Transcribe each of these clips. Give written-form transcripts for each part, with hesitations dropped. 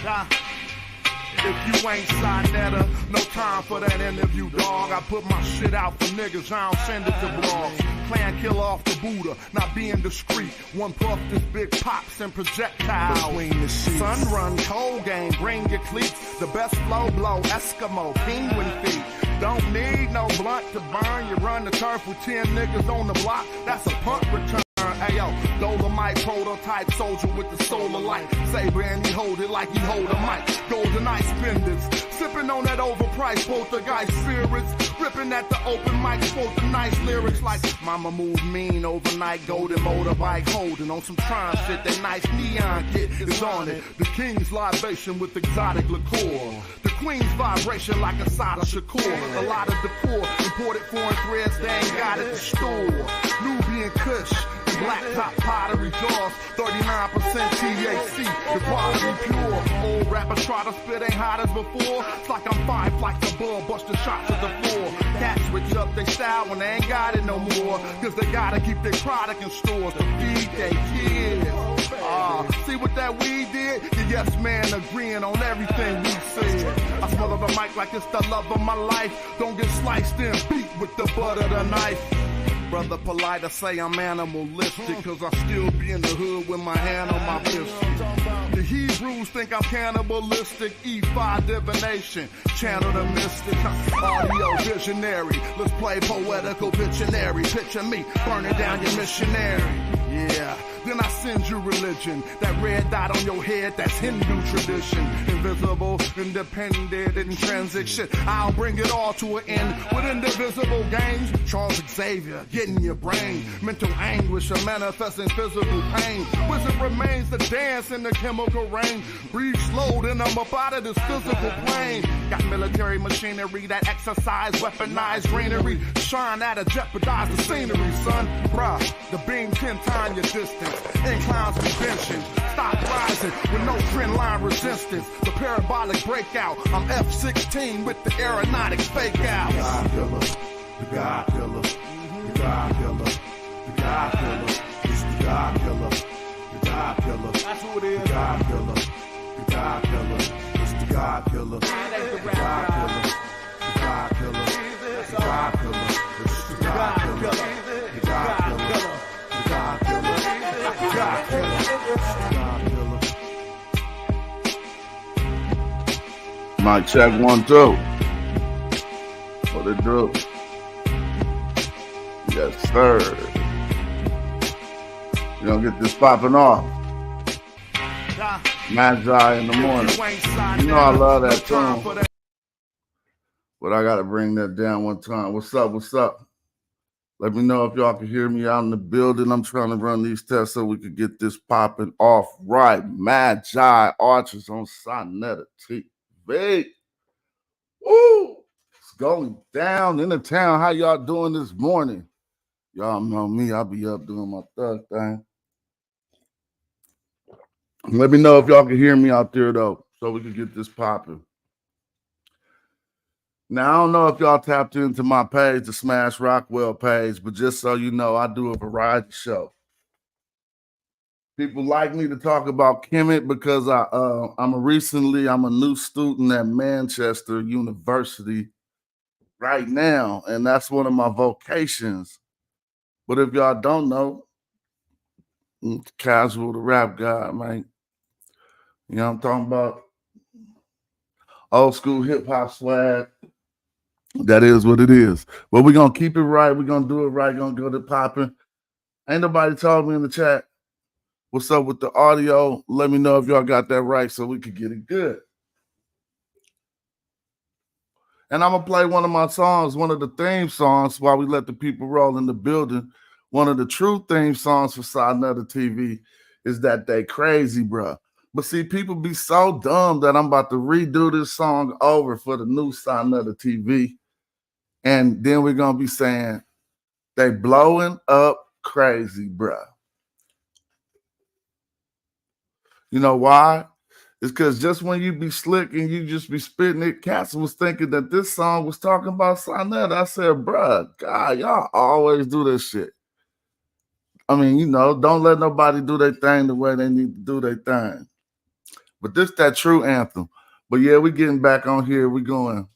If you ain't Sinetta, no time for that interview, dog. I put my shit out for niggas, I don't send it to blogs. Plan killer off the Buddha, not being discreet. One puff, this big pops and projectiles. Between the sheets. Sun run, cold game, bring your cleats. The best flow blow, Eskimo, penguin feet. Don't need no blunt to burn. You run the turf with 10 niggas on the block, that's a punt return. Ayo, Dolomite prototype soldier with the solar light. Saber and he hold it like he hold a mic. Golden ice spenders, sipping on that overpriced poltergeist spirits. Ripping at the open mic, quote the nice lyrics like Mama move mean overnight, golden motorbike holding on some Tron shit. That nice neon kit is on it. The king's libation with exotic liqueur. The queen's vibration like a Sada Shakur. A lot of decor, imported foreign threads, they ain't got at the store. Nubian Kush. Black top pottery jaws, 39% THC, the quality pure. Old rappers try to spit ain't hot as before. It's like I'm 5 flights above, busting shots at the floor. Cats switch up their style when they ain't got it no more. Cause they gotta keep their product in stores to feed their kids. See what that weed did? The yes man agreeing on everything we said. I smell of a mic like it's the love of my life. Don't get sliced and beat with the butt of the knife. Brother polite, I say I'm animalistic, cause I still be in the hood with my hand on my pistol. The Hebrews think I'm cannibalistic, E5 divination, channel the mystic, audio visionary. Let's play poetical Pictionary, picture me burning down your missionary. Yeah, then I send you religion. That red dot on your head, that's Hindu tradition. Invisible, independent, intrinsic shit. I'll bring it all to an end with indivisible games. Charles Xavier, getting your brain. Mental anguish, a manifesting physical pain. Wizard remains to dance in the chemical rain. Breathe slow, then I'm up out of this physical plane. Got military machinery that exercise, weaponized greenery. Shine at a jeopardize the scenery, son. Bruh, the beam 10 times your distance. Inclines convention. Stop rising with no trend line resistance. The parabolic breakout. I'm F-16 with the aeronautics fake out. The God killer. The God killer. The God killer. The God killer. It's the God killer. The God killer. That's who it is. The God killer. The God killer. It's the God killer. The God killer. The God killer. The God killer. It's the God killer. The God killer. The God killer. The God killer. Mic check 1, 2. What it do? Yes, sir. You gonna get this popping off. Madjai in the morning. You know I love that tune. But I gotta bring that down one time. What's up? What's up? Let me know if y'all can hear me out in the building. I'm trying to run these tests so we could get this popping off right. Madjai Archers on Sinetta TV. Woo! It's going down in the town. How y'all doing this morning? Y'all know me. I'll be up doing my thug thing. Let me know if y'all can hear me out there, though, so we can get this popping. Now, I don't know if y'all tapped into my page, the Smash Rockwell page, but just so you know, I do a variety show. People like me to talk about Kemet because I'm a new student at Manchester University right now, and that's one of my vocations. But if y'all don't know, I'm casual, the rap guy, man. You know what I'm talking about? Old school hip hop swag. That is what it is. But we're going to keep it right. We're going to do it right. Going to go to popping. Ain't nobody told me in the chat what's up with the audio. Let me know if y'all got that right so we could get it good. And I'm going to play one of my songs, one of the theme songs while we let the people roll in the building. One of the true theme songs for Sinetta TV is that They Crazy, bruh. But see, people be so dumb that I'm about to redo this song over for the new Sinetta TV. And then we're going to be saying, they blowing up crazy, bruh. You know why? It's because just when you be slick and you just be spitting it, Cats was thinking that this song was talking about Sinetta. I said, bruh, God, y'all always do this shit. I mean, you know, don't let nobody do their thing the way they need to do their thing. But this that true anthem. But yeah, we getting back on here. We going.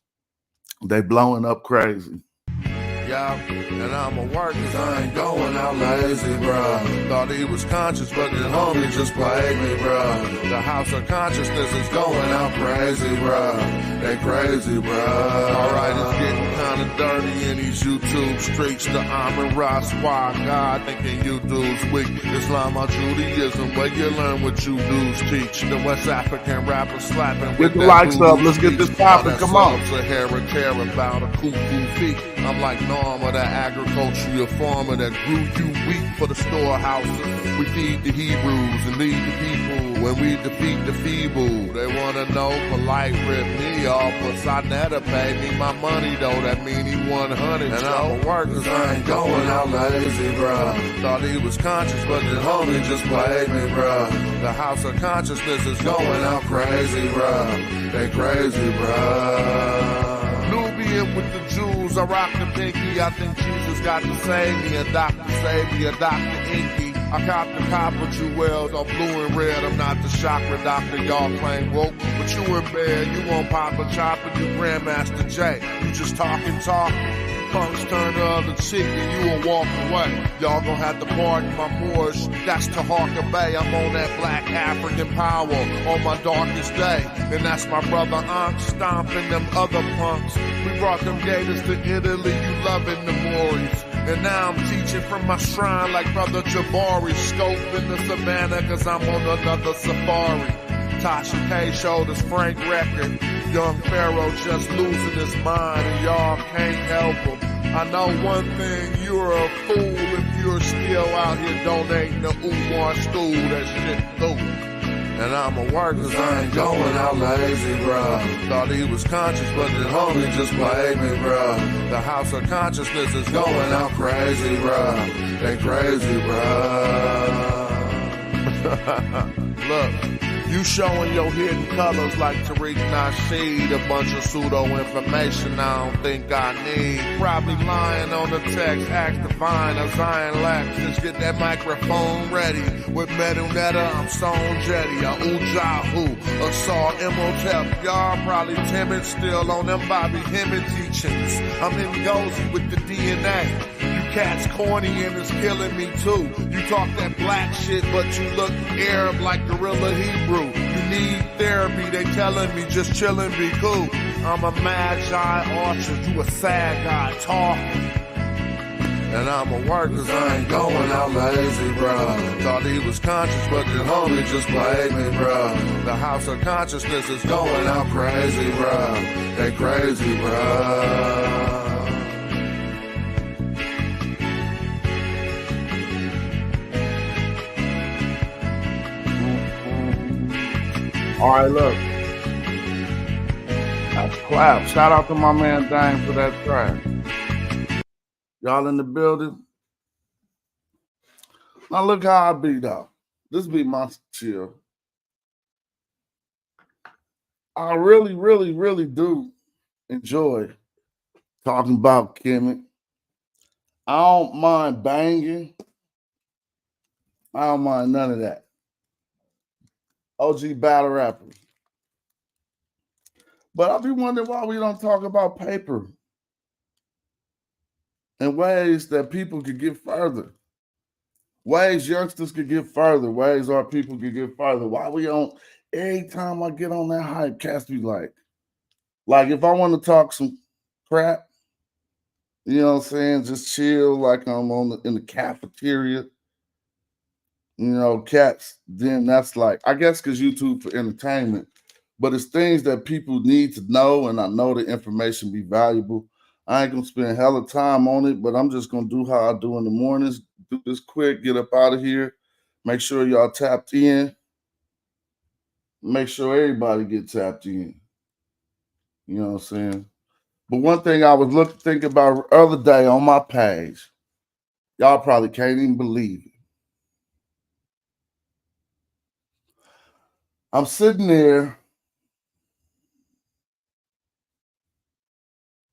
They blowing up crazy. Yeah, and I'ma work cause I ain't going out lazy, bruh. Thought he was conscious, but the homie just played me, bruh. The house of consciousness is going out crazy, bruh. They crazy, bruh. Alright, it's getting kinda dirty in these YouTube streets. The Amin Ra squad, God thinking you dudes weak. Islam or Judaism, where you learn what you dudes teach. The West African rappers slapping. Get the likes up, let's get this poppin', come on. Sahara care about a cuckoo feet. I'm like Norma, that agricultural farmer that grew you wheat for the storehouses. We feed the Hebrews and lead the people when we defeat the feeble. They wanna know polite rip me off, but Sinetta paid me my money though. That mean he 100. And I'ma work cause I ain't going out lazy, bruh. Thought he was conscious, but the homie just played me, bruh. The house of consciousness is going out crazy, bruh. They crazy, bruh. Nubian with the Jews, I rock the pinky. I think Jesus got to save me. A doctor save me, a doctor inky. I cop the copper jewels on blue and red. I'm not the chakra doctor, y'all claim woke. But you in bed, you won't pop a chopper, you Grandmaster J. You just talking. Punks turn the other cheek and you will walk away. Y'all gon' have to pardon my Moorish. That's to Harker Bay. I'm on that black African power on my darkest day. And that's my brother Ankh stomping them other punks. We brought them gators to Italy, you loving the Moors. And now I'm teaching from my shrine like brother Jabari. Scope in the savannah cause I'm on another safari. Tasha K showed us Frank record. Young Pharaoh just losing his mind and y'all can't help him. I know one thing, you're a fool if you're still out here donating to Umar school. That shit through. And I'ma work cause I ain't going out lazy, bruh. Thought he was conscious, but the homie just played me, bruh. The house of consciousness is going out crazy, bruh. They crazy, bruh. Look. You showing your hidden colors like Tariq Nasheed. A bunch of pseudo information I don't think I need. Probably lying on the text, act divine, a Zion Lax. Just get that microphone ready. With Metal Netta, I'm Stone Jetty, a Ujahu, a Saw Imhotep. Y'all probably timid still on them Bobby Hemmett teachings. I'm in Gozy with the DNA. Cats corny and it's killing me too. You talk that black shit, but you look Arab like Gorilla Hebrew. You need therapy, they telling me just chillin', be cool. I'm a Madjai orchard, you a sad guy talking. And I'ma work cause I ain't going out lazy, bruh. Thought he was conscious, but the homie just played me, bruh. The house of consciousness is going out crazy, bruh. They crazy, bruh. All right, look. That's clap. Shout out to my man Dane for that track. Y'all in the building? Now look how I be though. This be my chill. I really, really, really do enjoy talking about Kemet. I don't mind banging. I don't mind none of that. OG battle rappers. But I be wondering why we don't talk about paper and ways that people could get further. Ways youngsters could get further. Ways our people could get further. Why we don't, every time I get on that hype, cats be like if I want to talk some crap, you know what I'm saying, just chill like I'm in the cafeteria. You know, cats, then that's like, I guess because YouTube for entertainment, but it's things that people need to know, and I know the information be valuable. I ain't going to spend hella time on it, but I'm just going to do how I do in the mornings, do this quick, get up out of here, make sure y'all tapped in, make sure everybody get tapped in. You know what I'm saying? But one thing I was thinking about the other day on my page, y'all probably can't even believe it. I'm sitting there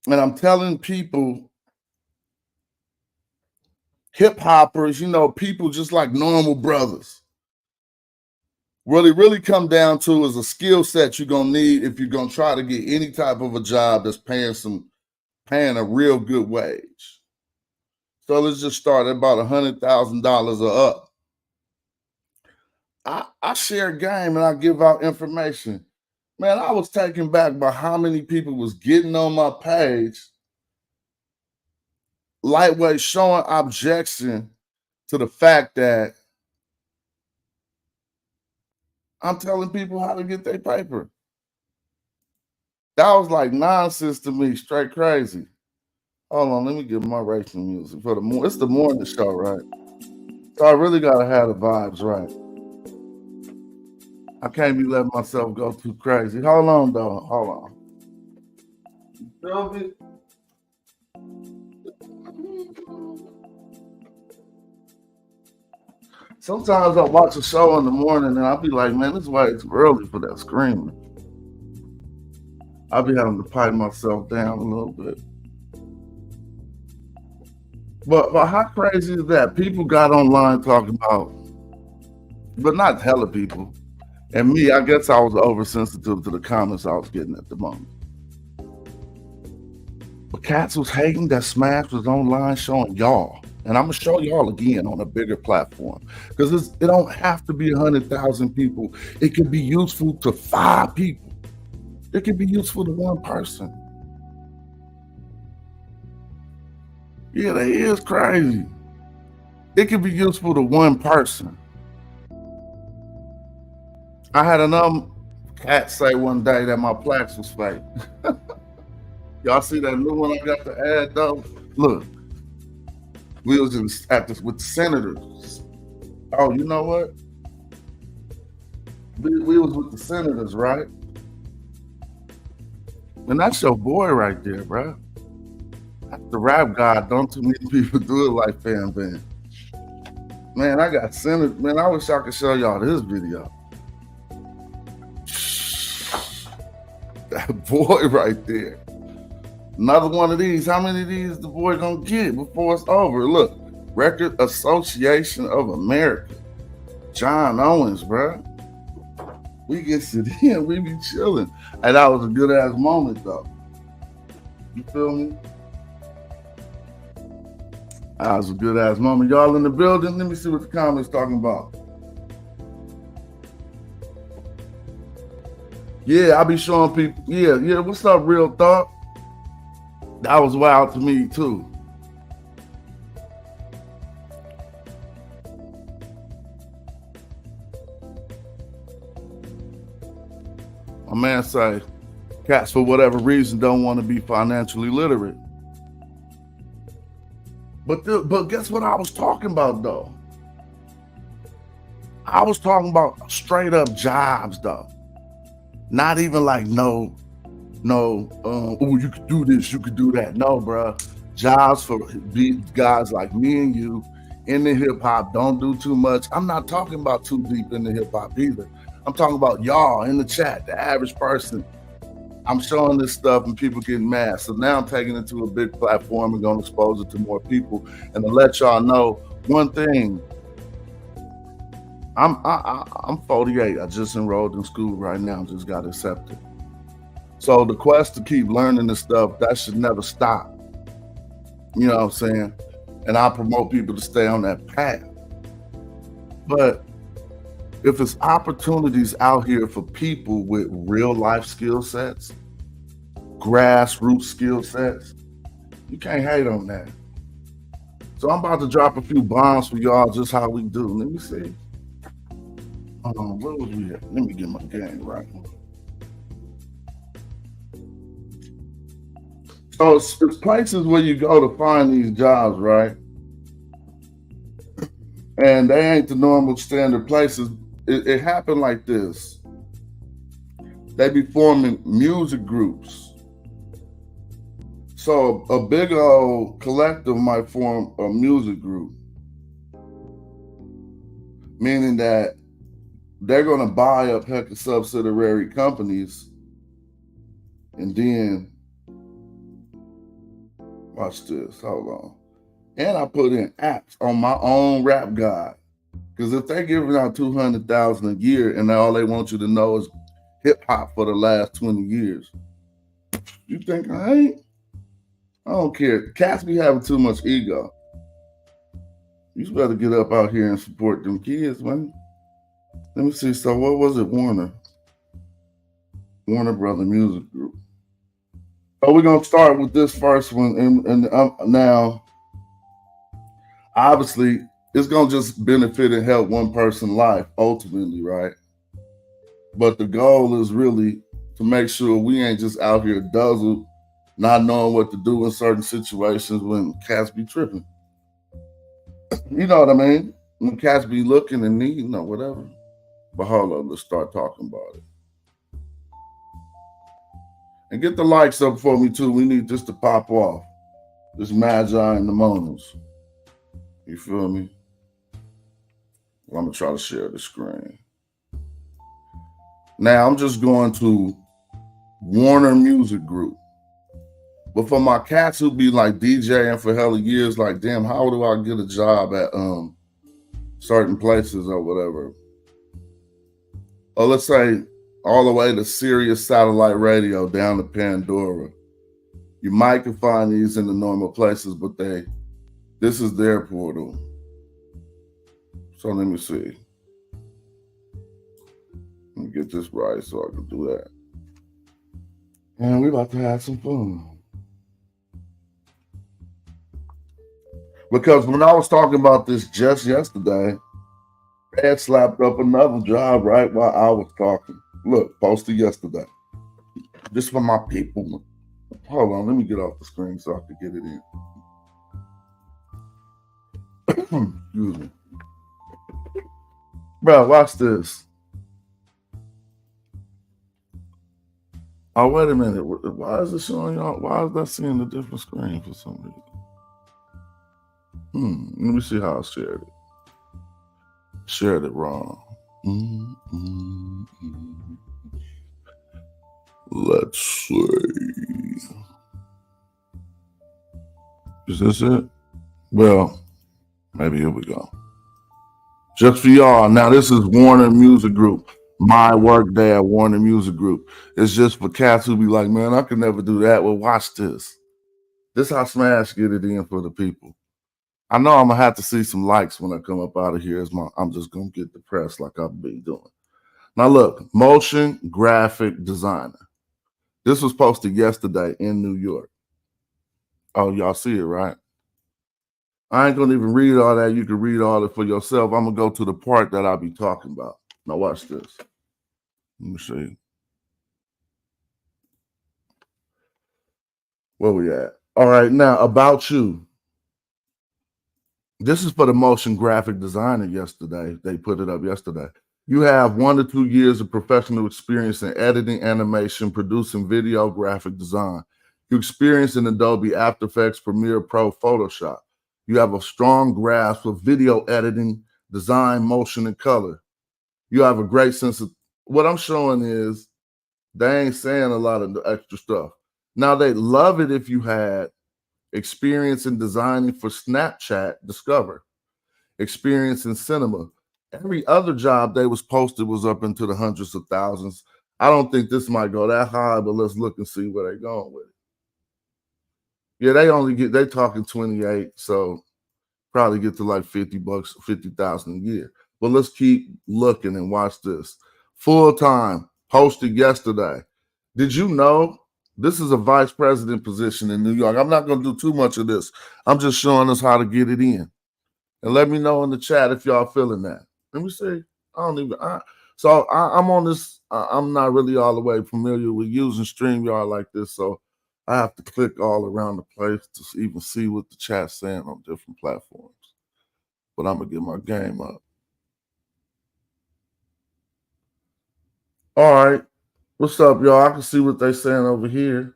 and I'm telling people, hip hoppers, you know, people just like normal brothers. What it really come down to is a skill set you're gonna need if you're gonna try to get any type of a job that's paying a real good wage. So let's just start at about $100,000 or up. I share game and I give out information. Man, I was taken back by how many people was getting on my page, lightweight showing objection to the fact that I'm telling people how to get their paper. That was like nonsense to me, straight crazy. Hold on, let me get my racing music for the morning. It's the morning show, right? So I really gotta have the vibes right. I can't be letting myself go too crazy. Hold on, though. Hold on. You feel me? Sometimes I watch a show in the morning and I'll be like, man, this is why it's early for that screaming. I'll be having to pipe myself down a little bit. But how crazy is that? People got online talking about, but not hella people. And me, I guess I was oversensitive to the comments I was getting at the moment. But cats was hating that Smash was online showing y'all. And I'm gonna show y'all again on a bigger platform. Because it don't have to be 100,000 people. It can be useful to 5 people. It can be useful to one person. Yeah, that is crazy. It can be useful to one person. I had another cat say one day that my plaques was fake. Y'all see that new one I got to add though? Look, we was at this with the senators. Oh, you know what? We was with the senators, right? And that's your boy right there, bro. That's the rap god. Don't too many people do it like Fan Van. Man, I got senators. Man, I wish I could show y'all this video. That boy right there. Another one of these. How many of these the boy gonna get before it's over? Look, Record Association of America. John Owens, bro. We get sit in, we be chilling. And that was a good ass moment though. You feel me? That was a good ass moment. Y'all in the building? Let me see what the comments talking about. Yeah, I be showing people. Yeah. What's up, Real Thought? That was wild to me too. My man say, cats for whatever reason don't want to be financially literate. But guess what I was talking about though? I was talking about straight up jobs though. Not even like oh, you could do this, you could do that. No, bro. Jobs for guys like me and you in the hip hop. Don't do too much. I'm not talking about too deep in the hip hop either. I'm talking about y'all in the chat, the average person. I'm showing this stuff and people getting mad. So now I'm taking it to a big platform and gonna expose it to more people and to let y'all know one thing. I'm 48. I just enrolled in school right now. Just got accepted. So the quest to keep learning this stuff, that should never stop. You know what I'm saying? And I promote people to stay on that path. But if it's opportunities out here for people with real life skill sets, grassroots skill sets, you can't hate on that. So I'm about to drop a few bombs for y'all, just how we do. Let me see. Where was we at? Let me get my game right. So it's places where you go to find these jobs, right? And they ain't the normal standard places. It happened like this. They be forming music groups. So a big old collective might form a music group, meaning that they're going to buy up heck of subsidiary companies and then watch this. Hold on. And I put in apps on my own rap guide. Because if they're giving out 200,000 a year and all they want you to know is hip hop for the last 20 years, you think I ain't? I don't care. Cats be having too much ego. You better get up out here and support them kids, man. Let me see. So what was it? Warner Brother Music Group. Oh, we're gonna start with this first one, and now, obviously, it's gonna just benefit and help one person's life ultimately, right? But the goal is really to make sure we ain't just out here dazzled, not knowing what to do in certain situations when cats be tripping. You know what I mean? When cats be looking and needing or whatever. But hold on, let's start talking about it. And get the likes up for me too. We need this to pop off. This Madjai In the Mornings. You feel me? Well, I'm gonna try to share the screen. Now I'm just going to Warner Music Group. But for my cats who be like DJing for hella years, like, damn, how do I get a job at certain places or whatever? Or let's say all the way to Sirius Satellite Radio down to Pandora. You might can find these in the normal places, but this is their portal. So let me see. Let me get this right so I can do that. And we're about to have some fun. Because when I was talking about this just yesterday, Ed slapped up another job right while I was talking. Look, posted yesterday. This for my people. Hold on, let me get off the screen so I can get it in. Excuse me. Bro, watch this. Oh, wait a minute. Why is it showing y'all? Why is that seeing a different screen for some reason? Let me see how I shared it. Shared it wrong. Let's see. Is this it? Well, maybe here we go. Just for y'all. Now, this is Warner Music Group. My work day at Warner Music Group. It's just for cats who be like, man, I can never do that. Well, watch this. This how Smash get it in for the people. I know I'm gonna have to see some likes when I come up out of here. I'm just gonna get depressed like I've been doing. Now look, motion graphic designer. This was posted yesterday in New York. Oh, y'all see it, right? I ain't gonna even read all that. You can read all it for yourself. I'm gonna go to the part that I'll be talking about. Now watch this. Let me see. Where we at? All right, now about you. This is for the motion graphic designer yesterday. They put it up yesterday. You have 1 to 2 years of professional experience in editing, animation, producing video, graphic design. You experience in Adobe After Effects, Premiere Pro, Photoshop. You have a strong grasp of video editing, design, motion, and color. You have a great sense of what I'm showing is they ain't saying a lot of the extra stuff. Now, they'd love it if you had experience in designing for Snapchat Discover, experience in cinema. Every other job they was posted was up into the hundreds of thousands. I don't think this might go that high, but let's look and see where they're going with it. Yeah, they talking 28, so probably get to like $50, 50,000 a year. But let's keep looking and watch this. Full-time, posted yesterday. Did you know this is a vice president position in New York? I'm not going to do too much of this. I'm just showing us how to get it in. And let me know in the chat if y'all feeling that. Let me see. I'm on this. I'm not really all the way familiar with using StreamYard like this, so I have to click all around the place to even see what the chat's saying on different platforms. But I'm going to get my game up. All right. What's up, y'all? I can see what they're saying over here.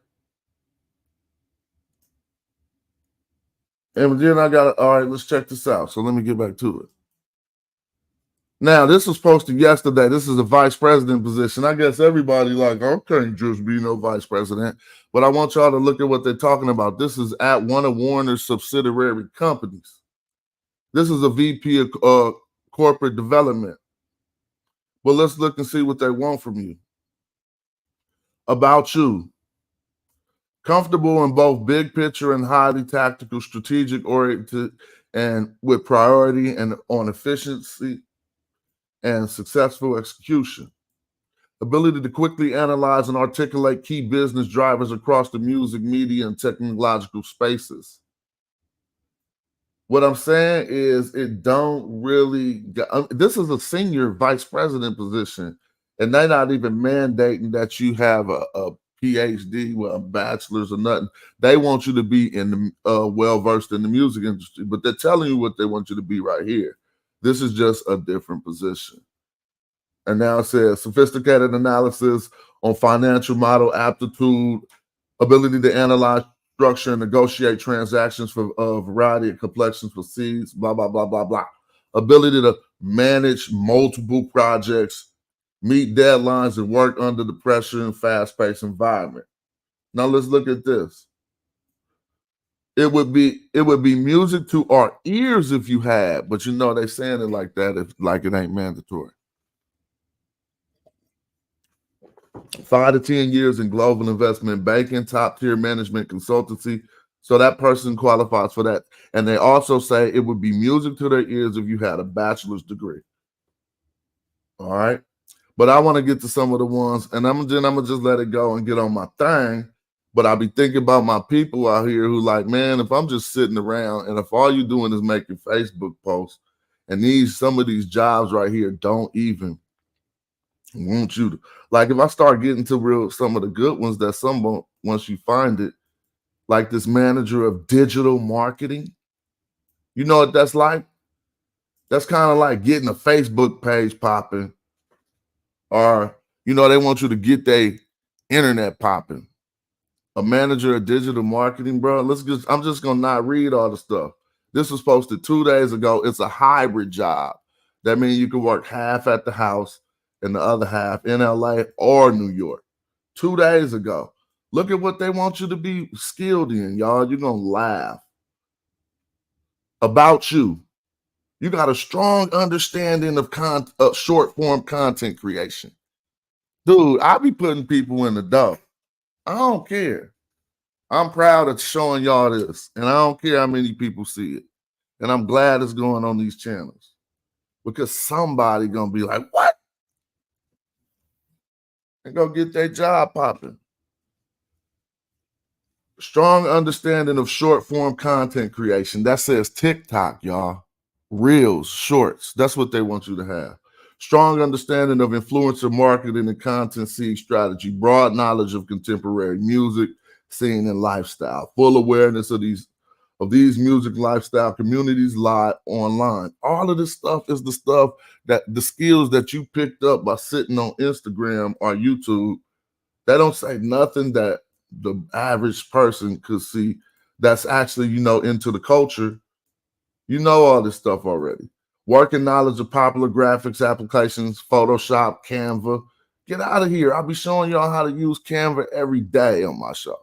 And then all right, let's check this out. So let me get back to it. Now, this was posted yesterday. This is a vice president position. I guess everybody like, I can't just be no vice president. But I want y'all to look at what they're talking about. This is at one of Warner's subsidiary companies. This is a VP of corporate development. But let's look and see what they want from you. About you. Comfortable in both big picture and highly tactical, strategic oriented, and with priority and on efficiency and successful execution. Ability to quickly analyze and articulate key business drivers across the music, media, and technological spaces. What I'm saying is it don't really, this is a senior vice president position, and they're not even mandating that you have a PhD, well, a bachelor's or nothing. They want you to be in the well-versed in the music industry, but they're telling you what they want you to be right here. This is just a different position. And now it says sophisticated analysis on financial model aptitude, ability to analyze, structure, and negotiate transactions for a variety of complexions for seeds, blah, blah, blah, blah, blah. Ability to manage multiple projects, meet deadlines, and work under the pressure and fast-paced environment. Now let's look at this. It would be music to our ears if you had, but you know they're saying it like that, if like it ain't mandatory. 5 to 10 years in global investment banking, top tier management consultancy. So that person qualifies for that. And they also say it would be music to their ears if you had a bachelor's degree. All right. But I want to get to some of the ones, and I'm gonna just let it go and get on my thing. But I'll be thinking about my people out here who like, man, if I'm just sitting around and if all you're doing is making Facebook posts, and some of these jobs right here don't even want you to, like, if I start getting to some of the good ones that some once you find it, like this manager of digital marketing, you know what that's like? That's kind of like getting a Facebook page popping, or you know, they want you to get their internet popping. A manager of digital marketing, bro. I'm just gonna not read all the stuff. This was posted 2 days ago. It's a hybrid job. That means you can work half at the house and the other half in LA or New York. 2 days ago. Look at what they want you to be skilled in, y'all. You're gonna laugh. About you. You got a strong understanding of short form content creation. Dude, I be putting people in the dough. I don't care. I'm proud of showing y'all this, and I don't care how many people see it. And I'm glad it's going on these channels because somebody gonna be like, what? And go get their job popping. Strong understanding of short form content creation. That says TikTok, y'all. Reels, shorts. That's what they want you to have. Strong understanding of influencer marketing and content seed strategy. Broad knowledge of contemporary music, scene, and lifestyle. Full awareness of these music lifestyle communities live online. All of this stuff is the stuff that the skills that you picked up by sitting on Instagram or YouTube. They don't say nothing that the average person could see that's actually, into the culture. You know all this stuff already. Working knowledge of popular graphics applications, Photoshop, Canva. Get out of here. I'll be showing y'all how to use Canva every day on my show.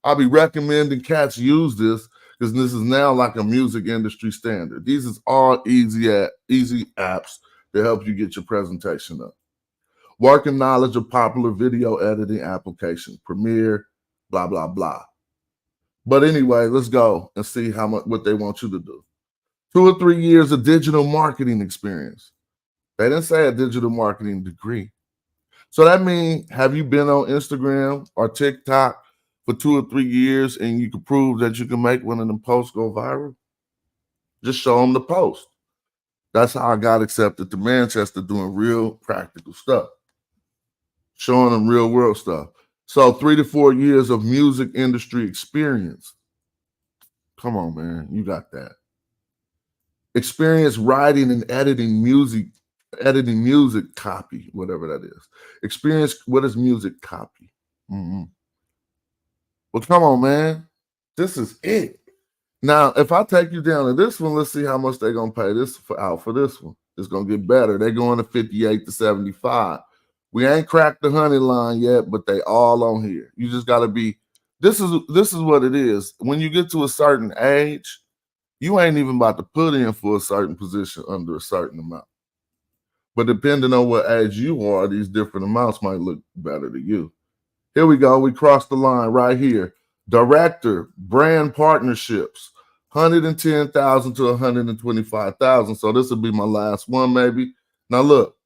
I'll be recommending cats use this because this is now like a music industry standard. These is all easy apps to help you get your presentation up. Working knowledge of popular video editing applications, Premiere, blah, blah, blah. But anyway, let's go and see what they want you to do. 2 or 3 years of digital marketing experience. They didn't say a digital marketing degree. So that means, have you been on Instagram or TikTok for 2 or 3 years and you can prove that you can make one of them posts go viral? Just show them the post. That's how I got accepted to Manchester, doing real practical stuff. Showing them real world stuff. So 3 to 4 years of music industry experience. Come on, man. You got that. Experience writing and editing music copy, whatever that is. Experience, what is music copy? Well, come on, man. This is it. Now, if I take you down to this one, let's see how much they're going to pay out for this one. It's going to get better. They're going to 58 to 75. We ain't cracked the honey line yet, but they all on here. You just got to be, this is what it is. When you get to a certain age, You ain't even about to put in for a certain position under a certain amount. But depending on what age you are, these different amounts might look better to you. Here we go. We crossed the line right here. Director, brand partnerships, 110,000 to 125,000. So this will be my last one, maybe. Now look,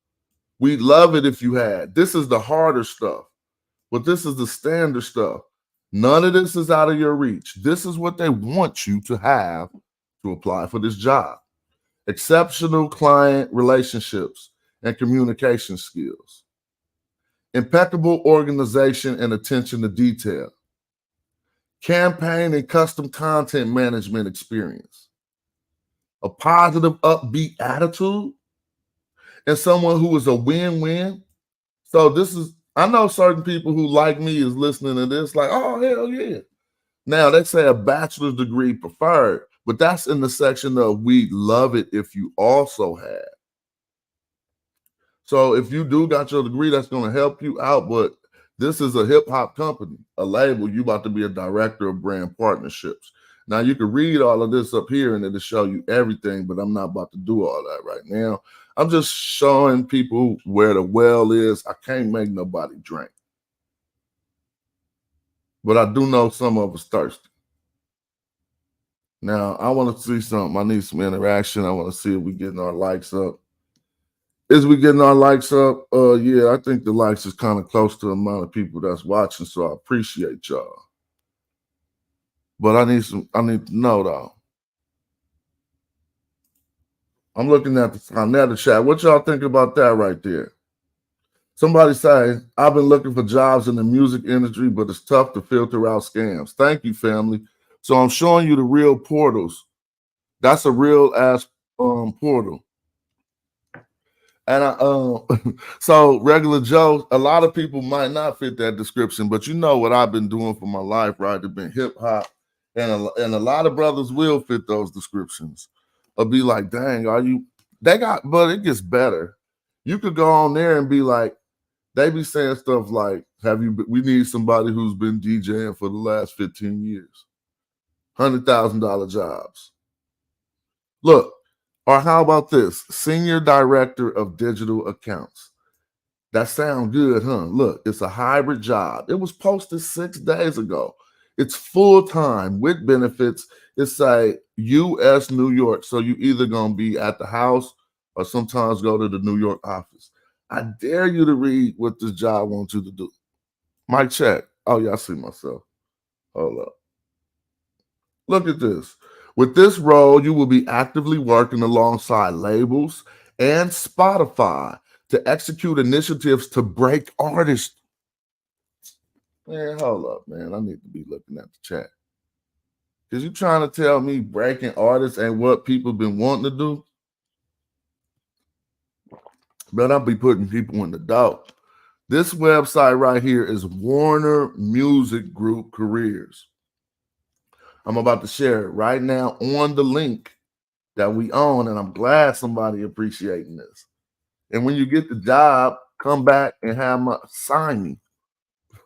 we'd love it if you had. This is the harder stuff, but this is the standard stuff. None of this is out of your reach. This is what they want you to have to apply for this job. Exceptional client relationships and communication skills. Impeccable organization and attention to detail. Campaign and custom content management experience. A positive, upbeat attitude. And someone who is a win-win. So this is, I know certain people who like me is listening to this like, oh, hell yeah. Now, they say a bachelor's degree preferred, but that's in the section of we'd love it if you also had. So if you do got your degree, that's going to help you out, but this is a hip-hop company, a label. You about to be a director of brand partnerships. Now, you can read all of this up here and it'll show you everything, but I'm not about to do all that right now. I'm just showing people where the well is. I can't make nobody drink. But I do know some of us thirsty. Now, I want to see something. I need some interaction. I want to see if we're getting our likes up. Is we getting our likes up? Yeah, I think the likes is kind of close to the amount of people that's watching, so I appreciate y'all. But I need to know though. I'm looking at the chat. What y'all think about that right there? Somebody say, I've been looking for jobs in the music industry, but it's tough to filter out scams. Thank you, family. So I'm showing you the real portals. That's a real ass portal. And so regular Joe, a lot of people might not fit that description, but you know what I've been doing for my life, right? It's been hip hop, and a lot of brothers will fit those descriptions. Or be like, dang, but it gets better. You could go on there and be like, they be saying stuff like, we need somebody who's been DJing for the last 15 years. $100,000 jobs. Look, or how about this? Senior Director of Digital Accounts. That sounds good, huh? Look, it's a hybrid job. It was posted 6 days ago. It's full-time with benefits. It's a U.S. New York. So you either going to be at the house or sometimes go to the New York office. I dare you to read what this job wants you to do. Mic check. Oh, yeah, I see myself. Hold up. Look at this. With this role, you will be actively working alongside labels and Spotify to execute initiatives to break artists. Man, hold up, man. I need to be looking at the chat. Because you're trying to tell me breaking artists ain't what people been wanting to do? But I'll be putting people in the doubt. This website right here is Warner Music Group Careers. I'm about to share it right now on the link that we own, and I'm glad somebody appreciating this. And when you get the job, come back and sign me.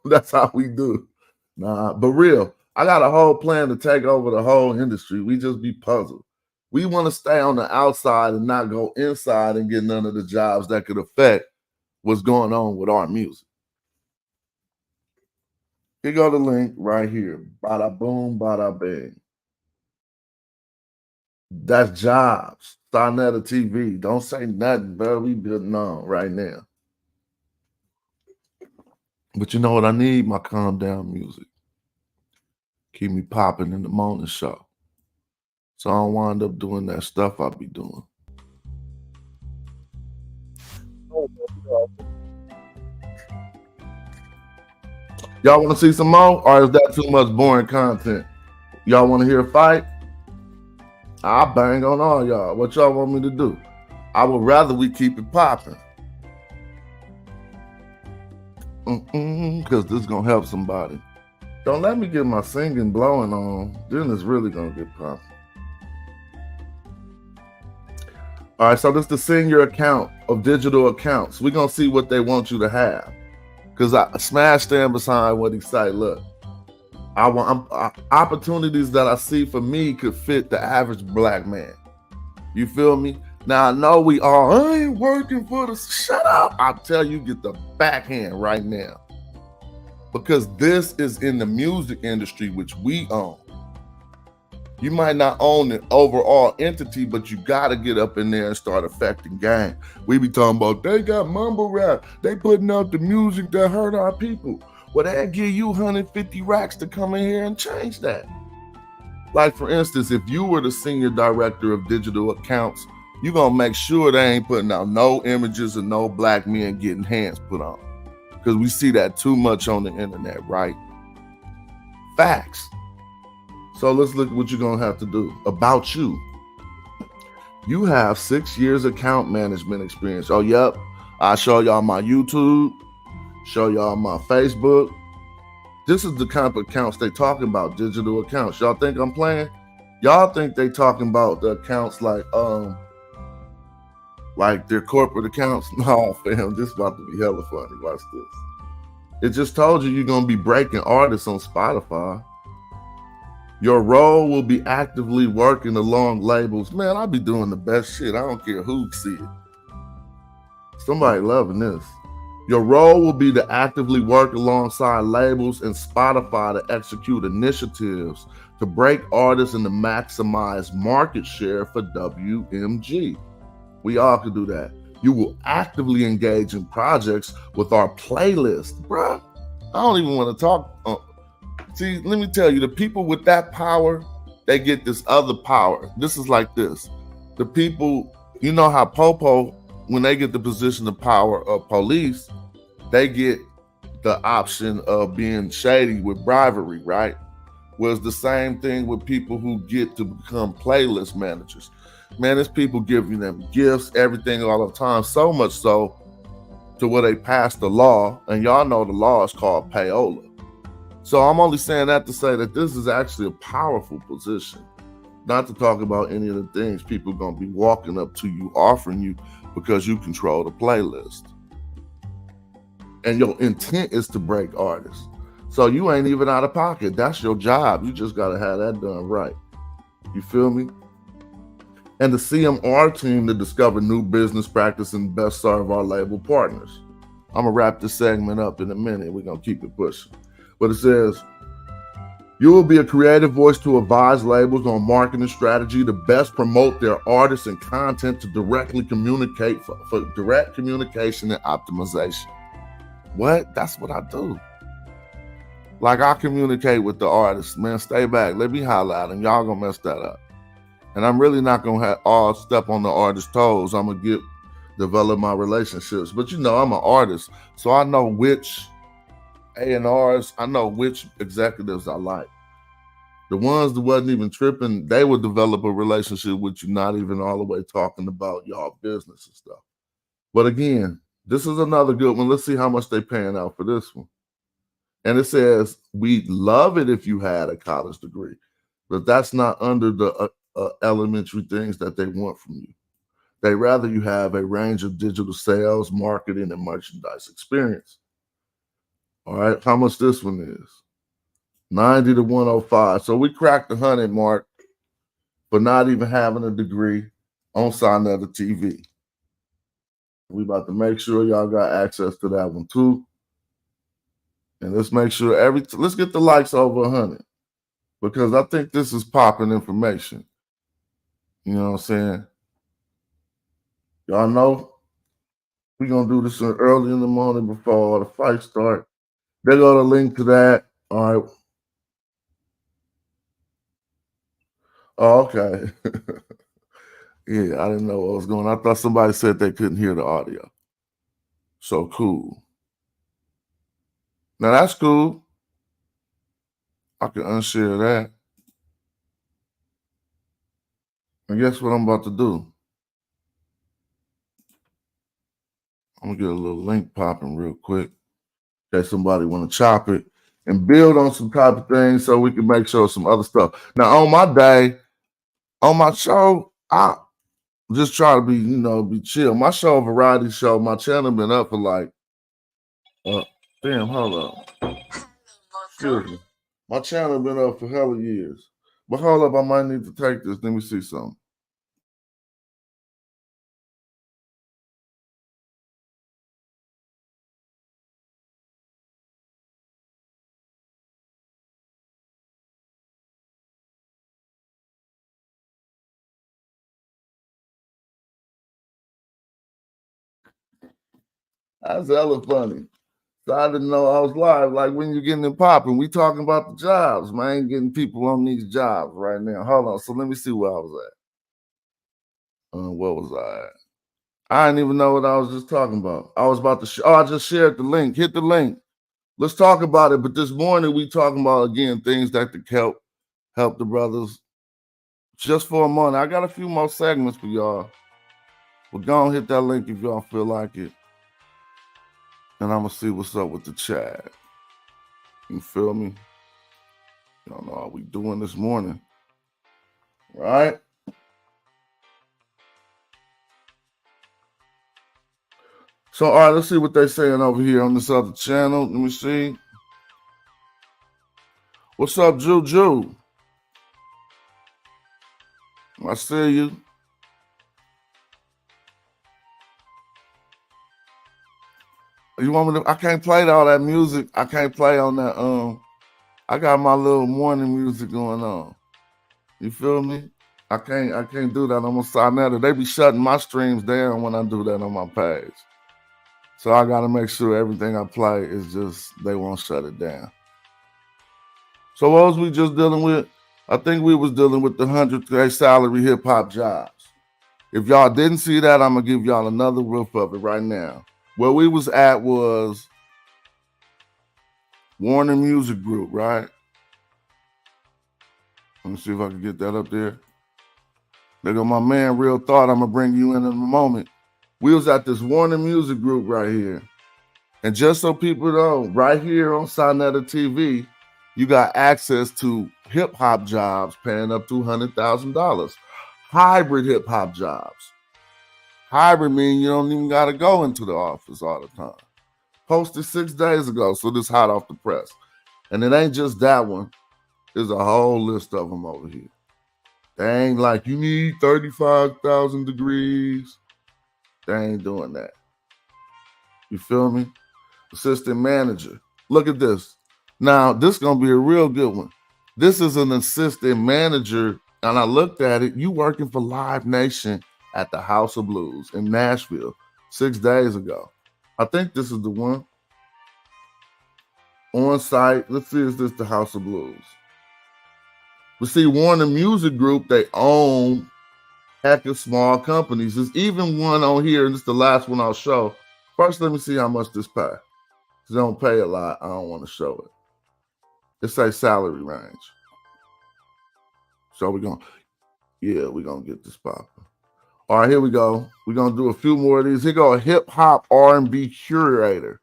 That's how we do. Nah, but real, I got a whole plan to take over the whole industry. We just be puzzled. We want to stay on the outside and not go inside and get none of the jobs that could affect what's going on with our music. Here go the link right here. Bada boom, bada bang. That's jobs. Starnetta TV. Don't say nothing, bro. We building on right now. But you know what I need? My calm down music. Keep me popping in the morning show. So I don't wind up doing that stuff I be doing. Y'all want to see some more? Or is that too much boring content? Y'all want to hear a fight? I'll bang on all y'all. What y'all want me to do? I would rather we keep it popping. Because this is going to help somebody. Don't let me get my singing blowing on. Then it's really going to get popping. All right, so this is the senior account of digital accounts. We're going to see what they want you to have. Because I smash stand beside what he say. Look, Opportunities that I see for me could fit the average black man. You feel me? Now I know we all, I ain't working for the, shut up. I'll tell you, get the backhand right now. Because this is in the music industry, which we own. You might not own an overall entity, but you got to get up in there and start affecting game. We be talking about, they got mumble rap. They putting out the music that hurt our people. Well, they'll give you 150 racks to come in here and change that. Like, for instance, if you were the senior director of digital accounts, you're going to make sure they ain't putting out no images of no black men getting hands put on. Because we see that too much on the internet, right? Facts. So let's look at what you're going to have to do. About you. You have 6 years account management experience. Oh, yep. I show y'all my YouTube. Show y'all my Facebook. This is the kind of accounts they talking about, digital accounts. Y'all think I'm playing? Y'all think they talking about the accounts like their corporate accounts? No, fam, this is about to be hella funny. Watch this. It just told you you're going to be breaking artists on Spotify. Your role will be actively working along labels. Man, I be doing the best shit. I don't care who see it. Somebody loving this. Your role will be to actively work alongside labels and Spotify to execute initiatives to break artists and to maximize market share for WMG. We all can do that. You will actively engage in projects with our playlist. Bruh, I don't even want to talk. See, let me tell you, the people with that power, they get this other power. This is like this. The people, you know how Popo, when they get the position of power of police, they get the option of being shady with bribery, right? Well, it's the same thing with people who get to become playlist managers. Man, there's people giving them gifts, everything all the time, so much so to where they passed the law, and y'all know the law is called payola. So I'm only saying that to say that this is actually a powerful position. Not to talk about any of the things people are going to be walking up to you, offering you because you control the playlist. And your intent is to break artists. So you ain't even out of pocket. That's your job. You just got to have that done right. You feel me? And the CMR team to discover new business practice and best serve our label partners. I'm going to wrap this segment up in a minute. We're going to keep it pushing. But it says, you will be a creative voice to advise labels on marketing strategy to best promote their artists and content to directly communicate for direct communication and optimization. What? That's what I do. Like, I communicate with the artists. Man, stay back. Let me holler at them. Y'all gonna mess that up. And I'm really not gonna have all step on the artist's toes. I'm gonna develop my relationships. But you know, I'm an artist, so I know which A&Rs, I know which executives I like. The ones that wasn't even tripping, they would develop a relationship with you, not even all the way talking about y'all business and stuff. But again, this is another good one. Let's see how much they paying out for this one. And it says, we'd love it if you had a college degree, but that's not under the elementary things that they want from you. They rather you have a range of digital sales, marketing, and merchandise experience. All right, how much this one is? 90 to 105. So we cracked the 100 mark for not even having a degree on Sign of the TV. We about to make sure y'all got access to that one too. And let's make sure let's get the likes over 100 because I think this is popping information. You know what I'm saying? Y'all know we're going to do this early in the morning before all the fights start. They got a link to that. All right. Oh, okay. Yeah, I didn't know what was going on. I thought somebody said they couldn't hear the audio. So cool. Now that's cool. I can unshare that. And guess what I'm about to do? I'm going to get a little link popping real quick in case somebody want to chop it and build on some type of things so we can make sure some other stuff. Now, on my day, on my show, I just try to be, be chill. My show, variety show, my channel been up for like, damn, hold on. Excuse me. My channel been up for hella years. But hold up, I might need to take this. Let me see something. That's hella funny. So I didn't know I was live. Like when you're getting it popping, we talking about the jobs, man. Getting people on these jobs right now. Hold on. So let me see where I was at. Where was I at? I didn't even know what I was just talking about. I was about to. I just shared the link. Hit the link. Let's talk about it. But this morning we talking about again things that could help the brothers just for a month. I got a few more segments for y'all. But go and hit that link if y'all feel like it. And I'm gonna see what's up with the chat. You feel me? Y'all know how we doing this morning. Right? So, all right, let's see what they're saying over here on this other channel. Let me see. What's up, Juju? I see you. You want me to? I can't play all that music. I can't play on that. I got my little morning music going on. You feel me? I can't do that on my side. They be shutting my streams down when I do that on my page. So I gotta make sure everything I play is just they won't shut it down. So what was we just dealing with? I think we was dealing with the 100K salary hip hop jobs. If y'all didn't see that, I'm gonna give y'all another roof of it right now. Where we was at was Warner Music Group, right? Let me see if I can get that up there. There go my man, Real Thought. I'm gonna bring you in a moment. We was at this Warner Music Group right here. And just so people know, right here on Sinetta TV, you got access to hip hop jobs paying up to $100,000. Hybrid hip hop jobs. Hybrid means you don't even got to go into the office all the time. Posted 6 days ago, so this hot off the press. And it ain't just that one. There's a whole list of them over here. They ain't like, you need 35,000 degrees. They ain't doing that. You feel me? Assistant manager. Look at this. Now, this is going to be a real good one. This is an assistant manager, and I looked at it. You working for Live Nation at the House of Blues in Nashville 6 days ago. I think this is the one. On site. Let's see, is this the House of Blues? We see Warner Music Group, they own heck of small companies. There's even one on here, and this is the last one I'll show. First, let me see how much this pay. They don't pay a lot. I don't want to show it. It says salary range. So we're going to get this popping. All right, here we go. We're going to do a few more of these. Here go a hip-hop R&B curator.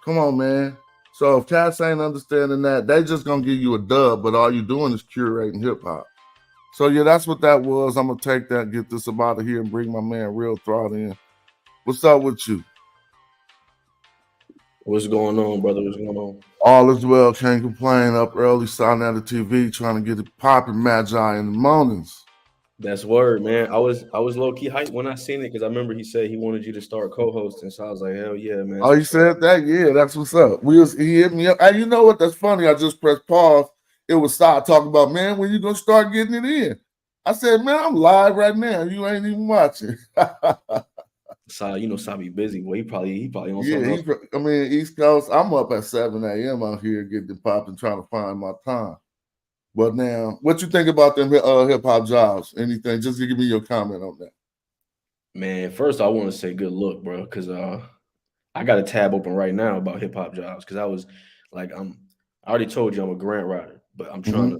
Come on, man. So if cats ain't understanding that, they just going to give you a dub, but all you doing is curating hip-hop. So, yeah, that's what that was. I'm going to take that, get this up out of here, and bring my man Real Thought in. What's up with you? What's going on, brother? What's going on? All is well. Can't complain. Up early, Sinetta TV, trying to get it popping. Madjai In the Mornings. That's word, man. I was low key hyped when I seen it because I remember he said he wanted you to start co-hosting. So I was like, hell yeah, man. Oh, he said that? Yeah, that's what's up. He hit me up. And you know what? That's funny. I just pressed pause. It was start talking about, man, when you gonna start getting it in? I said, man, I'm live right now. You ain't even watching. Sabi busy. Well, he probably on something else. East Coast. I'm up at 7 a.m. out here getting it popping, trying to find my time. But now, what you think about them hip hop jobs? Anything? Just give me your comment on that. Man, first I want to say good luck, bro, because I got a tab open right now about hip hop jobs because I was like, I already told you I'm a grant writer, but I'm trying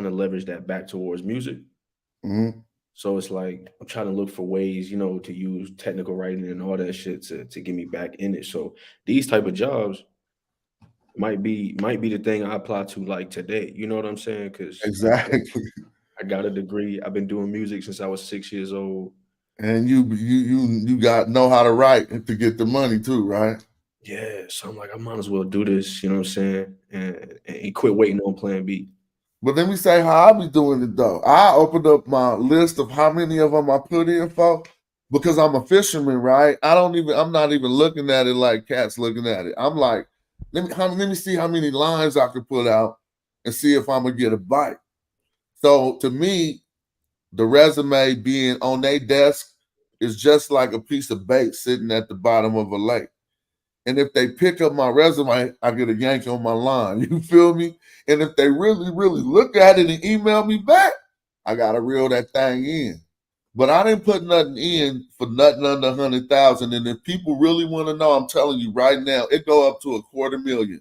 to leverage that back towards music. Mm-hmm. So it's like I'm trying to look for ways, to use technical writing and all that shit to get me back in it. So these type of jobs might be the thing I apply to like today. You know what I'm saying? Because exactly, I got a degree. I've been doing music since I was 6 years old. And you know how to write to get the money too, right? Yeah, so I'm like, I might as well do this, you know what I'm saying? And quit waiting on plan B. But let me say how I be doing it though. I opened up my list of how many of them I put in for because I'm a fisherman, right? I'm not even looking at it like cats looking at it. I'm like, let me see how many lines I could put out and see if I'm gonna get a bite. So to me, the resume being on their desk is just like a piece of bait sitting at the bottom of a lake. And if they pick up my resume, I get a yank on my line. You feel me? And if they really, really look at it and email me back, I gotta reel that thing in. But I didn't put nothing in for nothing under 100,000. And if people really want to know, I'm telling you right now, it go up to $250,000.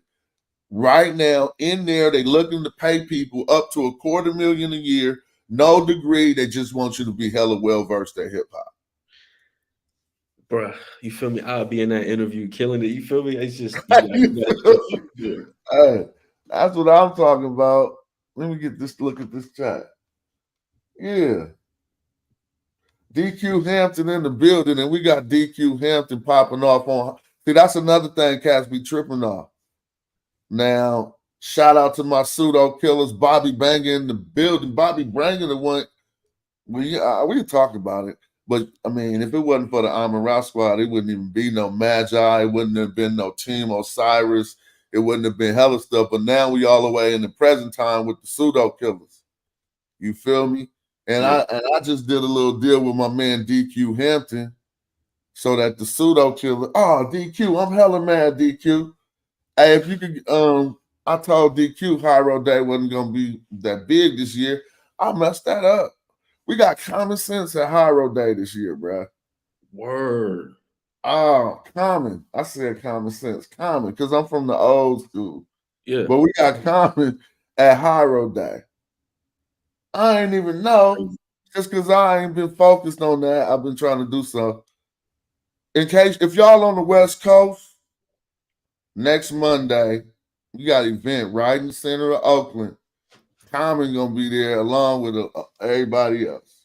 Right now, in there, they looking to pay people up to $250,000 a year, no degree. They just want you to be hella well versed at hip hop. Bruh, you feel me? I'll be in that interview killing it. You feel me? It's just you gotta just keep doing it. Hey, that's what I'm talking about. Let me look at this chat. Yeah. DQ Hampton in the building, and we got DQ Hampton popping off on. See, that's another thing cats be tripping off. Now, shout out to my pseudo killers, Bobby Banger in the building. Bobby Banger the one. We can talk about it, but I mean, if it wasn't for the Armor Route Squad, it wouldn't even be no Madjai. It wouldn't have been no Team Osiris. It wouldn't have been hella stuff. But now we all the way in the present time with the pseudo killers. You feel me? And Yeah. I just did a little deal with my man DQ Hampton, so that the pseudo killer. Oh, DQ, I'm hella mad, DQ. Hey, if you could, I told DQ Hyro Day wasn't gonna be that big this year. I messed that up. We got common sense at Hyro Day this year, bro. Word. Oh, common. I said common sense. Common, because I'm from the old school. Yeah. But we got common at Hyro Day. I ain't even know. Just because I ain't been focused on that, I've been trying to do something. In case, if y'all on the West Coast, next Monday, we got an event right in the center of Oakland. Common gonna be there along with everybody else.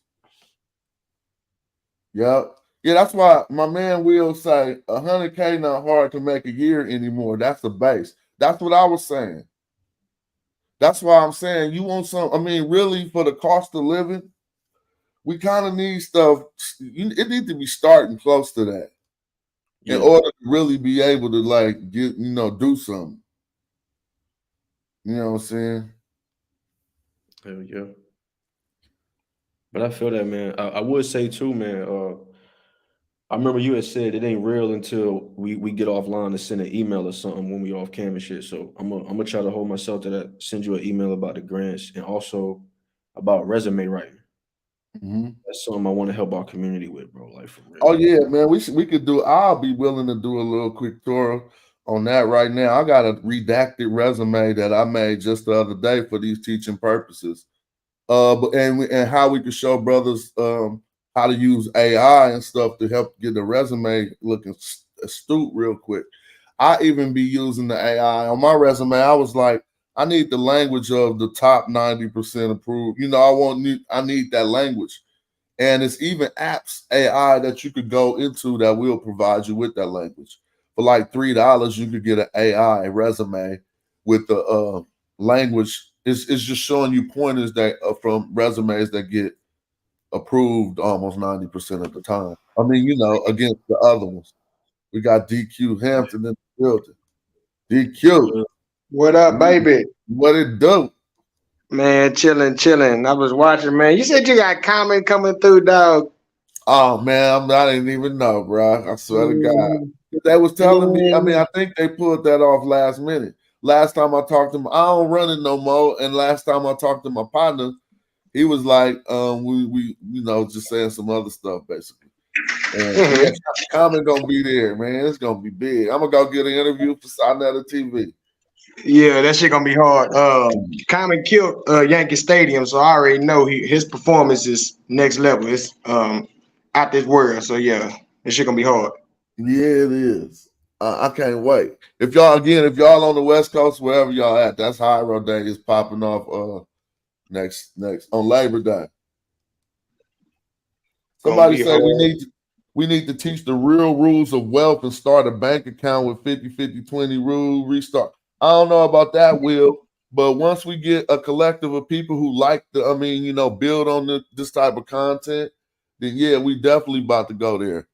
Yep. Yeah, that's why my man Will say 100K not hard to make a year anymore. That's the base. That's what I was saying. That's why I'm saying you want some. I mean, really, for the cost of living, we kind of need stuff. It needs to be starting close to that in order to really be able to like get, do something. You know what I'm saying? Hell yeah. But I feel that, man. I would say too, man. I remember you had said it ain't real until we get offline to send an email or something when we off cam and shit. So I'm gonna try to hold myself to that. Send you an email about the grants and also about resume writing. Mm-hmm. That's something I want to help our community with, bro. Like for real. Oh yeah, man. We could do. I'll be willing to do a little quick tour on that right now. I got a redacted resume that I made just the other day for these teaching purposes. And how we could show brothers how to use AI and stuff to help get the resume looking astute real quick. I even be using the AI on my resume. I was like, I need the language of the top 90% approved. I need that language. And it's even apps AI that you could go into that will provide you with that language. For like $3, you could get an AI resume with the language. It's just showing you pointers that from resumes that get approved almost 90% of the time. I mean, against the other ones. We got DQ Hampton in the building. DQ. What up, baby? What it do? Man, chilling. I was watching, man. You said you got comment coming through, dog. Oh man, I didn't even know, bro. I swear to God. They was telling me, I mean, I think they pulled that off last minute. Last time I talked to him, I don't run it no more. And last time I talked to my partner, he was like, we just saying some other stuff basically. And comment gonna be there, man. It's gonna be big. I'm gonna go get an interview for Sinetta TV. Yeah, that shit gonna be hard. Common killed Yankee Stadium, so I already know his performance is next level. It's out this world. So yeah, this shit gonna be hard. Yeah, it is. I can't wait. If y'all on the West Coast, wherever y'all at, that's Hyro Day is popping off next on Labor Day. Somebody say We need to teach the real rules of wealth and start a bank account with 50-50-20 rule, restart. I don't know about that, Will, but once we get a collective of people who like build on this type of content, then yeah, we definitely about to go there.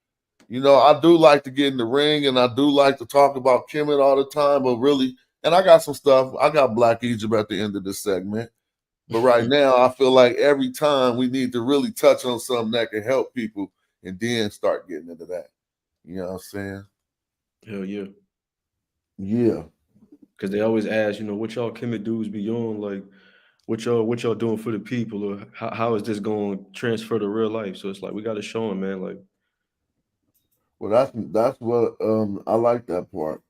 I do like to get in the ring and I do like to talk about Kemet all the time, but really, and I got some stuff. I got Black Egypt at the end of this segment. But right now, I feel like every time we need to really touch on something that can help people and then start getting into that. You know what I'm saying? Hell yeah. Yeah. Because they always ask, what y'all Kemet dudes be on, like, what y'all doing for the people, or how is this going to transfer to real life? So it's like we got to show them, man. Like, well, that's what I like that part.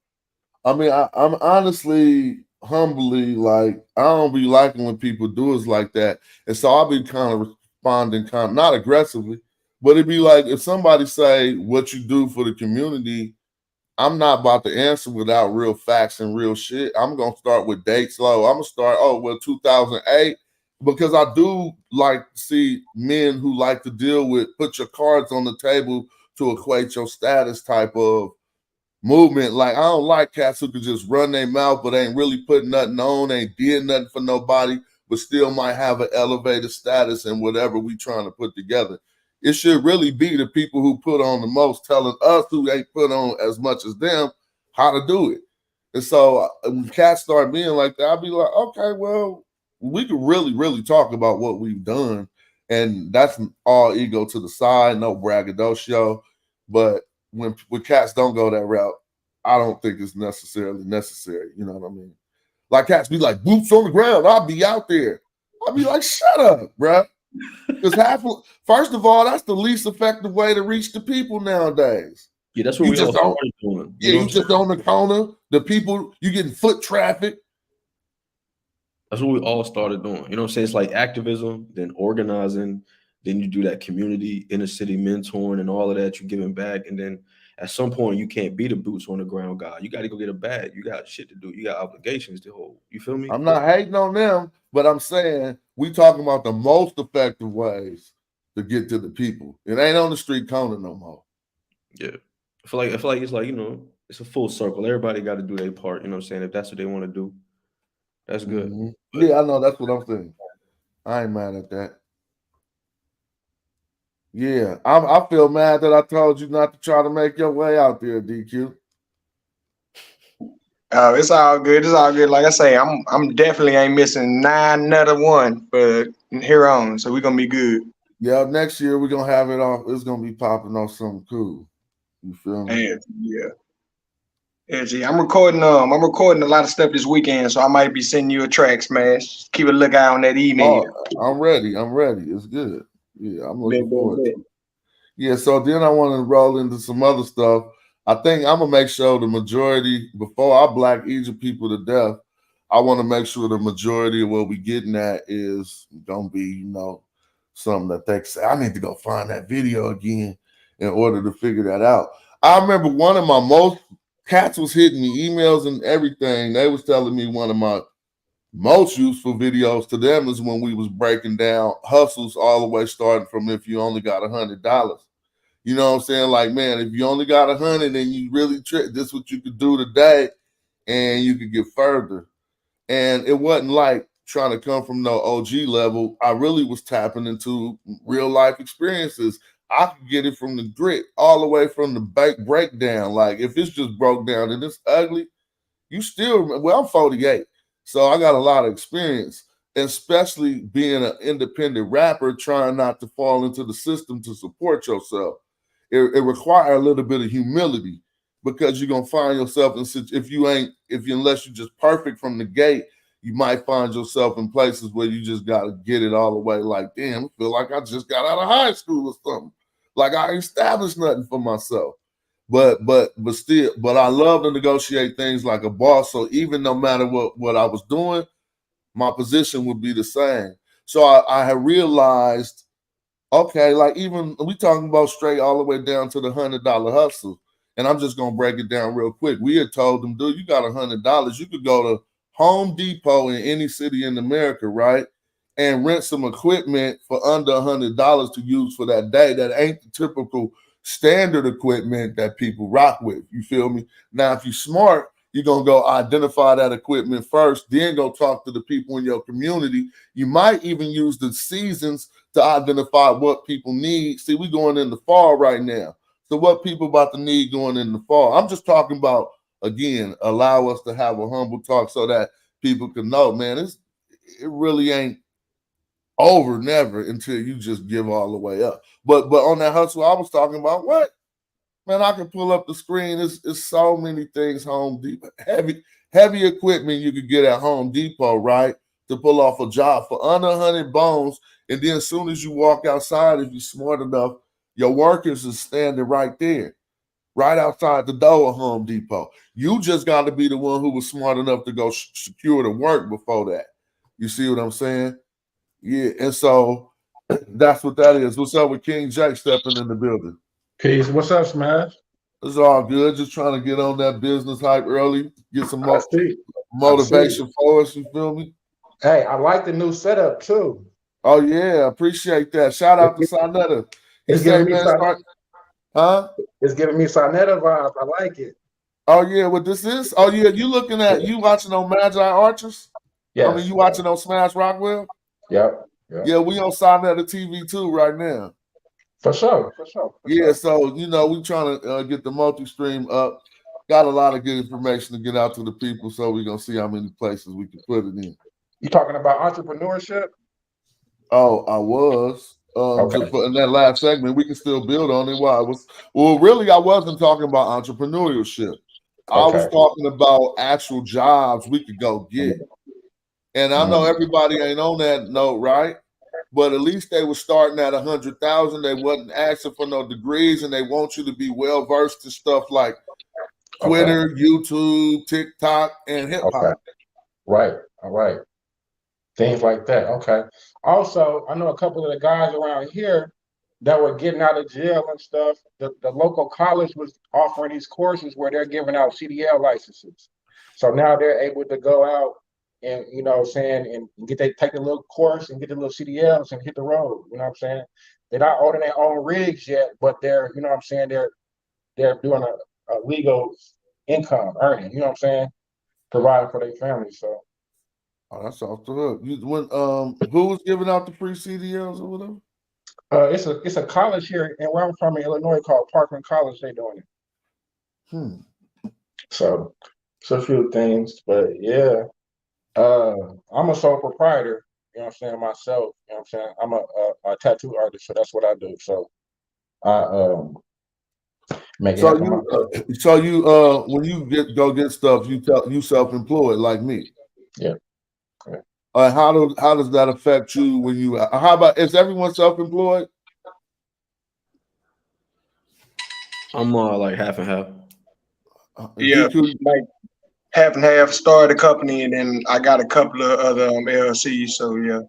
I mean, I'm honestly, humbly, like, I don't be liking when people do us like that. And so I'll be kind of responding not aggressively, but it'd be like if somebody say what you do for the community, I'm not about to answer without real facts and real shit. I'm gonna start with dates low. I'm gonna start, 2008, because I do like to see men who like to deal with put your cards on the table to equate your status type of movement. Like, I don't like cats who can just run their mouth but ain't really putting nothing on, ain't did nothing for nobody, but still might have an elevated status in whatever we trying to put together. It should really be the people who put on the most telling us who ain't put on as much as them how to do it. And so when cats start being like that, I'll be like, okay, well, we could really, really talk about what we've done. And that's all ego to the side, no braggadocio. But when cats don't go that route, I don't think it's necessarily necessary. You know what I mean? Like cats be like, boots on the ground. I'll be out there. I'll be like, shut up, bruh. Because first of all, that's the least effective way to reach the people nowadays. yeah, that's what we all started doing. You just on the corner. The people, you getting foot traffic. That's what we all started doing. You know what I'm saying? It's like activism, then organizing, then you do that community, inner city mentoring and all of that. You're giving back. And then at some point, you can't be the boots on the ground guy. You got to go get a bag. You got shit to do. You got obligations to hold. You feel me? I'm not hating on them, but I'm saying we talking about the most effective ways to get to the people. It ain't on the street corner no more. Yeah. I feel like it's like, it's a full circle. Everybody got to do their part. You know what I'm saying? If that's what they want to do, that's good. Mm-hmm. Yeah, I know. That's what I'm saying. I ain't mad at that. Yeah, I feel mad that I told you not to try to make your way out there, DQ. It's all good. It's all good. Like I say, I'm definitely ain't missing another one for here on. So we're gonna be good. Yeah, next year we're gonna have it off. It's gonna be popping off something cool. You feel me? Yeah. Yeah, G. I'm recording a lot of stuff this weekend, so I might be sending you a track, Smash. Keep a lookout on that email. Oh, I'm ready. It's good. Yeah, I'm looking forward to it. Bet. Yeah, so then I want to roll into some other stuff. I think I'm gonna make sure the majority, before I Black Egypt people to death, I want to make sure the majority of what we getting at is gonna be, something that they say, I need to go find that video again in order to figure that out. I remember one of my most cats was hitting me emails and everything. They was telling me one of my most useful videos to them is when we was breaking down hustles all the way starting from if you only got $100. You know what I'm saying? Like, man, if you only got 100 and you really this is what you could do today and you could get further. And it wasn't like trying to come from no OG level. I really was tapping into real life experiences. I could get it from the grit all the way from the breakdown. Like, if it's just broke down and it's ugly, you still, well, I'm 48. So I got a lot of experience, especially being an independent rapper, trying not to fall into the system to support yourself. It requires a little bit of humility because you're gonna find yourself in unless you're just perfect from the gate, you might find yourself in places where you just gotta get it all the way. Like, damn, I feel like I just got out of high school or something. Like I established nothing for myself. But I love to negotiate things like a boss. So even no matter what I was doing, my position would be the same. So I had realized, okay, like even we talking about straight all the way down to the $100 hustle. And I'm just gonna break it down real quick. We had told them, dude, you got $100. You could go to Home Depot in any city in America, right? And rent some equipment for under $100 to use for that day. That ain't the typical standard equipment that people rock with. You feel me? Now, if you're smart, you're going to go identify that equipment first, then go talk to the people in your community. You might even use the seasons to identify what people need. See, we're going in the fall right now. So what people about to need going in the fall? I'm just talking about, again, allow us to have a humble talk so that people can know, man, it really ain't over never until you just give all the way up. But on that hustle, I was talking about what? Man, I can pull up the screen. It's so many things. Home Depot, heavy equipment you could get at Home Depot, right? To pull off a job for under 100 bones. And then as soon as you walk outside, if you're smart enough, your workers is standing right there, right outside the door of Home Depot. You just got to be the one who was smart enough to go secure the work before that. You see what I'm saying? Yeah, and so that's what that is. What's up with King Jake stepping in the building? Peace. What's up, Smash? It's all good. Just trying to get on that business hype early, get some I see. motivation for us. You feel me? Hey, I like the new setup too. Oh yeah, appreciate that. Shout out to Sonetta. He It's say, giving me man, huh? It's giving me Sonetta vibes. I like it. Oh yeah, what this is? Oh yeah, you watching on Madjai Archers? Yes. I mean, you watching on Smash Rockwell? Yep. Yeah, we on Sonetta TV too right now. For sure. Yeah, so we trying to get the multi-stream up. Got a lot of good information to get out to the people, so we're gonna see how many places we can put it in. You talking about entrepreneurship? Oh, I was. Okay. Just in that last segment, we can still build on it. Really, I wasn't talking about entrepreneurship. I was talking about actual jobs we could go get. And I know everybody ain't on that note, right? But at least they were starting at 100,000. They wasn't asking for no degrees, and they want you to be well versed in stuff like Twitter, YouTube, TikTok, and hip hop. Right. All right. Things like that. Okay. Also, I know a couple of the guys around here that were getting out of jail and stuff. The local college was offering these courses where they're giving out CDL licenses. So now they're able to go out and and take a little course and get the little CDLs and hit the road. You know what I'm saying? They're not owning their own rigs yet, but they're they're doing a legal income earning. You know what I'm saying? Providing for their family. So. Oh, that's off the hook. Who was giving out the free CDLs or whatever? It's a college here, and where I'm from in Illinois called Parkland College. They doing it. So it's a few things, but yeah, I'm a sole proprietor. You know what I'm saying? Myself. You know what I'm saying? I'm a tattoo artist, so that's what I do. So I make it happen myself. So you when you go get stuff, you self-employed like me. Yeah. How does that affect you when you? How about is everyone self-employed? I'm like half and half. Yeah, like half and half. Started a company, and then I got a couple of other LLCs. So yeah,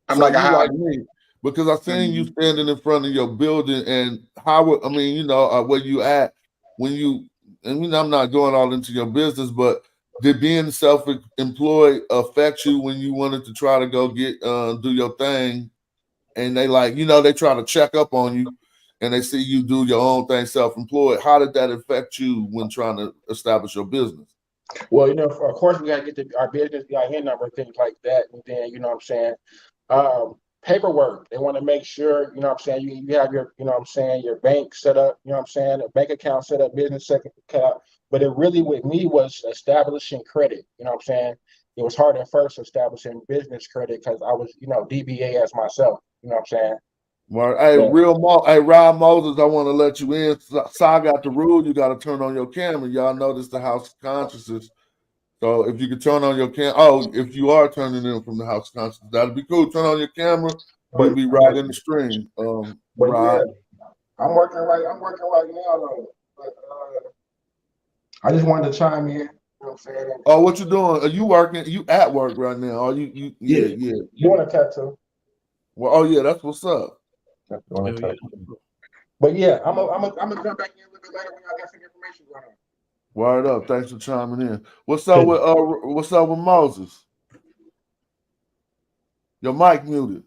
I'm like like me because I seen you standing in front of your building, and where you at when you. And I'm not going all into your business, but did being self-employed affect you when you wanted to try to go get do your thing, and they they try to check up on you, and they see you do your own thing self-employed? How did that affect you when trying to establish your business? Well, of course, we got to get our business EIN number, things like that, and then you know what I'm saying. Paperwork. They want to make sure, you know what I'm saying, you have your, your bank set up, you know what I'm saying, a bank account set up, business account. But it really with me was establishing credit. You know what I'm saying? It was hard at first establishing business credit because I was, DBA as myself. You know what I'm saying? Well, hey, Rob Moses, I want to let you in. So I got the rule. You got to turn on your camera. Y'all notice the House of Consciousness. So if you could turn on your camera, if you are turning in from the House of Consciousness, that'd be cool. Turn on your camera. You'll be right in the stream. But Rob. yeah, I'm working right now though. But, I just wanted to chime in. You know what I'm saying? Oh, what you doing? Are you working? You at work right now? Are you? Yeah. Doing a tattoo. Well, oh yeah, that's what's up. But yeah, I'm gonna jump back in a little bit later when I got some information going on. Word up! Thanks for chiming in. What's up with Moses? Your mic muted.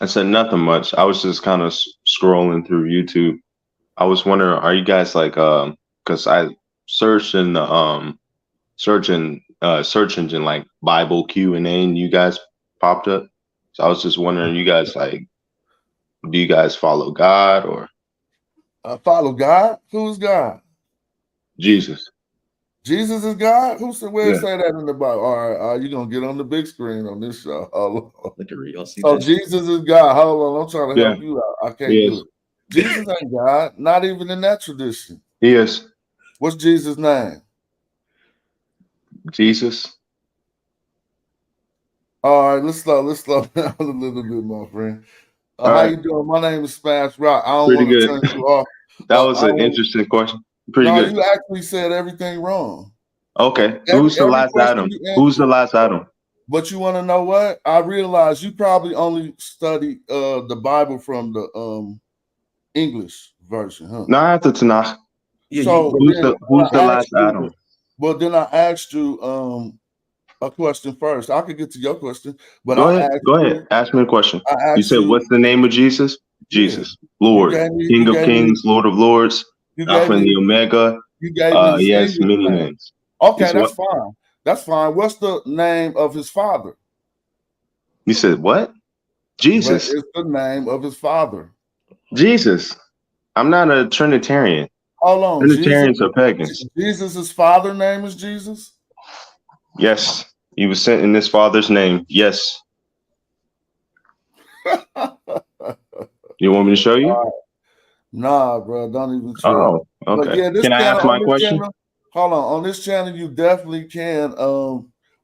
I said nothing much. I was just kind of scrolling through YouTube. I was wondering, are you guys like because I searched in the search engine like Bible Q&A and you guys popped up. So I was just wondering, you guys like, do you guys follow God or Follow God? Who's God? Jesus? Jesus is God? Who said where Yeah. say that in the Bible? All right, you're gonna get on the big screen on this show. Hold on. Look at y'all see So that? Jesus is God. Hold on, I'm trying to help Yeah. you out. I can't He do is. it. Jesus ain't God, not even in that tradition. He is. What's Jesus' name? Jesus. All right, let's slow down a little bit, my friend. All How right. you doing? My name is Smash Rock. I don't Pretty want to good. turn you off. That But was I an want, interesting question. Pretty no, good. you actually said everything wrong. Okay. Who's the last question Adam? you Who's the answered. last Adam? But you want to know what? I realize you probably only study the Bible from the English version, huh? No, I have the Tanakh. Yeah, So Who's then the I last asked you, Adam? well, then I asked you a question first. I could get to your question, but Go I ahead. asked Go ahead. you, Ask me a question. I You asked said, you, what's the name of Jesus? yeah. Jesus. Lord. King of Kings, Lord of Lords, You gave Alpha and the me Omega. his He has English many name. names. Okay, It's what? that's fine. That's fine. What's the name of his father? You said what? What Jesus. is the name of his father? Jesus. I'm not a Trinitarian. Hold on, Trinitarians are pagans. Jesus' father name is Jesus? Yes. He was sent in his father's name. Yes. You want me to show you? Nah, bro, don't even trip. Oh, But okay. yeah, this Can I channel ask my on this question? channel, hold on this channel, you definitely can.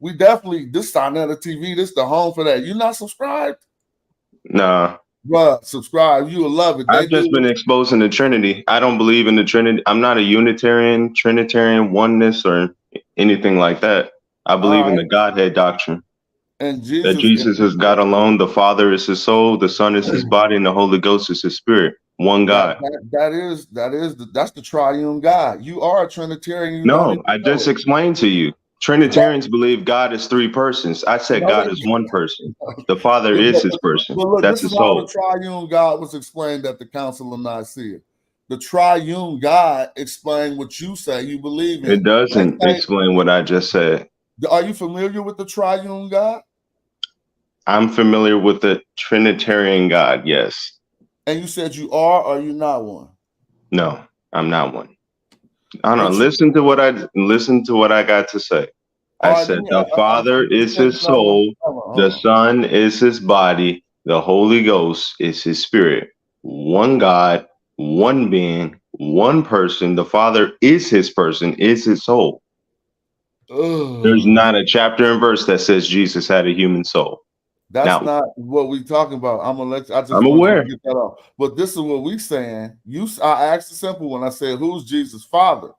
We definitely this Sinetta TV, this the home for that. You not subscribed? Nah. Bruh, subscribe. You will love it. They I've just do. been exposing the Trinity. I don't believe in the Trinity. I'm not a Unitarian, Trinitarian, oneness, or anything like that. I believe All in right. the Godhead doctrine. And That Jesus is God alone, the Father is his soul, the Son is his body, and the Holy Ghost is his spirit. One God. That's the triune God. You are a Trinitarian. You don't No, even I know just it. explained to you. Trinitarians believe God is three persons. I said No, God is one person. The Father is his person. But look, That's this is his how the soul. triune God was explained at the Council of Nicaea. The triune God explained what you say you believe It in. doesn't explain what I just said. Are you familiar with the triune God? I'm familiar with the Trinitarian God, yes. And you said you are, or you not one? No, I'm not one. I don't know. Listen to what I got to say. I said the Father is his soul, the Son is his body, the Holy Ghost is his spirit. One God, one being, one person. The Father is his person, is his soul. There's not a chapter and verse that says Jesus had a human soul. That's not what we talking about. I'm gonna let you. I just I'm want you aware. to get that off. But this is what we saying. I asked the simple one. I said, "Who's Jesus' father?"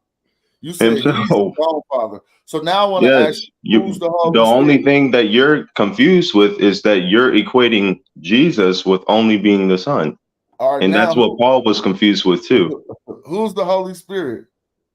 You said he's Himself. his own father. So now I want to ask Yes. you, who's the Holy The only Spirit? thing that you're confused with is that you're equating Jesus with only being the Son. All right, And now that's what Paul was confused with too. Who's the Holy Spirit?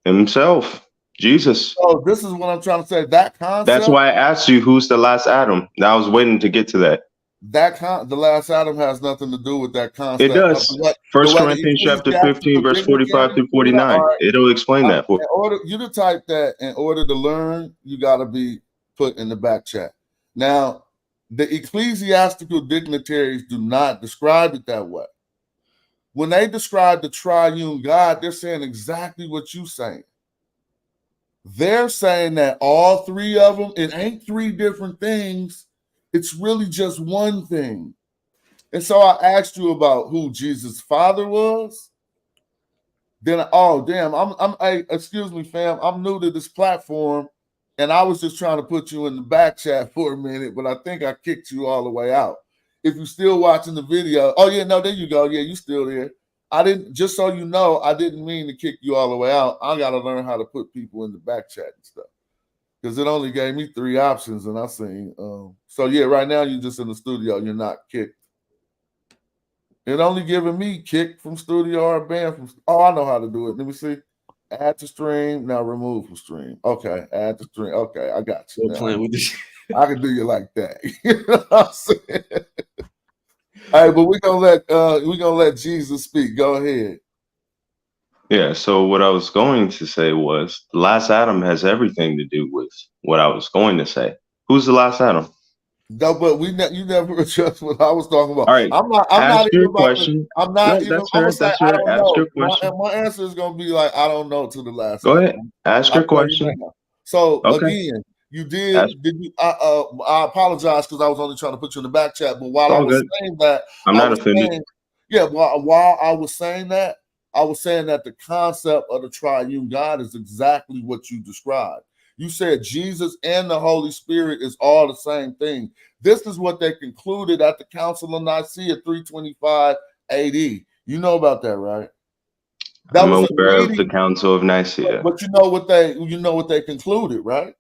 Himself, Jesus. Oh, this is what I'm trying to say. That concept. That's why I asked you who's the last Adam. I was waiting to get to that. The last Adam has nothing to do with that concept. It does. First Corinthians chapter 15, verse 45 through 49. Right. It'll explain that for in order you to type that. In order to learn, you got to be put in the back chat. Now, the ecclesiastical dignitaries do not describe it that way. When they describe the triune God, they're saying exactly what you're saying. They're saying that all three of them, it ain't three different things. It's really just one thing. And so I asked you about who Jesus' father was. Then, oh damn, hey, excuse me, fam. I'm new to this platform, and I was just trying to put you in the back chat for a minute, but I think I kicked you all the way out. If you're still watching the video, oh yeah, no, there you go. Yeah, you still there. I didn't, just so you know, I didn't mean to kick you all the way out. I got to learn how to put people in the back chat and stuff, because it only gave me 3 options, and I seen. So yeah, right now you're just in the studio. You're not kicked. It only giving me kick from studio or ban from. Oh, I know how to do it. Let me see. Add to stream. Now remove from stream. Okay, add to stream. Okay, I got you. Playing with this. I can do you like that. You know what I'm saying? All right, but we're gonna let Jesus speak. Go ahead. Yeah, so what I was going to say was the last Adam has everything to do with what I was going to say. Who's the last Adam? No, but you never addressed what I was talking about. All right, I'm not ask even your about to. question. I'm No, not even. that's I'm gonna fair. say That's I fair. don't Ask know. your question. My answer is gonna be like I don't know to the last Go ahead. Adam. Ask I'll your tell you question. now. So Okay. again, you Ask. did you? I apologize because I was only trying to put you in the back chat. But while I All was good. saying that, I'm I not was offended. saying, yeah. While I was saying that, I was saying that the concept of the triune God is exactly what you described. You said Jesus and the Holy Spirit is all the same thing. This is what they concluded at the Council of Nicaea 325 AD. You know about that, right? That I'm was a aware of the meeting, Council of Nicaea. but you know what they concluded, right?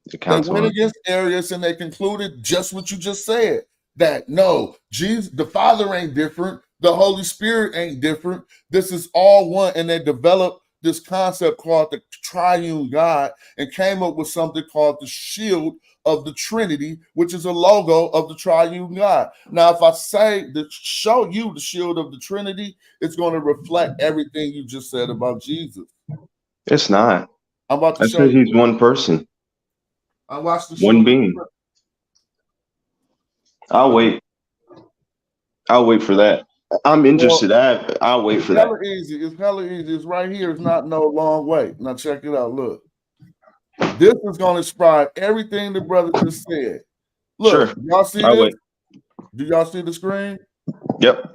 The They Council went of against Arius and they concluded just what you just said, that no, Jesus, the Father ain't different, the Holy Spirit ain't different. This is all one, and they developed this concept called the triune God and came up with something called the shield of the Trinity, which is a logo of the triune God. Now, if I say to show you the shield of the Trinity, it's going to reflect everything you just said about Jesus. It's not. I'm about to I show said he's you. one person, I watched the one shield of the being. Trinity. I'll wait. I'll wait for that. I'm interested. I'll wait for that. Hella easy. It's hella easy. It's right here. It's not no long wait. Now check it out. Look, this is going to describe everything the brother just said. Look, Sure. y'all see I'll this? wait. Do y'all see the screen? Yep.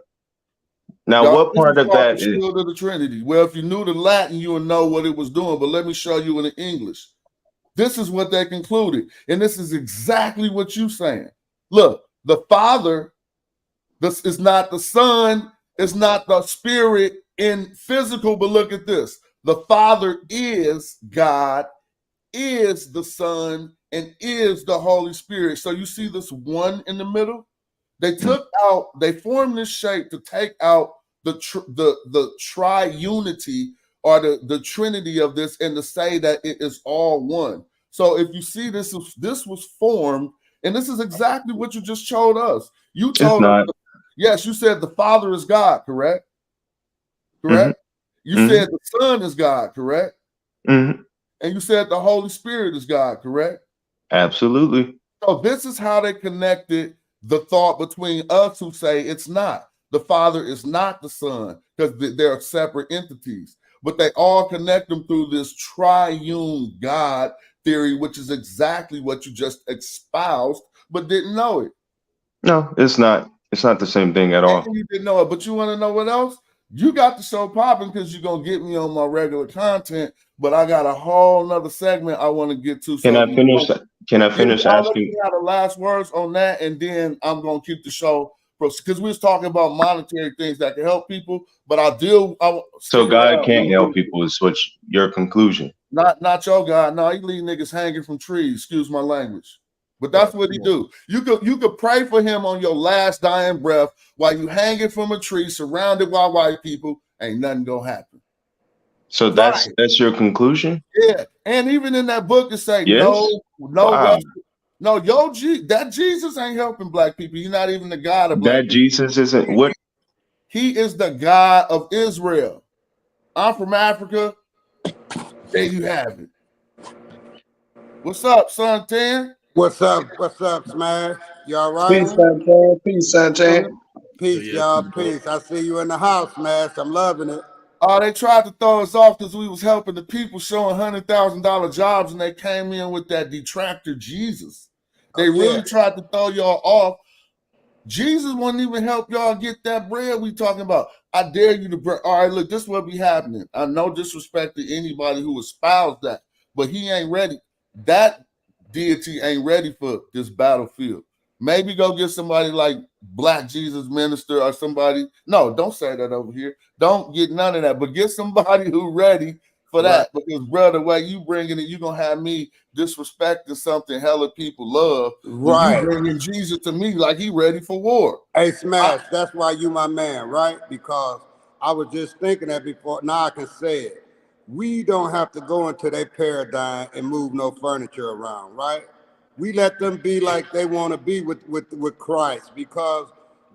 Now, Y'all, what this part is of called the that is? shield of the Trinity. Well, if you knew the Latin, you would know what it was doing. But let me show you in the English. This is what they concluded, and this is exactly what you're saying. Look, the Father. This is not the Son. It's not the Spirit in physical. But look at this: the Father is God, is the Son, and is the Holy Spirit. So you see this one in the middle? They formed this shape to take out the triunity or the trinity of this and to say that it is all one. So if you see this was formed, and this is exactly what you just told us. You It's told us, not. yes, you said the Father is God, correct? Correct? You Mm-hmm. said the Son is God, correct? Mm-hmm. And you said the Holy Spirit is God, correct? Absolutely. So this is how they connected the thought between us who say it's not. The Father is not the Son because they're separate entities. But they all connect them through this triune God theory, which is exactly what you just espoused, but didn't know it. No, it's not. It's not the same thing at all. And you didn't know it, but you want to know what else? You got the show popping because you're going to get me on my regular content, but I got a whole nother segment I want to get to. Can So I finish? Can I yeah, finish I'll let asking? you have the last words on that, and then I'm gonna keep the show because we was talking about monetary things that can help people. But So stick God around. can't help people is what your conclusion. Not your guy. No, he leave niggas hanging from trees. Excuse my language. But that's what he do. You could pray for him on your last dying breath while you hanging from a tree, surrounded by white people. Ain't nothing gonna happen. So that's your conclusion? Yeah, and even in that book, it say Yes. Wow. that Jesus ain't helping black people. He's not even the God of black That people. Jesus isn't what? He is the God of Israel. I'm from Africa. There you have it. What's up, son 10? What's up? What's up, Smash? You all right? Peace, Santan. Peace, Santan. Peace, y'all. Peace. I see you in the house, Smash. I'm loving it. They tried to throw us off because we was helping the people showing $100,000 jobs, and they came in with that detractor Jesus. They really tried to throw y'all off. Jesus wouldn't even help y'all get that bread we talking about. I dare you to all right, look, this will be happening. I no disrespect to anybody who espoused that, but he ain't ready. That deity ain't ready for this battlefield. Maybe go get somebody like Black Jesus Minister or somebody. No, don't say that over here. Don't get none of that, but get somebody who ready for that. Because, brother, the way you bringing it, you're going to have me disrespecting something hella people love. When you bringing Jesus to me like he ready for war. Hey, Smash, that's why you my man, right? Because I was just thinking that before. Now I can say it. We don't have to go into their paradigm and move no furniture around, right? We let them be like they want to be with Christ, because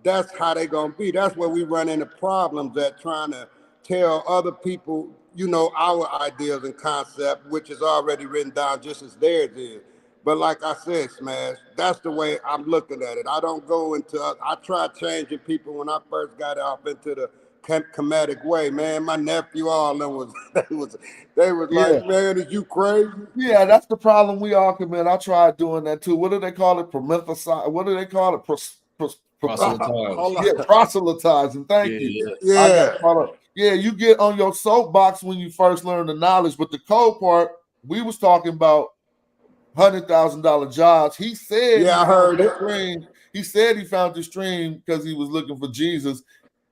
that's how they gonna be. That's where we run into problems at, trying to tell other people, you know, our ideas and concept, which is already written down just as theirs is. But like I said, Smash, that's the way I'm looking at it. I don't go into, I tried changing people when I first got off into the comedic way, man. My nephew, all of them was, they was like, man, is you crazy? Yeah, that's the problem we all commit. I tried doing that too. What do they call it? Promethazine? What do they call it? Proselytize. Yeah, proselytizing. Thank you. Yeah. I got caught up. Yeah, you get on your soapbox when you first learn the knowledge, but the cold part, we was talking about $100,000 jobs. He said, yeah, I heard it. Stream. He said he found the stream because he was looking for Jesus.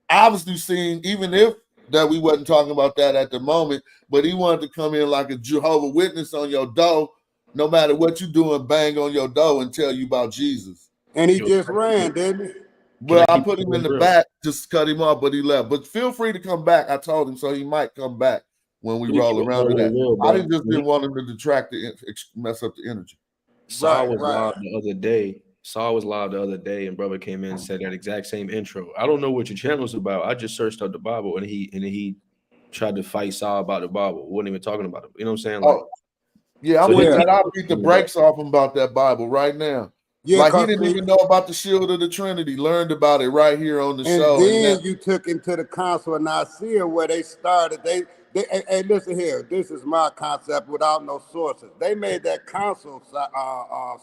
Obviously, seeing even if that we wasn't talking about that at the moment, but he wanted to come in like a Jehovah Witness on your door, no matter what you doing, bang on your door and tell you about Jesus. And he just ran, didn't he? Well, I put him in the back, just cut him off, but he left. But feel free to come back. I told him so he might come back when we roll around to that. I didn't want him to detract mess up the energy. Saul was live the other day. Saul was live the other day, and brother came in and said that exact same intro. I don't know what your channel's about. I just searched up the Bible, and he tried to fight Saul about the Bible. Wasn't even talking about it. You know what I'm saying? Like, yeah, I'm with that. I'll beat the brakes off him about that Bible right now. Yeah, like he didn't even know about the shield of the Trinity. Learned about it right here on the show. And then you took him to the council of Nicaea where they started. Hey, listen here. This is my concept without no sources. They made that council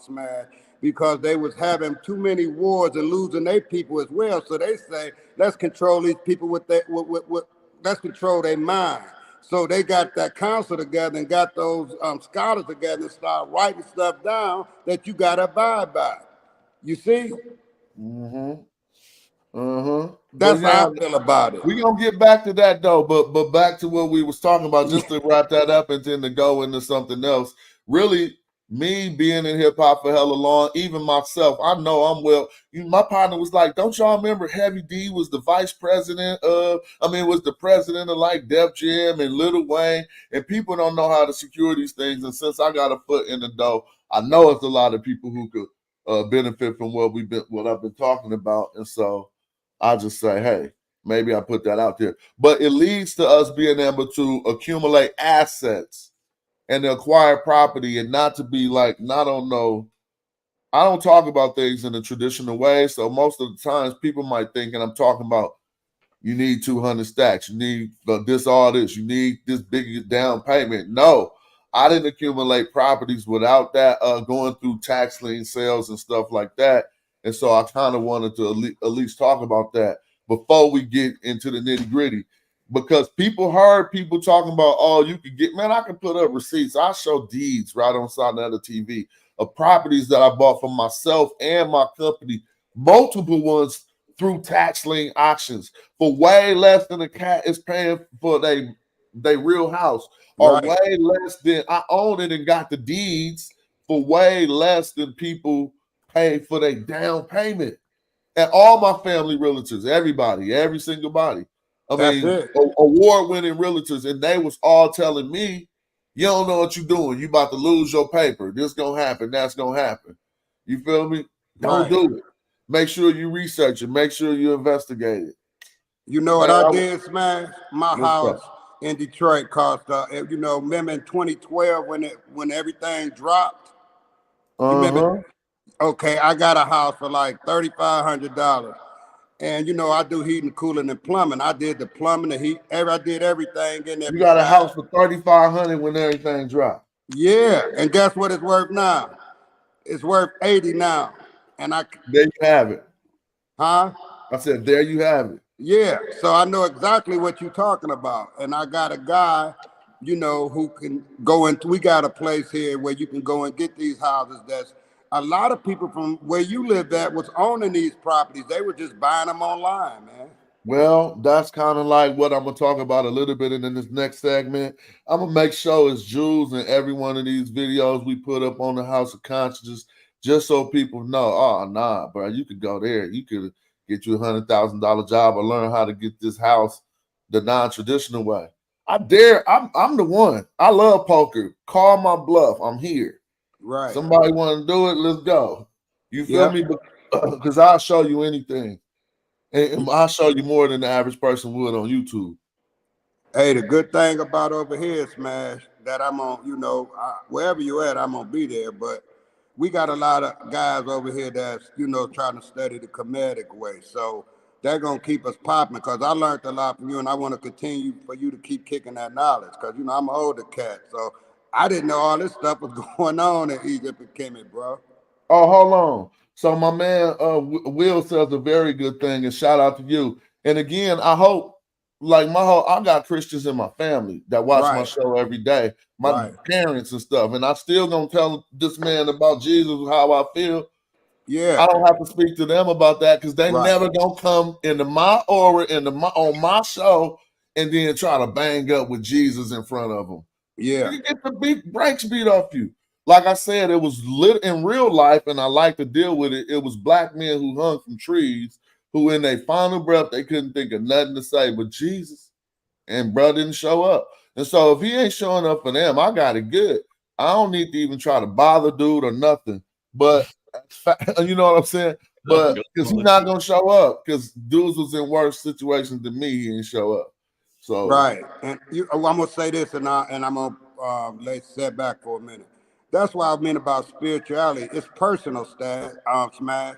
smash because they was having too many wars and losing their people as well. So they say, let's control these people with let's control their mind. So they got that council together and got those scholars together and start writing stuff down that you got to abide by. You see? That's how I feel about it. We're going to get back to that, though, but back to what we was talking about, just to wrap that up and then to go into something else. Really, me being in hip-hop for hella long, even myself, I know I'm my partner was like, don't y'all remember Heavy D was the vice president was the president of like Def Jam and Lil Wayne, and people don't know how to secure these things. And since I got a foot in the door, I know it's a lot of people who could benefit from what I've been talking about. And so I just say, hey, maybe I put that out there. But it leads to us being able to accumulate assets and acquire property, and not to be like, I don't talk about things in a traditional way. So most of the times people might think, and I'm talking about, you need 200 stacks, you need all this, you need this big down payment. No, I didn't accumulate properties without that going through tax lien sales and stuff like that. And so I kind of wanted to at least talk about that before we get into the nitty gritty. Because people heard people talking about, oh, you could get, man, I can put up receipts. I show deeds right on side of the TV of properties that I bought for myself and my company, multiple ones through tax lien auctions for way less than the cat is paying for they real house, or way less than I own it and got the deeds for way less than people pay for their down payment. And all my family realtors, everybody, every single body. Award-winning realtors, and they was all telling me, you don't know what you're doing. You about to lose your paper. This gonna happen. That's gonna happen. You feel me? Don't do it. Make sure you research it. Make sure you investigate it. You know what I did, Smash? My house in Detroit cost, remember in 2012 when everything dropped? Remember? Okay, I got a house for like $3,500. And, I do heating, cooling, and plumbing. I did the plumbing, the heat, I did everything in there. You got a house for $3,500 when everything dropped. Yeah, and guess what it's worth now? It's worth $80 now. And there you have it. Huh? I said, there you have it. Yeah, so I know exactly what you're talking about. And I got a guy, who can go into, we got a place here where you can go and get these houses that's, a lot of people from where you lived at was owning these properties. They were just buying them online, man. Well, that's kind of like what I'm going to talk about a little bit in this next segment. I'm going to make sure it's jewels in every one of these videos we put up on the House of Consciousness, just so people know, oh, nah, bro, you could go there. You could get you $100,000 job or learn how to get this house the non-traditional way. I dare. I'm the one. I love poker. Call my bluff. I'm here. Right. Somebody want to do it, let's go. You feel me? Because I'll show you anything. And I'll show you more than the average person would on YouTube. Hey, the good thing about over here, Smash, that I'm on, wherever you at, I'm gonna be there. But we got a lot of guys over here that's, trying to study the comedic way. So they're gonna keep us popping because I learned a lot from you, and I want to continue for you to keep kicking that knowledge. Because I'm an older cat, so I didn't know all this stuff was going on in Egypt and Kemet, bro. Oh, hold on. So my man Will says a very good thing, and shout out to you. And again, I hope, like I got Christians in my family that watch my show every day, my parents and stuff, and I still gonna tell this man about Jesus, how I feel. Yeah, I don't have to speak to them about that because they never gonna come into my aura, on my show, and then try to bang up with Jesus in front of them. Yeah, You can get the brakes beat off you. Like I said, it was lit in real life, and I like to deal with it. It was black men who hung from trees, who in their final breath, they couldn't think of nothing to say but Jesus, and bro didn't show up. And so if he ain't showing up for them, I got it good. I don't need to even try to bother dude or nothing. But you know what I'm saying? But because he's not gonna show up, because dudes was in worse situations than me, he didn't show up. So and I'm gonna say this, and I'm gonna set back for a minute. That's why I mean about spirituality. It's personal, Smash.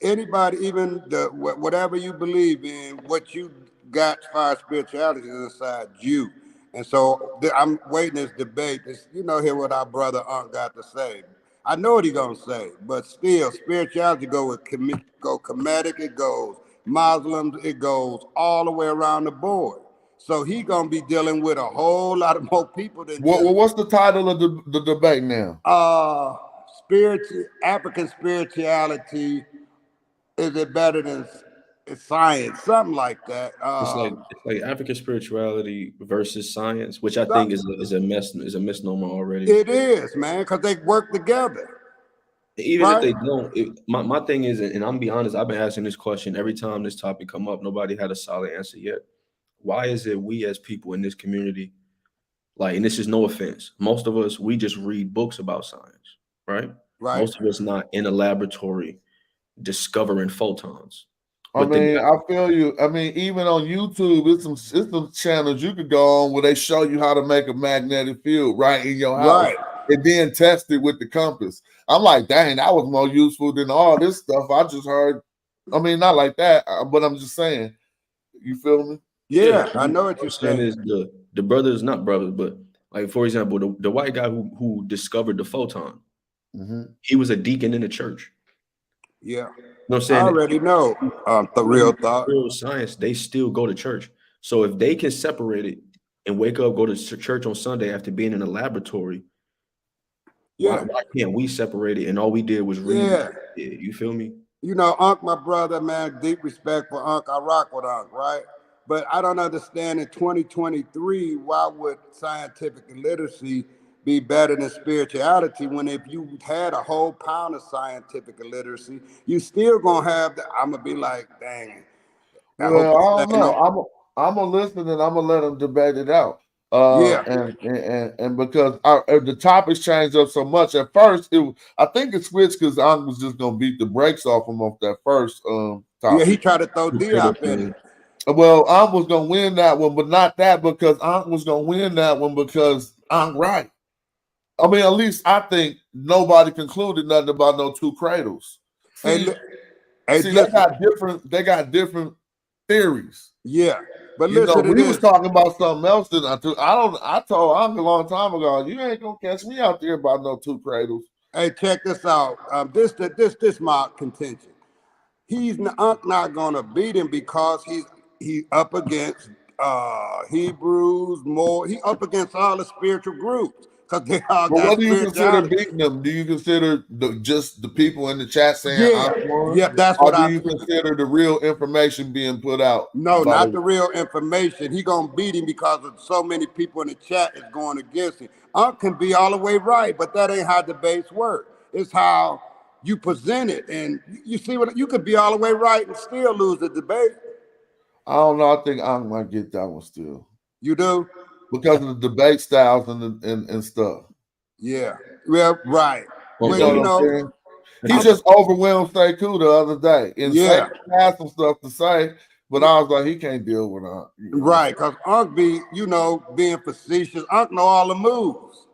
Anybody, even whatever you believe in, what you got as far as spirituality is inside you. And so I'm waiting this debate. Hear what our brother Unc got to say. I know what he gonna say, but still, spirituality go comedic. It goes Muslims. It goes all the way around the board. So he gonna be dealing with a whole lot of more people than what's the title of the debate now? African spirituality, is it better than science? Something like that. It's like African spirituality versus science, which I think is a misnomer already. It is, man, because they work together. Even if they don't, my thing is, and I'm gonna be honest, I've been asking this question every time this topic come up. Nobody had a solid answer yet. Why is it we as people in this community, like, and this is no offense, most of us, we just read books about science, right? Most of us not in a laboratory discovering photons. I feel you. I mean, even on YouTube, it's some channels you could go on where they show you how to make a magnetic field right in your house, and then test it with the compass. I'm like, dang, that was more useful than all this stuff I just heard. I mean, not like that, but I'm just saying. You feel me? Yeah, I know what you're saying. Is the brothers, not brothers, but like, for example, the white guy who discovered the photon, he was a deacon in the church. Yeah. You know what I'm saying? I already know the real thought. Real science, they still go to church. So if they can separate it and wake up, go to church on Sunday after being in a laboratory, why can't we separate it? And all we did was read. Yeah. You feel me? Unc, my brother, man, deep respect for Unc. I rock with Unc, right? But I don't understand in 2023, why would scientific illiteracy be better than spirituality when if you had a whole pound of scientific illiteracy, you still gonna have I'm gonna be like, dang. Well, I don't know. I'm gonna listen and I'm gonna let them debate it out. And because the topics changed up so much. At first, I think it switched because I was just gonna beat the brakes off him off that first topic. Yeah, he tried to throw Diop in it. Well, I was gonna win that one, but not that because Unc was gonna win that one because I'm right. I mean, at least I think nobody concluded nothing about no two cradles. See, they got different theories. Yeah, but listen, we was talking about something else. I told Unc a long time ago, you ain't gonna catch me out there about no two cradles. Hey, check this out. This my contention. Unc not gonna beat him because he up against Hebrews more. He up against all the spiritual groups because they all got. What do you consider beating them? Do you consider just the people in the chat saying that's what do you consider the real information being put out? No, not the real information. He gonna beat him because of so many people in the chat is going against him. Unc can be all the way right, but that ain't how debates work. It's how you present it, and you see what you could be all the way right and still lose the debate. I don't know. I think I might get that one still. You do? Because of the debate styles and stuff. Yeah. Well, right. Well, You you know what I'm know, saying? He just overwhelmed Sekou the other day. And yeah. Sekou had some stuff to say, but I was like, he can't deal with it. Right, because Unc be, you know, being facetious. Unc know all the moves.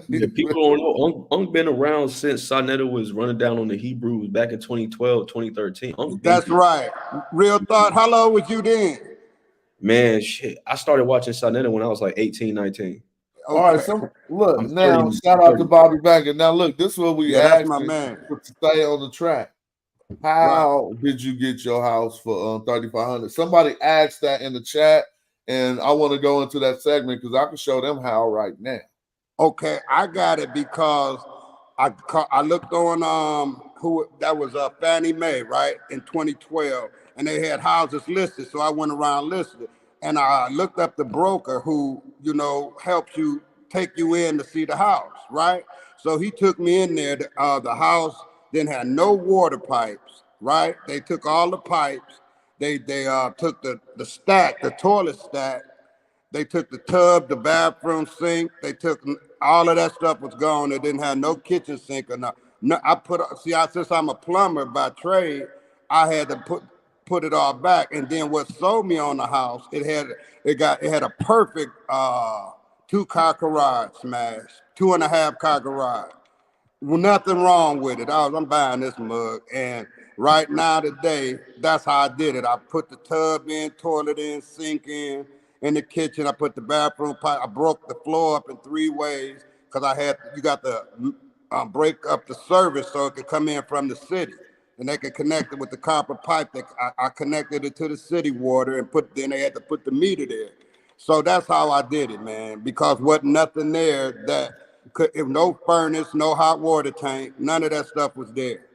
Yeah, people don't know. Unc been around since Sonetta was running down on the Hebrews back in 2012, 2013. That's right. Real thought. How long was you then? Man, shit. I started watching Sonetta when I was like 18, 19. All right, so look, I'm now 30, shout I'm out to 30. Bobby Banger. Now look, this is what we Yeah, that's asked my him man. to stay on the track. How did you get your house for 3,500? Somebody asked that in the chat, and I want to go into that segment because I can show them how right now. Okay, I got it because I looked on who that was Fannie Mae, right, in 2012, and they had houses listed, so I went around listed, and I looked up the broker who, you know, helps you take you in to see the house, right? So he took me in there. The house didn't have no water pipes, right? They took all the pipes. They took the stack, the toilet stack. They took the tub, the bathroom sink. They took all of that stuff was gone. They didn't have no kitchen sink or no. I since I'm a plumber by trade, I had to put it all back. And then what sold me on the house, it had a perfect 2-car garage smash, 2.5-car garage. Well, nothing wrong with it. I'm buying this mug, and right now today, that's how I did it. I put the tub in, toilet in, sink in the kitchen. I put the bathroom pipe. I broke the floor up in 3 ways because you got to break up the service so it could come in from the city, and they could connect it with the copper pipe. That I connected it to the city water, and then they had to put the meter there. So that's how I did it, man. Because wasn't nothing there that. If no furnace, no hot water tank, none of that stuff was there.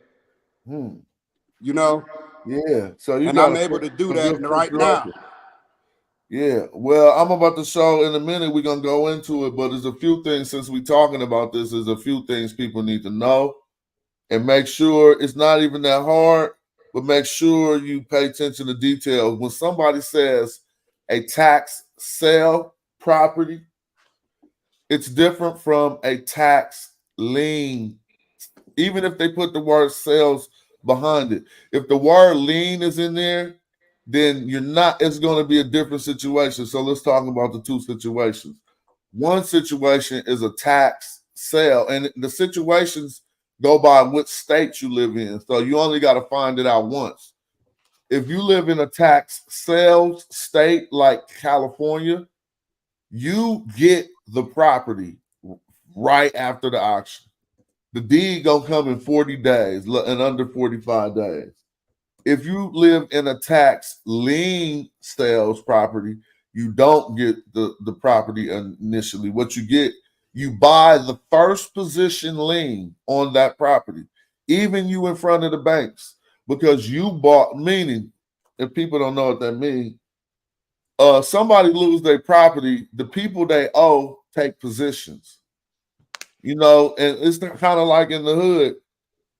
You know? Yeah. So you and got I'm able to do a that good right now. perspective. Yeah. Well, I'm about to show in a minute. We're gonna go into it, but there's a few things since we're talking about this. There's a few things people need to know, and make sure it's not even that hard. But make sure you pay attention to details. When somebody says a tax sale property, it's different from a tax lien, even if they put the word sales behind it. If the word lien is in there, then it's going to be a different situation. So let's talk about the two situations. One situation is a tax sale, and the situations go by which state you live in. So you only got to find it out once. If you live in a tax sales state like California, you get the property right after the auction. The deed gonna come in 40 days and under 45 days. If you live in a tax lien sales property, you don't get the property initially. What you get, you buy the first position lien on that property, even you in front of the banks, because you bought, meaning, if people don't know what that means, somebody lose their property, the people they owe take positions. You know, and it's kind of like in the hood.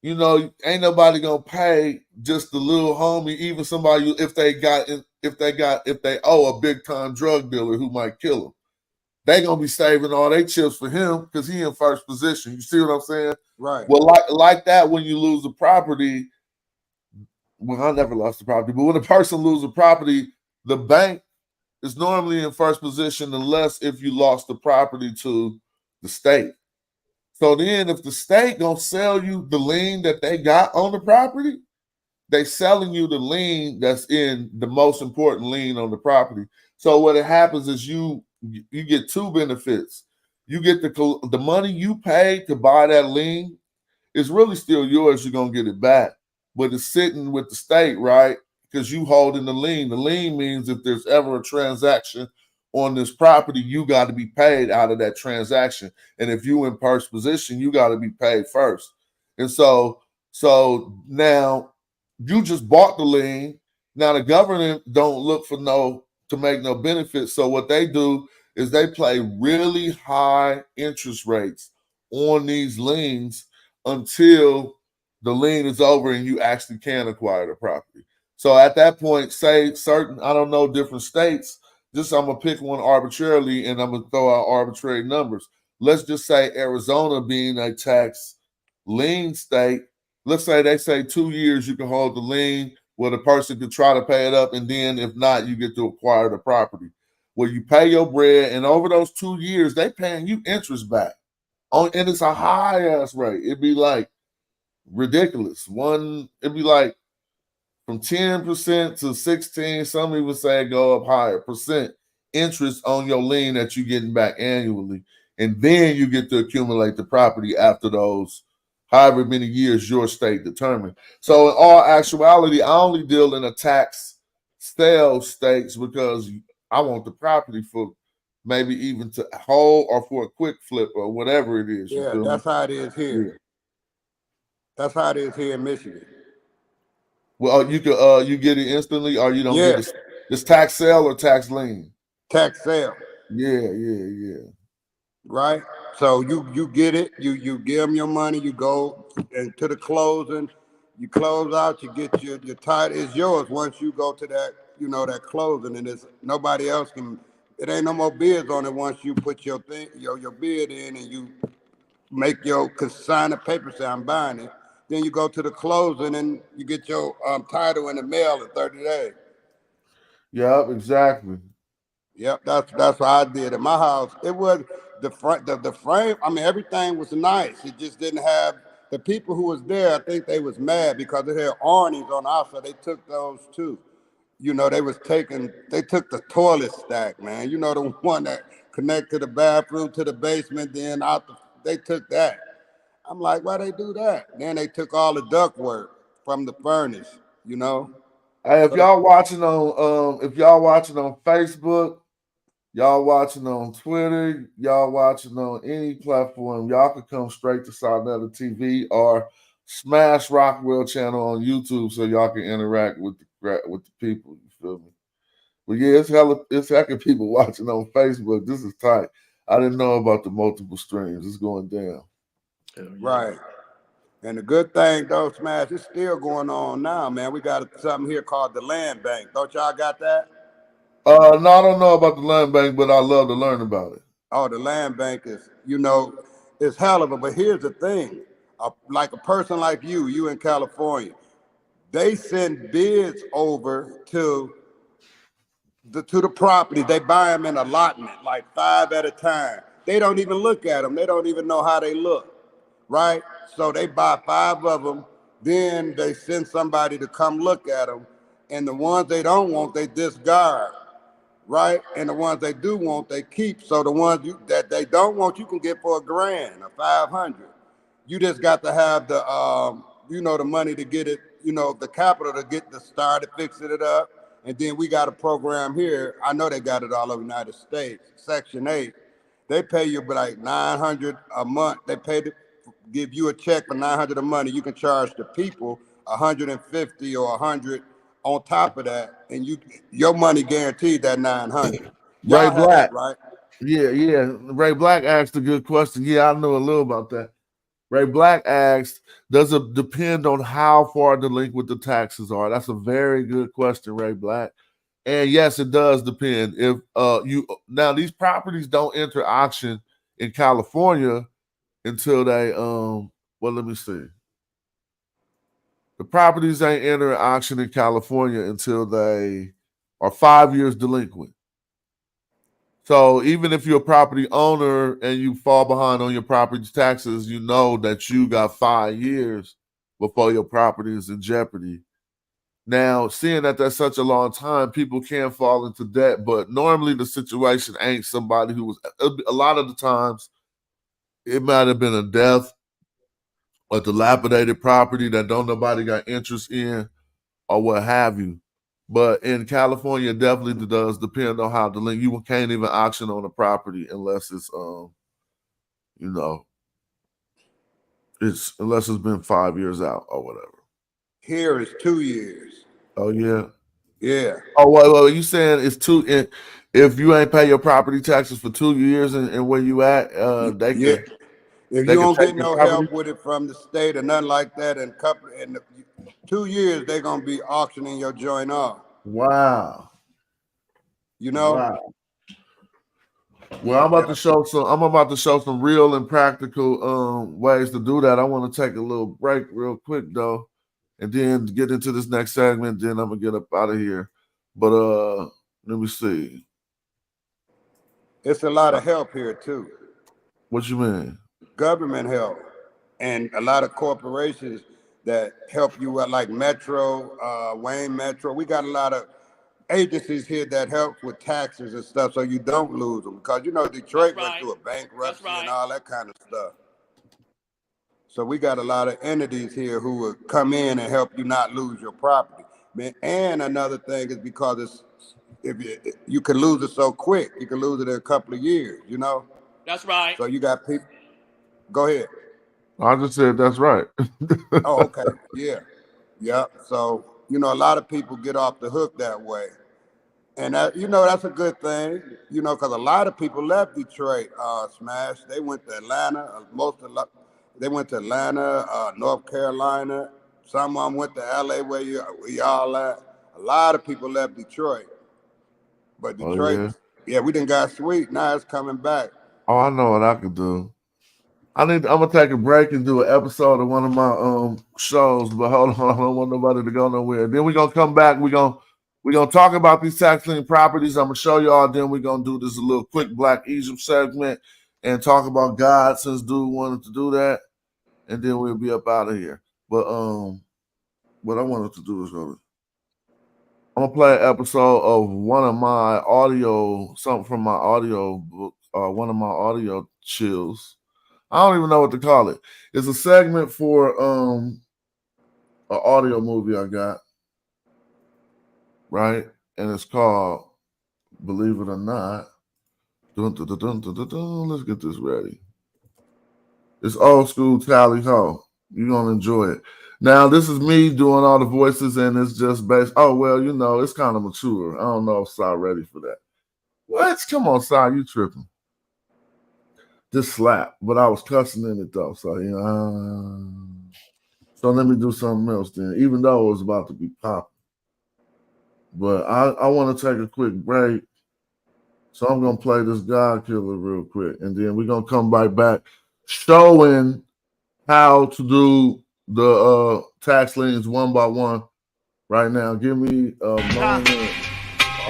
You know, ain't nobody gonna pay just the little homie, even somebody if they owe a big time drug dealer who might kill them. They gonna be saving all their chips for him because he in first position. You see what I'm saying? Right. Well, like that, when you lose a property, well, I never lost the property, but when a person loses a property, the bank is normally in first position unless if you lost the property to the state. So then if the state gonna sell you the lien that they got on the property, they selling you the lien that's in the most important lien on the property. So what happens is you get two benefits. You get the money you paid to buy that lien is really still yours. You're gonna get it back, but it's sitting with the state, right? Because you holding the lien. The lien means if there's ever a transaction on this property, you got to be paid out of that transaction. And if you in first position, you got to be paid first. And so now you just bought the lien. Now the government don't look for to make no benefits. So what they do is they play really high interest rates on these liens until the lien is over and you actually can acquire the property. So at that point, say certain, I don't know, different states, just I'm gonna pick one arbitrarily and I'm gonna throw out arbitrary numbers. let's just say Arizona being a tax lien state, let's say they say 2 years you can hold the lien where the person could try to pay it up, and then if not, you get to acquire the property. Where you pay your bread, and over those 2 years, they paying you interest back. And it's a high ass rate. It'd be like ridiculous. It'd be like from 10% to 16, some even say go up higher percent interest on your lien that you're getting back annually. And then you get to accumulate the property after those however many years your state determined. So in all actuality, I only deal in a tax sale states because I want the property for maybe even to hold or for a quick flip or whatever it is. Yeah, that's how it is here. Yeah. That's how it is here in Michigan. Well, you could you get it instantly, or you don't get it. It's tax sale or tax lien. Tax sale. Yeah. Right. So you get it. You give them your money. You go into the closing. You close out. You get your title is yours once you go to that that closing, and it's nobody else can. It ain't no more bids on it once you put your thing your bid in and you make your sign a paper say I'm buying it. Then you go to the closing and you get your title in the mail in 30 days. Yep, exactly. Yep, that's what I did at my house. It was the frame. I mean, everything was nice. It just didn't have the people who was there. I think they was mad because they had awnings on the outside. They took those too. They took the toilet stack, man. The one that connect to the bathroom to the basement. Then they took that. I'm like, why they do that? Then they took all the ductwork from the furnace, Hey, if y'all watching on Facebook, y'all watching on Twitter, y'all watching on any platform, y'all can come straight to Sarnetta TV or smash Rockwell channel on YouTube so y'all can interact with the people. You feel me? But yeah, it's heck of people watching on Facebook. This is tight. I didn't know about the multiple streams. It's going down. Right. And the good thing, though, Smash, it's still going on now, man. We got something here called the land bank. Don't y'all got that? No, I don't know about the land bank, but I love to learn about it. Oh, the land bank is, it's hell of a. But here's the thing: like a person like you in California, they send bids over to the property. They buy them in allotment, like 5 at a time. They don't even look at them. They don't even know how they look, right? So they buy 5 of them. Then they send somebody to come look at them. And the ones they don't want, they discard, right? And the ones they do want, they keep. So the ones that they don't want, you can get for $1,000 or $500. You just got to have the, the money to get it, the capital to get the started, fixing it up. And then we got a program here. I know they got it all over the United States. Section 8. They pay you like $900 a month. They give you a check for $900 a month. You can charge the people $150 or $100 on top of that, and your money guaranteed that $900. Ray Black, right? Yeah. Ray Black asked a good question. Yeah, I know a little about that. Ray Black asked, does it depend on how far delinquent the taxes are? That's a very good question, Ray Black. And yes, it does depend. If now these properties don't enter auction in California until they let me see. The properties ain't enter auction in California until they are 5 years delinquent. So even if you're a property owner and you fall behind on your property taxes, you know that you got 5 years before your property is in jeopardy. Now, seeing that that's such a long time, people can fall into debt, but normally the situation ain't somebody who was, a lot of the times, it might have been a death, a dilapidated property that don't nobody got interest in, or what have you. But in California, it definitely does depend on how delinquent. You can't even auction on a property unless it's unless it's been 5 years out or whatever. Here is 2 years. Oh yeah. Yeah. Oh wait, you saying it's if you ain't pay your property taxes for 2 years and where you at, they can. If you don't get no help with it from the state or nothing like that, in 2 years they're gonna be auctioning your joint off. Wow. Wow. Well, I'm about to show some real and practical ways to do that. I want to take a little break real quick though, and then get into this next segment. Then I'm gonna get up out of here. But let me see. It's a lot of help here too. What you mean? Government help, and a lot of corporations that help you out, like Metro, Wayne Metro. We got a lot of agencies here that help with taxes and stuff, so you don't lose them. Because you know Detroit went through a bankruptcy and all that kind of stuff. So we got a lot of entities here who will come in and help you not lose your property. And another thing is because you can lose it so quick, you can lose it in a couple of years. You know. That's right. So you got people. Go ahead. I just said that's right. Oh, okay. Yeah. So, you know, a lot of people get off the hook that way. And, that's a good thing, because a lot of people left Detroit, Smash. They went to Atlanta. They went to Atlanta, North Carolina. Someone went to LA where y'all at. A lot of people left Detroit. But Detroit, we done got sweet. Now it's coming back. Oh, I know what I could do. I'm gonna take a break and do an episode of one of my shows, but hold on, I don't want nobody to go nowhere. Then we're gonna come back, we're gonna talk about these tax lien properties. I'm gonna show y'all, then we're gonna do this a little quick Black Egypt segment and talk about God, since dude wanted to do that, and then we'll be up out of here. But what I wanted to do is I'm gonna play an episode of one of my something from my audio book, one of my audio chills. I don't even know what to call it. It's a segment for an audio movie I got, right? And it's called Believe It or Not. Dun, dun, dun, dun, dun, dun, dun. Let's get this ready. It's old school tally ho. You're gonna enjoy it. Now, this is me doing all the voices, and it's just based. Oh well, it's kind of mature. I don't know if Sai ready for that. What? Come on, Sai, you tripping? This slap, but I was cussing in it though. So so let me do something else then, even though it was about to be popping. But I want to take a quick break, so I'm gonna play this God Killer real quick, and then we're gonna come right back showing how to do the tax liens one by one. Right now, give me a moment.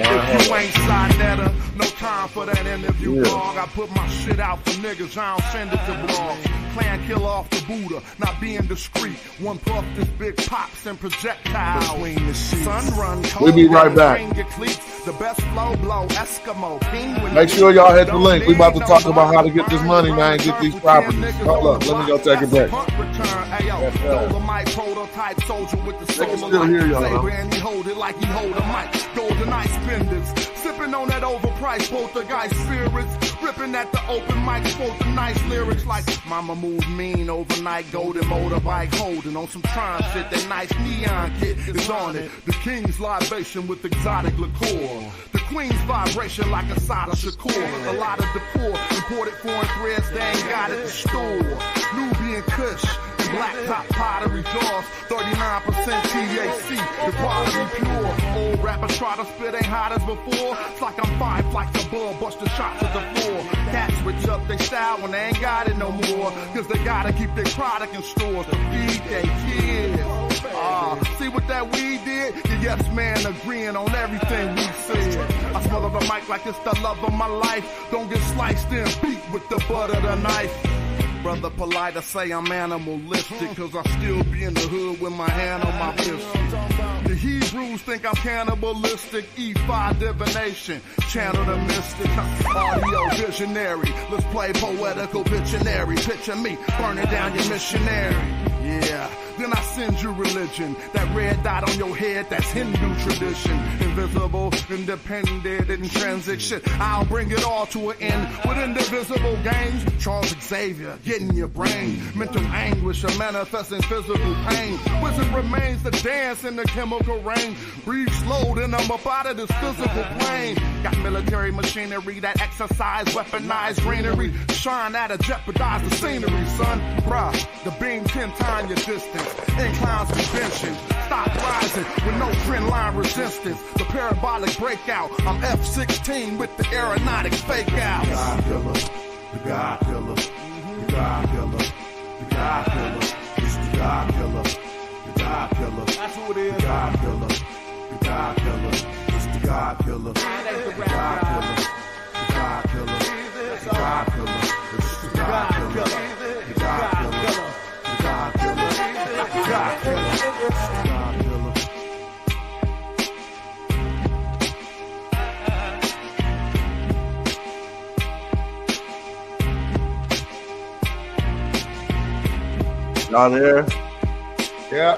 If you ain't Sinetta, no time for that interview blog. I put my shit out for niggas, I don't send it to blogs. Plan kill off the Buddha, not being discreet. One puff, this big pops and projectiles. Sun run cold, we'll be right back. The best flow blow, Eskimo, penguin. Make sure y'all hit the link. We about to talk about how to get this money, man, and get these properties. Hold up, let me go take a break. Prototype soldier with the soul still hear y'all. And he hold it like he hold a mic. Golden ice spenders, sipping on that overpriced poltergeist spirits, ripping at the open mic, quoting nice lyrics like Mama moved mean overnight, golden motorbike holding on some Tron shit. That nice neon kit is on it. The king's libation with exotic liqueur. The queen's vibration like a Sada Shakur. A lot of decor, imported foreign threads they ain't got at the store. Nubian Kush. Black top pottery jaws, 39% THC, the quality pure. Old rappers try to spit ain't hot as before. It's like I'm 5 flights above, busting shots at the floor. Cats switch up they style when they ain't got it no more, cause they gotta keep their product in stores to feed their kids. See what that weed did? The yes man agreeing on everything we said. I smell the mic like it's the love of my life. Don't get sliced and beat with the butt of the knife. Brother polite, I say I'm animalistic, cause I still be in the hood with my hand on my pistol. The Hebrews think I'm cannibalistic, E5 divination, channel the mystic, audio visionary. Let's play poetical Pictionary, picture me burning down your missionary. Yeah, then I send you religion. That red dot on your head, that's Hindu tradition. Invisible, independent, intrinsic shit. I'll bring it all to an end with indivisible games. Charles Xavier, getting your brain. Mental anguish, a manifesting physical pain. Wisdom remains to dance in the chemical rain. Breathe slow, then I'm up out of this physical plane. Got military machinery that exercise, weaponized greenery. Shine at a jeopardize the scenery, son. Bruh, the beam 10 times your distance. Inclines convention. stock rising with no trend line resistance. The parabolic breakout. I'm F-16 with the aeronautic fake out. The God killer, the God killer, the God killer, the God killer. It's the God killer, the God killer. That's who it is. The God killer, the God killer. It's the God killer, the God killer, the God killer, the God killer. It's the God killer, the God killer, the God killer, the God killer, the God killer. Y'all there? Yeah,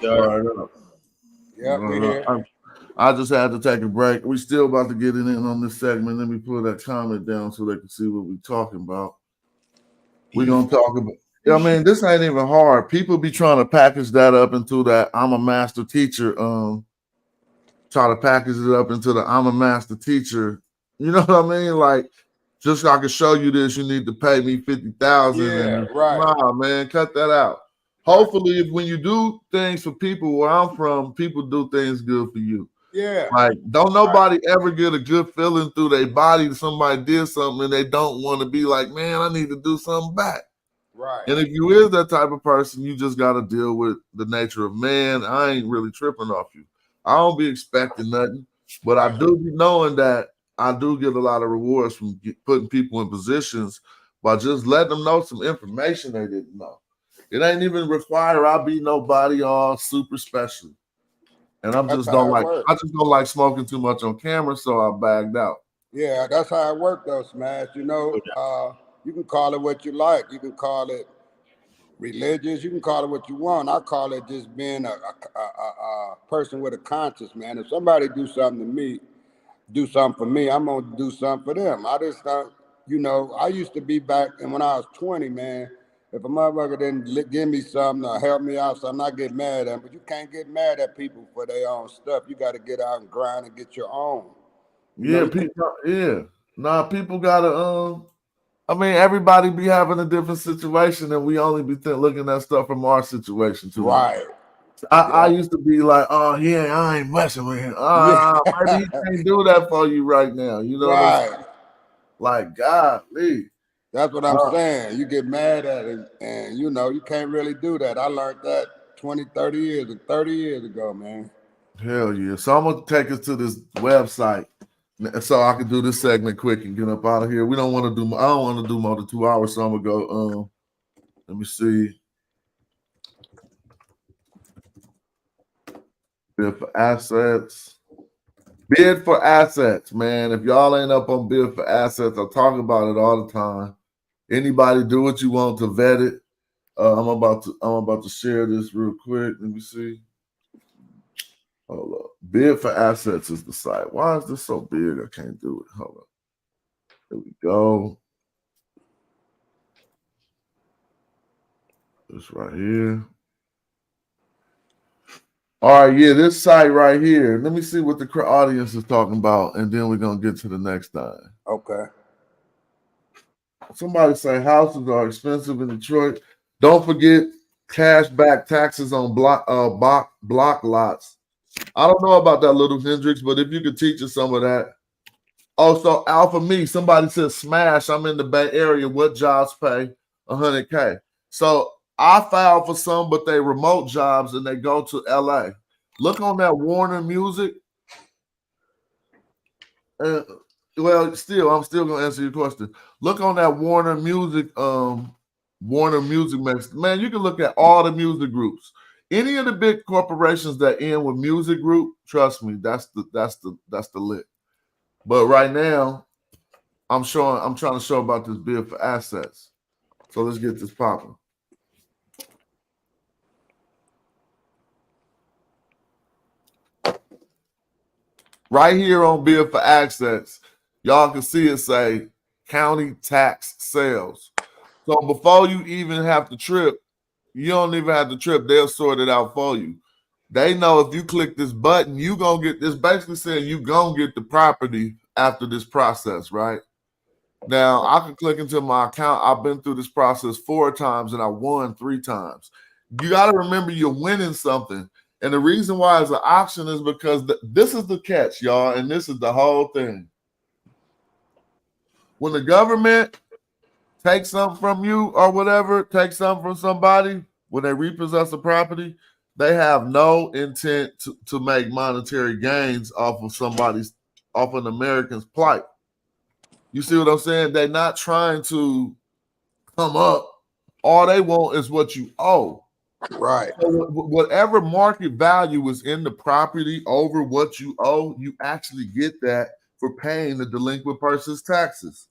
Yeah. yeah, we here. I just had to take a break. We still about to get it in on this segment. Let me pull that comment down so they can see what we're talking about. We're gonna talk about. I mean, this ain't even hard. People be trying to package that up into that I'm a master teacher. Try to package it up into the I'm a master teacher. You know what I mean? Like, just so I can show you this, you need to pay me 50,000. Yeah, and right. Nah, man, cut that out. Hopefully, if when you do things for people where I'm from, people do things good for you. Yeah, Like, don't nobody ever get a good feeling through their body that somebody did something and they don't want to be like, man, I need to do something back. right. And if you is that type of person, you just got to deal with the nature of man. I ain't really tripping off you. I don't be expecting nothing, but I do be knowing that I do get a lot of rewards from putting people in positions by just letting them know some information they didn't know. It ain't even require I be nobody all super special. And I just don't like smoking too much on camera, so I bagged out. Yeah, that's how it worked though, Smash. You know, you can call it what you like. You can call it religious. You can call it what you want. I call it just being a person with a conscience, man. If somebody do something to me, do something for me, I'm gonna do something for them. I just don't, you know, I used to be back, and when I was 20, man, if a motherfucker didn't give me something or help me out, something, I get mad at them. But you can't get mad at people for their own stuff. You got to get out and grind and get your own. Yeah, people gotta I mean, everybody be having a different situation, and we only be looking at stuff from our situation too. Right. I used to be like, oh yeah, I ain't messing with him. Maybe he can't do that for you right now. You know what I'm saying? Like, golly. That's what I'm saying. You get mad at it, and you know, you can't really do that. I learned that 20, 30 years ago, man. Hell yeah. So I'm gonna take us to this website so I can do this segment quick and get up out of here. I don't want to do more than 2 hours, so I'm gonna go let me see. Bid for assets. Bid for assets, man. If y'all ain't up on bid for assets, I talk about it all the time. Anybody do what you want to vet it. I'm about to share this real quick. Let me see. Hold up. Bid for assets is the site. Why is this so big? I can't do it. Hold up. There we go. This right here. All right, yeah, this site right here. Let me see what the audience is talking about, and then we're gonna get to the next thing. Okay. Somebody say houses are expensive in Detroit. Don't forget cash back taxes on block lots. I don't know about that, Little Hendrix, but if you could teach us some of that. Also, Alpha Me, somebody said smash. I'm in the Bay Area. What jobs pay $100K? So I filed for some, but they remote jobs and they go to LA. Look on that Warner Music. Well, I'm still gonna answer your question. Look on that Warner Music, Warner Music Mix. Man, you can look at all the music groups. Any of the big corporations that end with music group, trust me, that's the lit. But right now, I'm trying to show about this bid for assets. So let's get this popping. Right here on bid for assets, y'all can see it say county tax sales. So before you even have to trip, you don't even have to trip. They'll sort it out for you. They know if you click this button, you gonna get this. Basically saying you gonna get the property after this process, right? Now I can click into my account. I've been through this process 4 times and I won 3 times. You got to remember you're winning something. And the reason why it's an auction is because this is the catch, y'all, and this is the whole thing. When the government takes something from you or whatever, takes something from somebody, when they repossess a property, they have no intent to make monetary gains off of an American's plight. You see what I'm saying? They're not trying to come up. All they want is what you owe. Right. So whatever market value is in the property over what you owe, you actually get that for paying the delinquent person's taxes.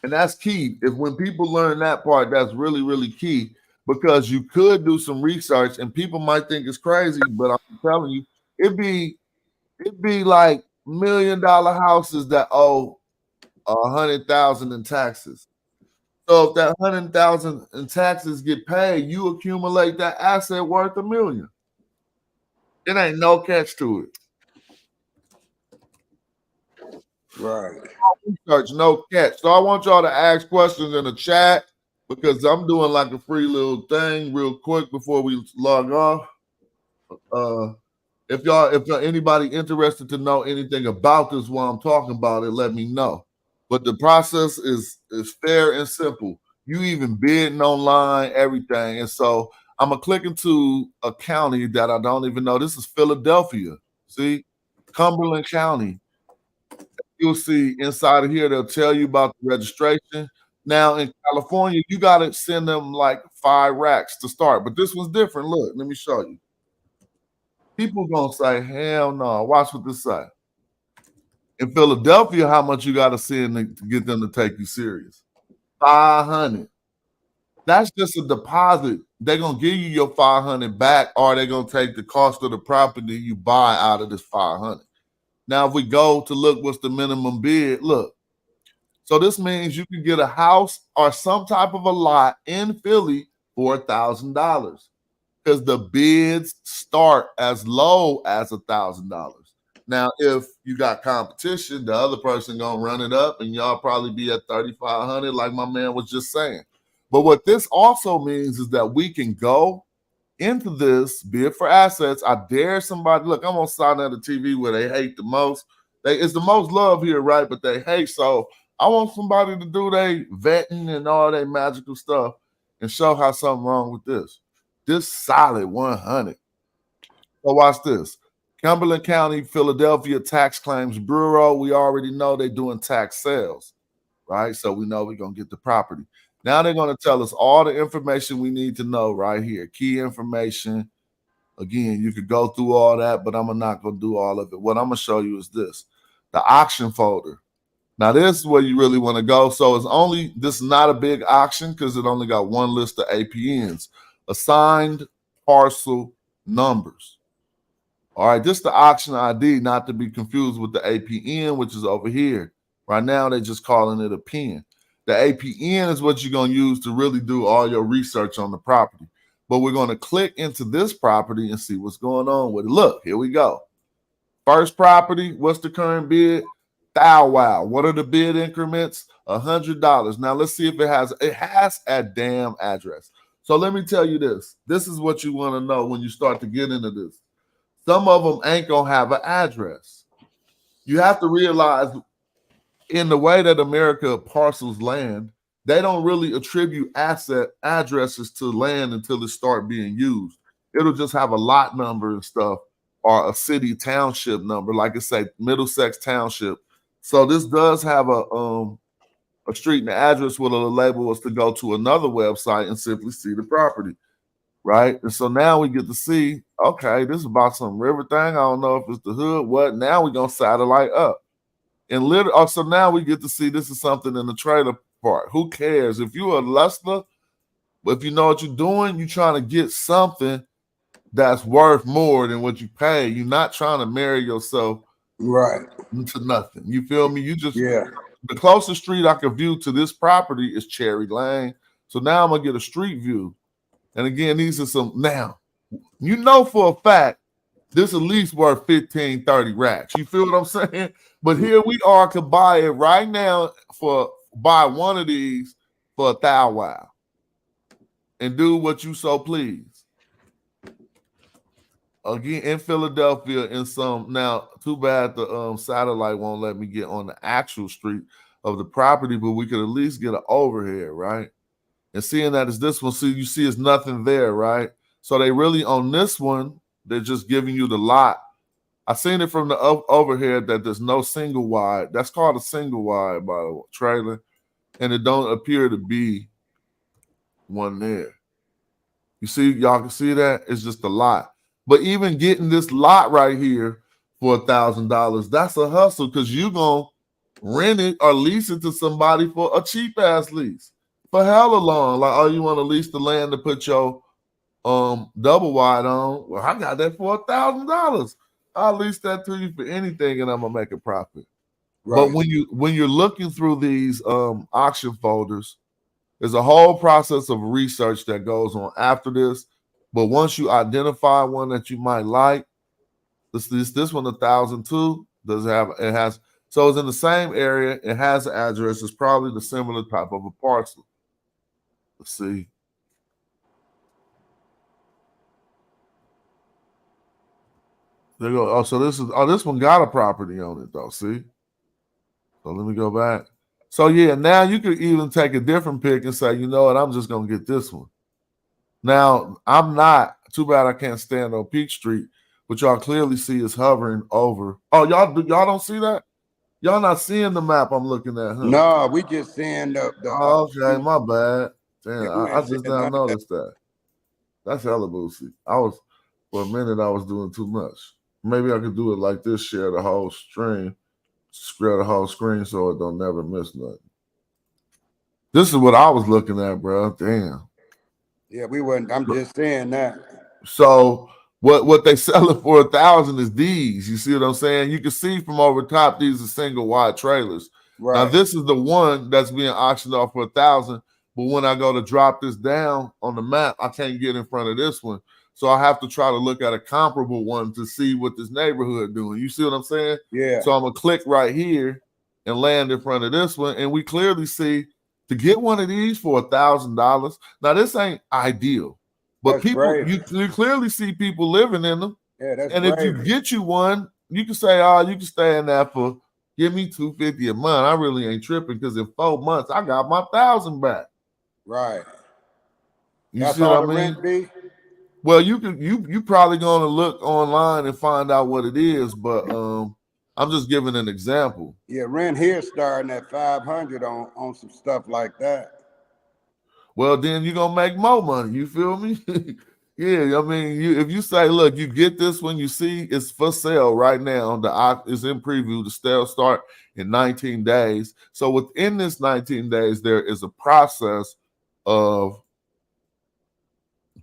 And that's key. If when people learn that part, that's really, really key, because you could do some research and people might think it's crazy, but I'm telling you, it'd be like $1 million houses that owe 100,000 in taxes. So if that 100,000 in taxes get paid, you accumulate that asset worth $1 million. It ain't no catch to it. Right. Research, no catch. So I want y'all to ask questions in the chat because I'm doing like a free little thing real quick before we log off. If anybody interested to know anything about this while I'm talking about it, let me know. But the process is fair and simple. You even bidding online, everything. And so I'm gonna click into a county that I don't even know. This is Philadelphia. See, Cumberland County. You'll see inside of here, they'll tell you about the registration. Now in California, you got to send them like 5 racks to start. But this one's different. Look, let me show you. People gonna say, hell no. Watch what this say. In Philadelphia, how much you got to send to get them to take you serious? 500. That's just a deposit. They're gonna give you your 500 back, or they're gonna take the cost of the property you buy out of this 500. Now, if we go to look what's the minimum bid, look. So this means you can get a house or some type of a lot in Philly for $1,000 because the bids start as low as $1,000. Now, if you got competition, the other person gonna run it up, and y'all probably be at 3,500, like my man was just saying. But what this also means is that we can go into this bid for assets. I dare somebody. Look, I'm on side of the TV where they hate the most. It's the most love here, right? But they hate. So I want somebody to do their vetting and all that magical stuff and show how something wrong with this. This solid 100. So watch this. Cumberland County, Philadelphia Tax Claims Bureau. We already know they're doing tax sales, right? So we know we're going to get the property. Now they're going to tell us all the information we need to know right here. Key information. Again, you could go through all that, but I'm not going to do all of it. What I'm going to show you is this. The auction folder. Now, this is where you really want to go. So this is not a big auction because it only got one list of APNs. Assigned parcel numbers. All right, this is the auction ID, not to be confused with the APN, which is over here. Right now, they're just calling it a PIN. The APN is what you're going to use to really do all your research on the property. But we're going to click into this property and see what's going on with it. Look, here we go. First property, what's the current bid? Thou wow. What are the bid increments? $100. Now, let's see if it has a damn address. So let me tell you this. This is what you want to know when you start to get into this. Some of them ain't going to have an address. You have to realize in the way that America parcels land, they don't really attribute asset addresses to land until it start being used. It'll just have a lot number and stuff or a city township number, like I say, Middlesex Township. So this does have a street and the address will label us to go to another website and simply see the property. Right. And so now we get to see, okay, this is about some river thing. I don't know if it's the hood. What? Now we're going to satellite up. And so now we get to see this is something in the trailer part. Who cares? If you're a hustler, if you know what you're doing, you're trying to get something that's worth more than what you pay. You're not trying to marry yourself into nothing. You feel me? The closest street I can view to this property is Cherry Lane. So now I'm going to get a street view. And again, these are some, now, you know for a fact, this at least worth 15, 30 racks. You feel what I'm saying? But here we are to buy it right now buy one of these for $1,000 and do what you so please. again in Philadelphia in some. Now, too bad the satellite won't let me get on the actual street of the property, but we could at least get an overhead, right? And seeing that it's this one, see, you see it's nothing there, right? So they really on this one, they're just giving you the lot. I seen it from the overhead that there's no single wide. That's called a single wide by the trailer, and it don't appear to be one there. You see, y'all can see that? It's just a lot. But even getting this lot right here for $1,000, that's a hustle because you're going to rent it or lease it to somebody for a cheap ass lease for hella long. Like, oh, you want to lease the land to put your double wide on? Well, I got that for $1,000. I'll lease that to you for anything and I'm going to make a profit. Right. But when you're looking through these auction folders, there's a whole process of research that goes on after this. But once you identify one that you might like, this one 1,002 so it's in the same area. It has an address. It's probably the similar type of a parcel. Let's see. There you go. Oh, so this one got a property on it though. See. So let me go back. So yeah, now you could even take a different pick and say, you know what, I'm just gonna get this one. Now I'm not. Too bad I can't stand on Peak Street, but y'all clearly see is hovering over. Oh, y'all don't see that? Y'all not seeing the map I'm looking at, huh? No, we just seeing the okay, my bad. Damn, I just now noticed that. That's hella boozy. For a minute I was doing too much. Maybe I could do it like this, share the whole stream. Spread the whole screen so it don't never miss nothing. This is what I was looking at, bro. Damn. Yeah, we wasn't. I'm just saying that. So what they selling for 1,000 is these. You see what I'm saying? You can see from over top these are single wide trailers. Right. Now this is the one that's being auctioned off for 1,000. But when I go to drop this down on the map, I can't get in front of this one. So I have to try to look at a comparable one to see what this neighborhood doing. You see what I'm saying? Yeah. So I'm gonna click right here and land in front of this one, and we clearly see to get one of these for $1,000. Now this ain't ideal, but that's people you clearly see people living in them. Yeah, that's and if you get you one, you can say, oh, you can stay in that for give me $250 a month. I really ain't tripping because in 4 months I got my 1,000 back. Right. You see what I mean? Rent be? Well, you probably gonna look online and find out what it is, but I'm just giving an example. Yeah, rent here starting at 500 on some stuff like that. Well, then you're gonna make more money. You feel me? Yeah, I mean, if you say, look, you get this one, you see it's for sale right now. It's in preview. The sale start in 19 days. So within this 19 days, there is a process of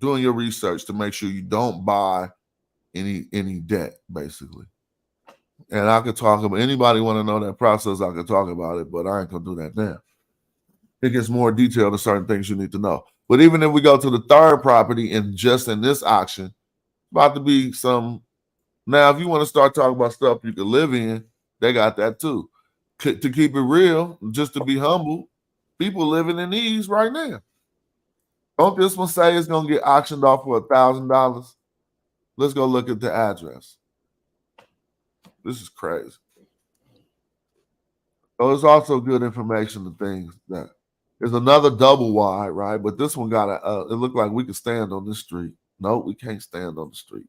doing your research to make sure you don't buy any debt, basically. And I could talk about anybody want to know that process, I could talk about it, but I ain't gonna do that now. It gets more detailed to certain things you need to know. But even if we go to the third property and just in this auction, about to be some. Now, if you want to start talking about stuff you can live in, they got that too. To keep it real, just to be humble, people living in these right now. Don't this one say it's gonna get auctioned off for $1,000? Let's go look at the address. This is crazy. So it's also good information to things that there's another double wide, right? But this one got it looked like we could stand on this street. No, we can't stand on the street.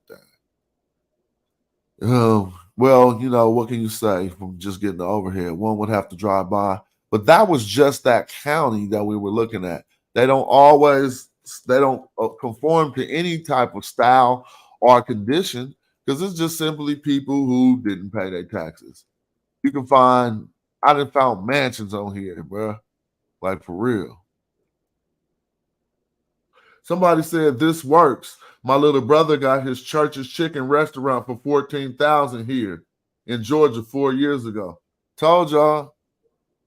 Well, you know, what can you say from just getting the overhead? One would have to drive by, but that was just that county that we were looking at. They don't conform to any type of style or condition because it's just simply people who didn't pay their taxes. You can find, I done found mansions on here, bro. Like for real. Somebody said this works. My little brother got his church's chicken restaurant for $14,000 here in Georgia 4 years ago. Told y'all,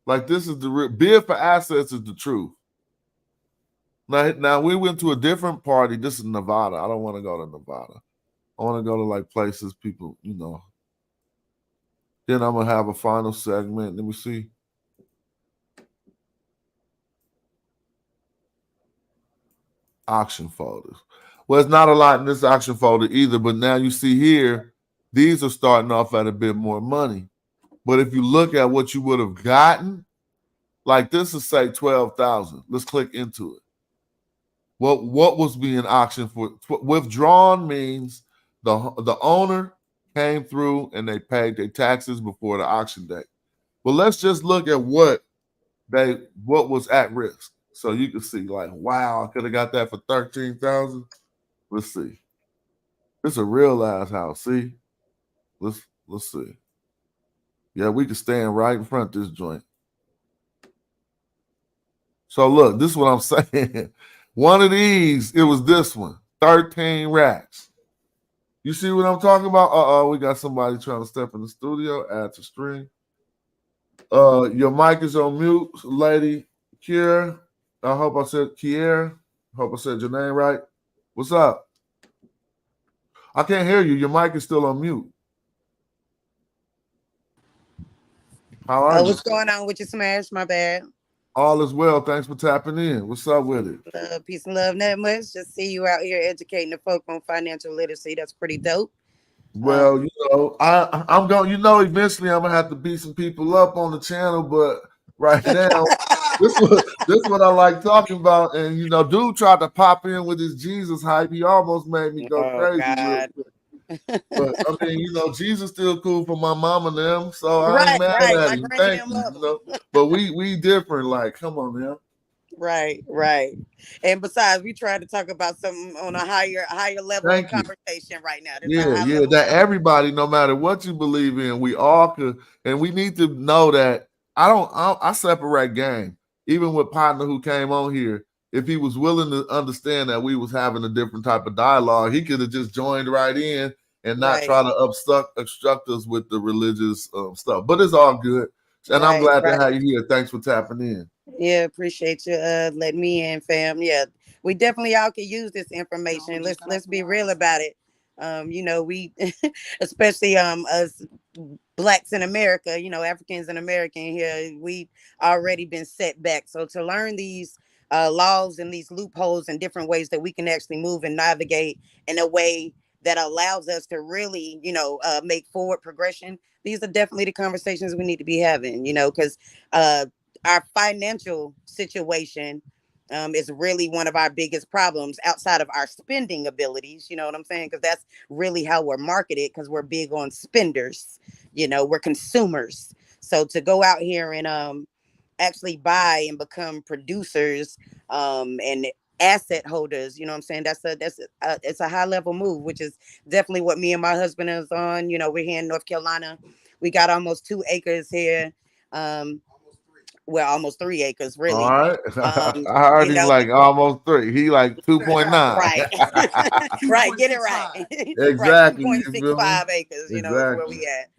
like this is the real bid for assets is the truth. Now we went to a different party. This is Nevada. I don't want to go to Nevada. I want to go to like places people, you know. Then I'm gonna have a final segment. Let me see. Auction folders. Well, it's not a lot in this auction folder either, but now you see here, these are starting off at a bit more money. But if you look at what you would have gotten, like this is say 12,000. Let's click into it. What was being auctioned for? Withdrawn means the owner came through and they paid their taxes before the auction date. Well, let's just look at what was at risk. So you can see, like, wow, I could have got that for 13,000. Let's see. This is a real ass house. See? Let's see. Yeah, we can stand right in front of this joint. So look, this is what I'm saying. One of these, it was this one, 13 racks. You see what I'm talking about? We got somebody trying to step in the studio, add to stream. Your mic is on mute, lady. Kier. I hope I said Kier. Hope I said your name right. What's up? I can't hear you. Your mic is still on mute. How are you? What's going on with your smash? My bad. All is well. Thanks for tapping in. What's up with it? Peace and love, nothing much. Just see you out here educating the folk on financial literacy. That's pretty dope. Well, you know, I'm going. You know, eventually I'm gonna have to beat some people up on the channel, but right now, this what I like talking about. And you know, dude tried to pop in with his Jesus hype. He almost made me go crazy. God. But I mean, you know, Jesus still cool for my mom and them, so I ain't mad at him. Thank you. You know? But we different. Like, come on, man. Right. And besides, we tried to talk about something on a higher level of conversation right now. Yeah. That everybody, no matter what you believe in, we all could, and we need to know that I separate game. Even with partner who came on here, if he was willing to understand that we was having a different type of dialogue, he could have just joined right in and not try to obstruct us with the religious stuff. But it's all good. And I'm glad to have you here. Thanks for tapping in. Yeah, appreciate you letting me in, fam. Yeah, we definitely all can use this information. Let's be real about it. You know, we especially us blacks in America, you know, Africans in America here, we already been set back. So to learn these laws and these loopholes and different ways that we can actually move and navigate in a way that allows us to really, you know, make forward progression. These are definitely the conversations we need to be having, you know, because our financial situation is really one of our biggest problems outside of our spending abilities. You know what I'm saying? Because that's really how we're marketed, because we're big on spenders. You know, we're consumers. So to go out here and actually buy and become producers and asset holders, you know what I'm saying? It's a high level move, which is definitely what me and my husband is on. You know, we're here in North Carolina. We got almost 2 acres here. Well, almost 3 acres, really. All right. I heard him like almost 3. He like 2.9. Right. Right. Get it right. Exactly. Right. 2.65 acres, you know, is where we at.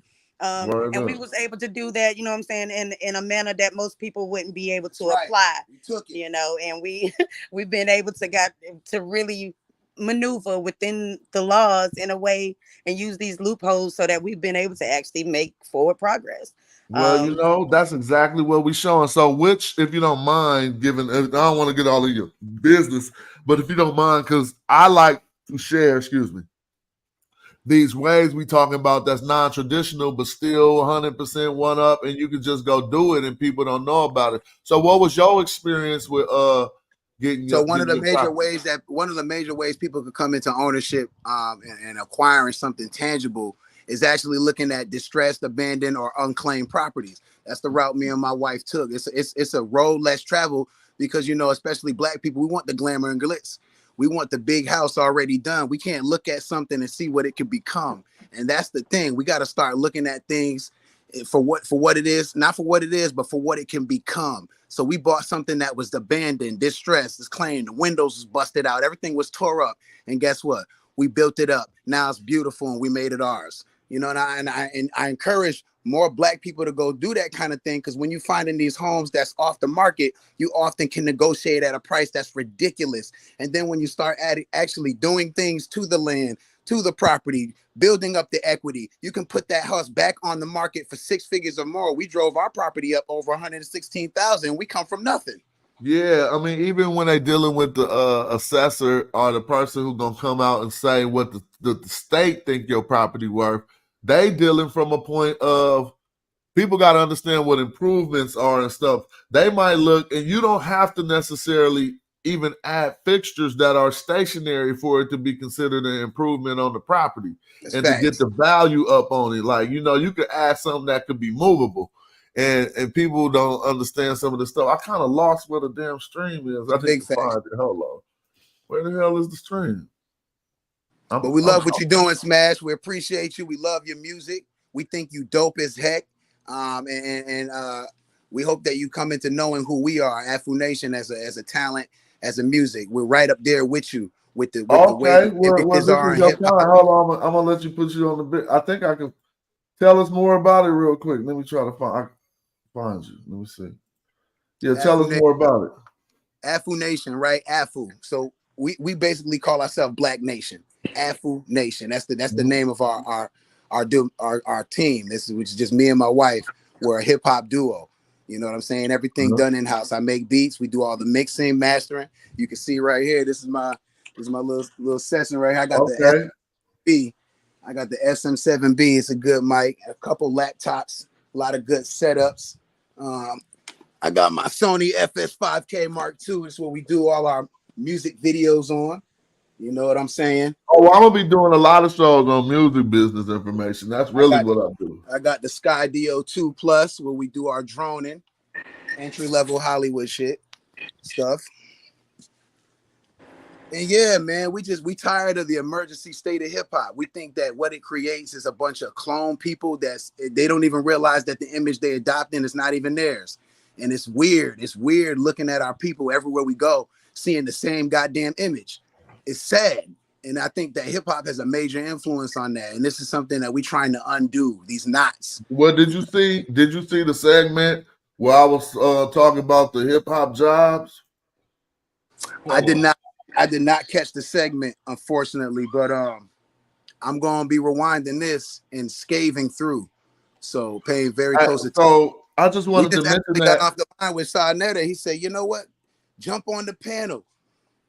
And we was able to do that, you know what I'm saying, in a manner that most people wouldn't be able to apply. We took it. You know, and we've been able to really maneuver within the laws in a way and use these loopholes so that we've been able to actually make forward progress. Well, you know, that's exactly what we're showing. So which, if you don't mind giving, I don't want to get all of your business, but if you don't mind, because I like to share, these ways we talking about that's non-traditional, but still 100% one up, and you can just go do it and people don't know about it. So what was your experience with getting one of the major ways people could come into ownership and acquiring something tangible is actually looking at distressed, abandoned, or unclaimed properties. That's the route me and my wife took. It's a road less traveled because, you know, especially Black people, we want the glamour and glitz. We want the big house already done. We can't look at something and see what it could become. And that's the thing. We got to start looking at things for what it is, not for what it is, but for what it can become. So we bought something that was abandoned, distressed, it's claimed, the windows was busted out, everything was tore up. And guess what? We built it up. Now it's beautiful and we made it ours. You know, and I encourage more Black people to go do that kind of thing, because when you find in these homes that's off the market, you often can negotiate at a price that's ridiculous. And then when you start actually doing things to the land, to the property, building up the equity, you can put that house back on the market for 6 figures or more. We drove our property up over 116,000. We come from nothing. Yeah, I mean, even when they dealing with the assessor or the person who's gonna come out and say what the state think your property worth, they dealing from a point of people got to understand what improvements are and stuff. They might look, and you don't have to necessarily even add fixtures that are stationary for it to be considered an improvement on the property That's and to get facts. the value up on it. Like, you know, you could add something that could be movable. And people don't understand some of the stuff. I kind of lost where the damn stream is. I need Big to facts. find it. Hold on. Where the hell is the stream? But we love what you're doing, Smash. We appreciate you. We love your music. We think you dope as heck. We hope that you come into knowing who we are, Afro Nation, as a talent, as a music. We're right up there with you with the way Okay, the well, images this are is in your hip time. hop. Hold on, I'm gonna let you put you on the bit. I think I can tell us more about it real quick. Let me try to find you. Let me see. Yeah, tell Afro us Nation, more about it. Afro Nation, right? Afro. So we basically call ourselves Black Nation. Afro Nation. That's the name of our team. Which is just me and my wife. We're a hip hop duo. You know what I'm saying? Everything done in house. I make beats. We do all the mixing, mastering. You can see right here. This is my little session right here. I got the SMB. I got the SM7B. It's a good mic. A couple laptops. A lot of good setups. I got my Sony FS5K Mark II. It's what we do all our music videos on. You know what I'm saying? Oh, well, I'm gonna be doing a lot of shows on music business information. That's really what I do. I got the Sky DO2 Plus where we do our droning, entry level Hollywood shit stuff. And yeah, man, we tired of the emergency state of hip hop. We think that what it creates is a bunch of clone people they don't even realize that the image they adopting is not even theirs. And it's weird. It's weird looking at our people everywhere we go, seeing the same goddamn image. It's sad. And I think that hip hop has a major influence on that. And this is something that we're trying to undo, these knots. Well, did you see the segment where I was talking about the hip hop jobs? I did not catch the segment, unfortunately, but I'm gonna be rewinding this and scaving through. So paying very close attention. So I just wanted to mention actually that. got off the line with Sarnetta. He said, you know what? Jump on the panel.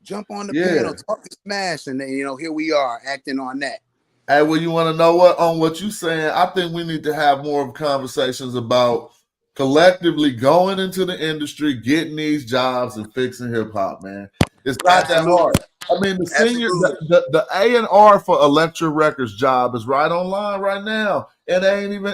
Talk to Smash. And then, here we are acting on that. Hey, well, you want to know what on what you saying? I think we need to have more conversations about collectively going into the industry, getting these jobs, and fixing hip hop. Man, it's not that hard. I mean, the A&R for Elektra Records job is right online right now, and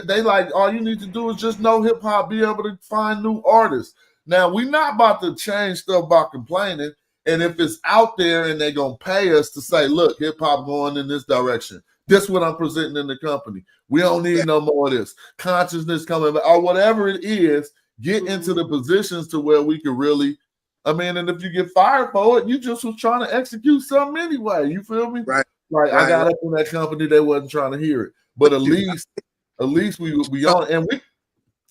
they like all you need to do is just know hip hop, be able to find new artists. Now we're not about to change stuff by complaining, and if it's out there and they're gonna pay us to say, look, hip hop going in this direction. This is what I'm presenting in the company. We don't need no more of this consciousness coming or whatever it is. Get into the positions to where we can really. I mean, and if you get fired for it, you just was trying to execute something anyway. You feel me? Right. Like I got up in that company, they wasn't trying to hear it, but at least we on, and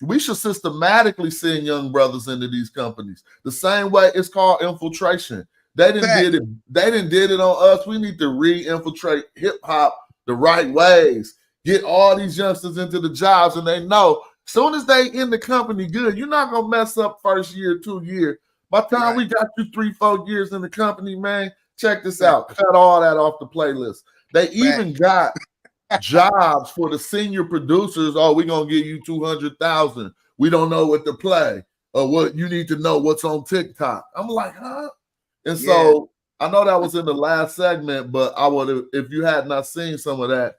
we should systematically send young brothers into these companies. The same way it's called infiltration. They didn't did it. They didn't did it on us. We need to re-infiltrate hip hop the right ways. Get all these youngsters into the jobs, and they know as soon as they in the company good, you're not gonna mess up first year, 2 year. By the time we got you 3-4 years in the company, man, check this out. Cut all that off the playlist. They even got jobs for the senior producers. Oh, we're gonna give you 200,000. We don't know what to play or what you need to know what's on TikTok. I'm like, huh? And so I know that was in the last segment, but I would have if you had not seen some of that.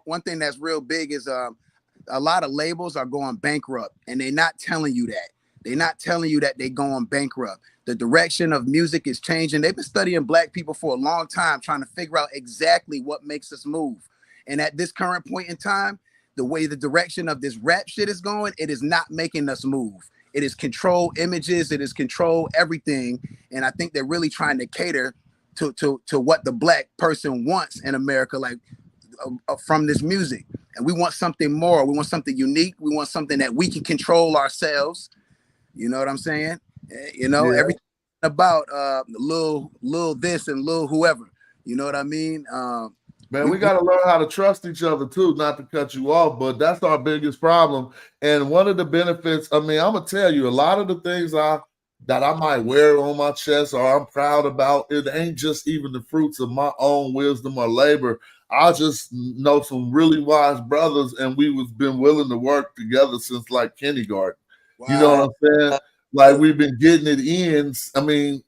One thing that's real big is a lot of labels are going bankrupt, and they're not telling you that. They're not telling you that they're going bankrupt. The direction of music is changing. They've been studying Black people for a long time, trying to figure out exactly what makes us move. And at this current point in time, the way the direction of this rap shit is going, it is not making us move. It is control images. It is control everything. And I think they're really trying to cater to what the Black person wants in America, like from this music. And we want something more. We want something unique. We want something that we can control ourselves. You know what I'm saying? Everything about little this and little whoever. You know what I mean? Man, we got to learn how to trust each other too, not to cut you off, but that's our biggest problem. And one of the benefits, I mean, I'm gonna tell you, a lot of the things that I might wear on my chest or I'm proud about, it ain't just even the fruits of my own wisdom or labor. I just know some really wise brothers, and we was been willing to work together since like kindergarten. Wow. You know what I'm saying? Like we've been getting it in. I mean,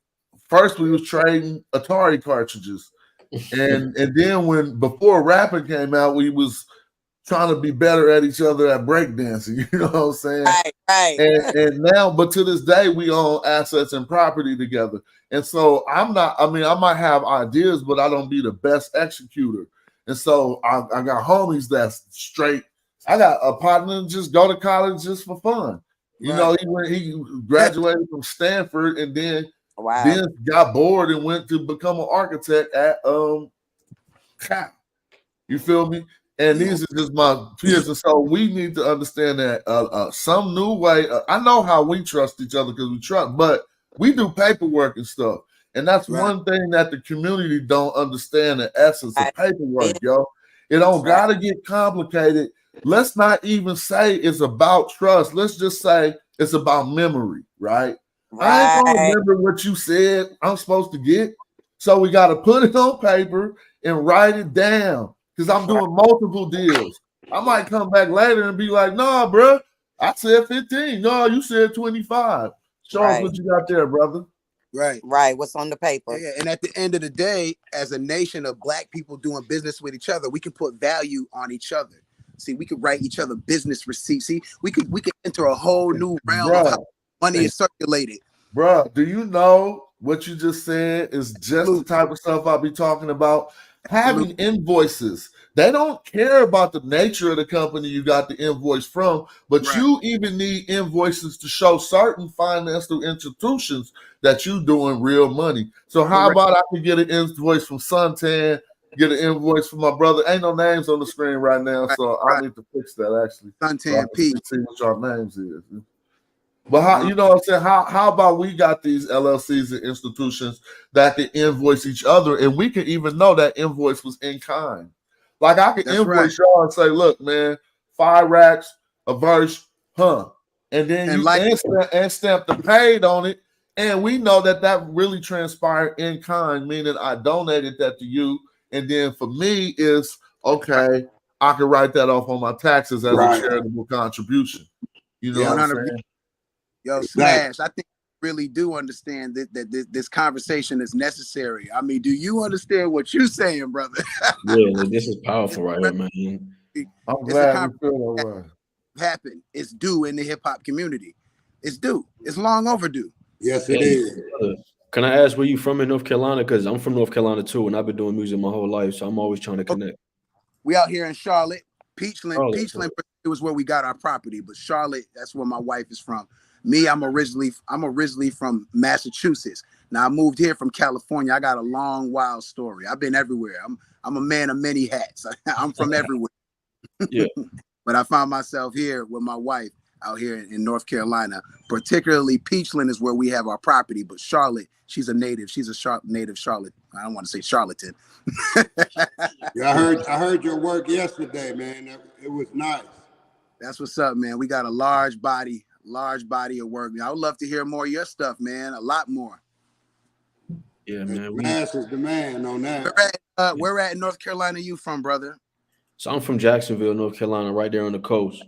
first we was trading Atari cartridges. And then before rapping came out, we was trying to be better at each other at breakdancing. You know what I'm saying? Right. And now, but to this day, we own assets and property together. And so I might have ideas, but I don't be the best executor. And so I got homies that's straight. I got a partner that just go to college just for fun. You know, he graduated from Stanford and then got bored and went to become an architect at Cap. You feel me? And these are just my peers. And so we need to understand that some new way. I know how we trust each other because we trust, but we do paperwork and stuff. And that's one thing that the community don't understand, the essence of paperwork, yo. It don't got to get complicated. Let's not even say it's about trust. Let's just say it's about memory, right? I ain't gonna remember what you said I'm supposed to get. So we got to put it on paper and write it down because I'm doing multiple deals. I might come back later and be like, nah, bro, I said 15. No, you said 25. Show us what you got there, brother. Right. What's on the paper? Yeah, and at the end of the day, as a nation of Black people doing business with each other, we can put value on each other. See, we could write each other business receipts. See, we could enter a whole new realm of how money is circulated. Bro, do you know what you just said is just the type of stuff I'll be talking about? Having invoices. They don't care about the nature of the company you got the invoice from, but you even need invoices to show certain financial institutions that you doing real money. So how about I can get an invoice from Suntan, get an invoice from my brother? Ain't no names on the screen right now, so I need to fix that actually. Suntan P. See what your names is. But how, you know what I'm saying? How about we got these LLCs and institutions that can invoice each other, and we can even know that invoice was in kind. Like I can invoice y'all and say, look, man, 5 racks, a verse, and then you stamp the paid on it, and we know that really transpired in kind, meaning I donated that to you, and then for me is okay, I can write that off on my taxes as a charitable contribution. You know what I'm saying? Yo, Smash, I think you really do understand that this conversation is necessary. I mean, do you understand what you're saying, brother? Yeah, this is powerful right here, man. I'm glad we feel that way. Happen. It's due in the hip hop community. It's due. It's long overdue. Yes, it is. Can I ask where you from in North Carolina? Because I'm from North Carolina too, and I've been doing music my whole life, so I'm always trying to connect. We out here in Charlotte. Peachland was where we got our property, but Charlotte, that's where my wife is from. Me, I'm originally from Massachusetts. Now I moved here from California. I got a long, wild story. I've been everywhere. I'm a man of many hats. I'm from everywhere. Yeah. But I found myself here with my wife out here in North Carolina. Particularly Peachland is where we have our property, but Charlotte, she's a native. She's a native Charlotte. I don't want to say charlatan. Yeah, I heard your work yesterday, man. It was nice. That's what's up, man. We got a large body of work. I would love to hear more of your stuff, man. A lot more. Yeah, man. Massive demand on that. Where at in North Carolina you from, brother? So I'm from Jacksonville, North Carolina, right there on the coast.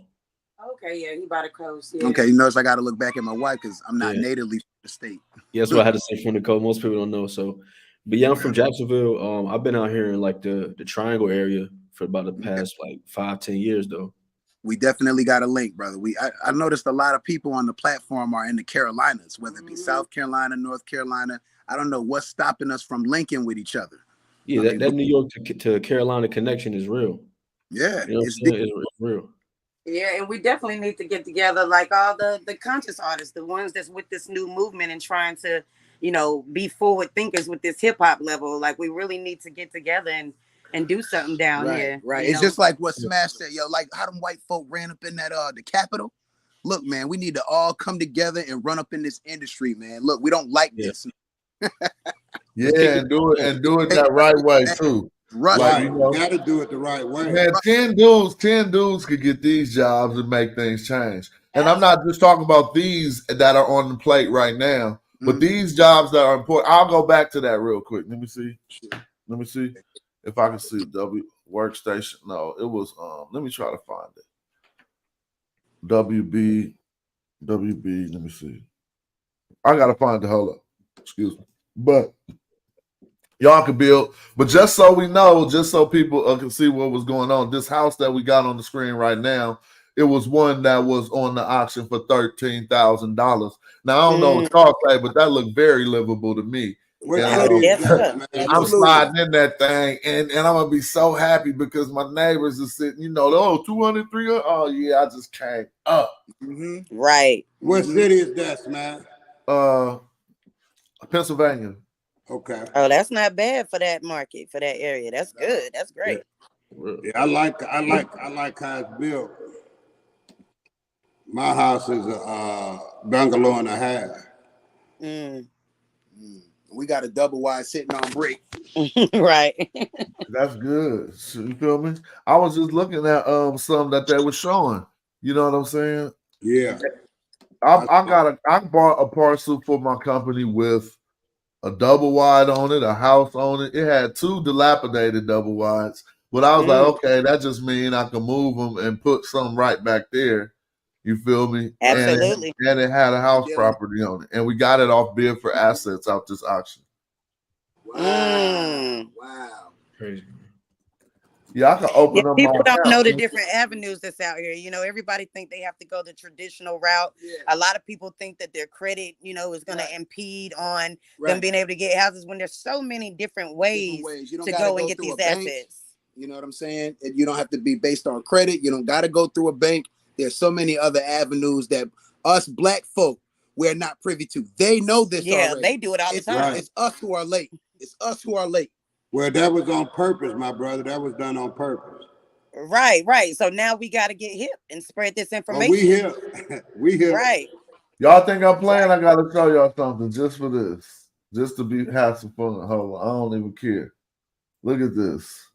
Okay, yeah, you by the coast. Yeah. Okay, you notice I got to look back at my wife because I'm not natively from the state. Yeah, that's what I had to say from the coast. Most people don't know. So, but yeah, I'm from Jacksonville. I've been out here in like the Triangle area for about the past like 5-10 years though. We definitely got a link, brother. I noticed a lot of people on the platform are in the Carolinas, whether it be South Carolina, North Carolina. I don't know what's stopping us from linking with each other. Yeah, that New York to Carolina connection is real. Yeah, you know it's real. Yeah, and we definitely need to get together like all the conscious artists, the ones that's with this new movement and trying to, be forward thinkers with this hip hop level. Like we really need to get together and do something down here. Right. It's just like what Smash said, like how them white folk ran up in that the Capitol. Look, man, we need to all come together and run up in this industry, man. Look, we don't like this. Yeah, and do it that right way too. Right. Like, You got to do it the right way. Man, 10 dudes could get these jobs and make things change. And I'm not just talking about these that are on the plate right now, but these jobs that are important. I'll go back to that real quick. Let me see if I can see W workstation. No, it was let me try to find it. WB. Let me see. I gotta find the hold up. Excuse me. But y'all can build, but just so we know, just so people can see what was going on, this house that we got on the screen right now, it was one that was on the auction for $13,000. Now I don't know what y'all say, but that looked very livable to me. What And, city is that, man? I'm sliding in that thing, and I'm gonna be so happy because my neighbors are sitting, 200, 300. Oh yeah, I just came up. Right. What city is that, man? Pennsylvania. Okay. Oh, that's not bad for that market, for that area. That's good. That's great. Yeah, I like how it's built. My house is a bungalow and a half. We got a double wide sitting on brick. Right. That's good. So, you feel me? I was just looking at some that they were showing. You know what I'm saying? Yeah. I bought a parcel for my company with a double wide on it, a house on it. It had 2 dilapidated double wides. But I was like, okay, that just means I can move them and put some right back there. You feel me? Absolutely. And it had a house property on it. And we got it off bid for assets out this auction. Wow. Crazy. Yeah, I can open up people my don't know the account. different avenues that's out here. Everybody think they have to go the traditional route. A lot of people think that their credit, is going to impede on them being able to get houses when there's so many different ways to go and get these assets. You know what I'm saying? You don't have to be based on credit. You don't got to go through a bank. There's so many other avenues that us black folk, we're not privy to. They know this already. They do it all the time. It's us who are late. It's us who are late. Well, that was on purpose, my brother. That was done on purpose. Right. So now we got to get hip and spread this information. We hip. We hip. Right. Y'all think I'm playing? I got to show y'all something just for this. Just to have some fun. Hold on. I don't even care. Look at this.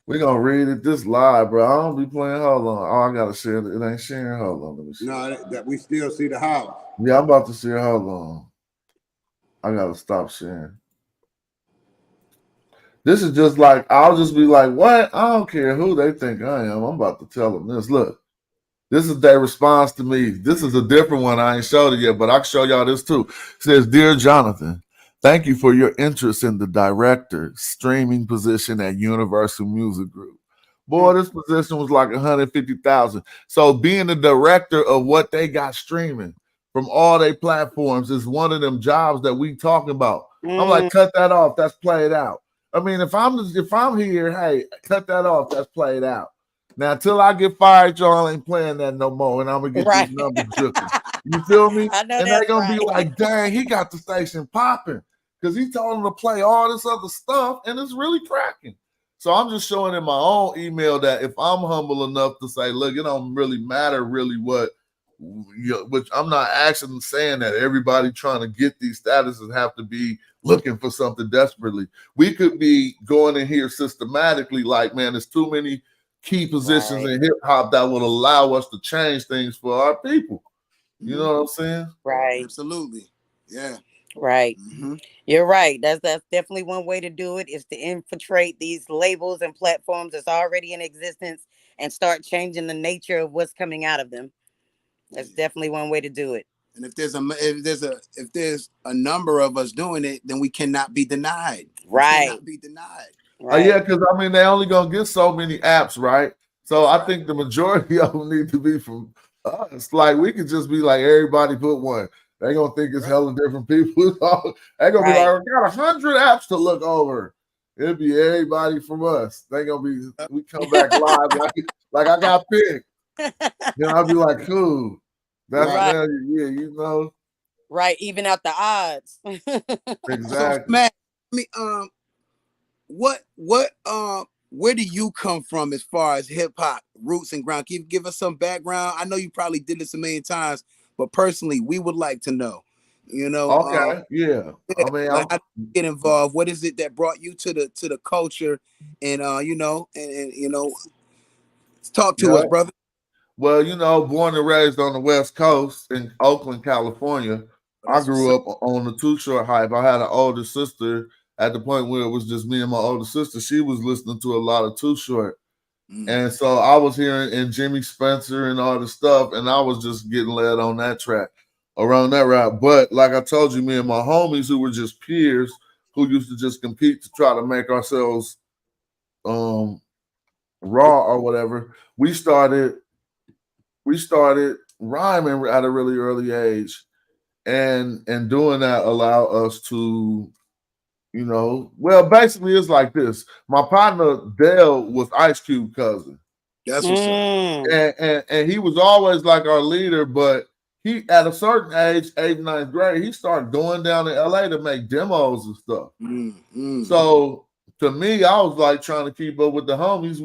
We're going to read it this live, bro. I don't be playing. Hold on. Oh, I got to share it. It ain't sharing. Hold on. Let me see. No, that we still see the house. Yeah, I'm about to share. Hold on. I got to stop sharing. This is just like, I'll just be like, what? I don't care who they think I am. I'm about to tell them this. Look, this is their response to me. This is a different one. I ain't showed it yet, but I can show y'all this too. It says, Dear Jonathan, thank you for your interest in the director streaming position at Universal Music Group. Boy, this position was like $150,000. So being the director of what they got streaming from all their platforms is one of them jobs that we talking about. I'm like, cut that off. That's played out. I mean, if I'm here, hey, cut that off. That's played out. Now, until I get fired, y'all ain't playing that no more, and I'm gonna get these numbers dripping. You feel me? I know and they're gonna be like, dang, he got the station popping because he told them to play all this other stuff, and it's really cracking. So I'm just showing in my own email that if I'm humble enough to say, look, it don't really matter really what. Which I'm not actually saying that everybody trying to get these statuses have to be looking for something desperately. We could be going in here systematically like, man, there's too many key positions in hip hop that would allow us to change things for our people. You know what I'm saying? Right. Absolutely. Yeah. Right. You're right. That's definitely one way to do it, is to infiltrate these labels and platforms that's already in existence and start changing the nature of what's coming out of them. That's definitely one way to do it. And if there's a number of us doing it, then we cannot be denied. Right. We cannot be denied. Right. Yeah, because I mean they only gonna get so many apps, right? So I think the majority of them need to be from us. Like we could just be like everybody put one. They gonna think it's hella different people. They gonna be like, we got 100 apps to look over. It'll be everybody from us. They gonna be. We come back live like I got picked. Then I'll be like, cool. That's right. You know. Right, even out the odds. Exactly. So, Matt, where do you come from as far as hip hop roots and ground? Can you give us some background? I know you probably did this a million times, but personally, we would like to know. You know, Okay, yeah. I mean, like how did you get involved? What is it that brought you to the culture? And you know, and you know, talk to us, brother. Well, you know, born and raised on the West Coast in Oakland, California. Oh, I that's what's grew up. up on the Too Short hype. I had an older sister at the point where it was just me and my older sister. She was listening to a lot of Too Short. And so I was hearing and Jimmy Spencer and all the stuff, and I was just getting led on that track around that route. But like I told you, me and my homies who were just peers who used to just compete to try to make ourselves raw or whatever, we started rhyming at a really early age, and doing that allowed us to, you know, well, basically it's like this. My partner Dale was Ice Cube cousin. That's what's up. And he was always like our leader, but he at a certain age, 8th, 9th grade, he started going down to LA to make demos and stuff. So to me, I was like trying to keep up with the homies.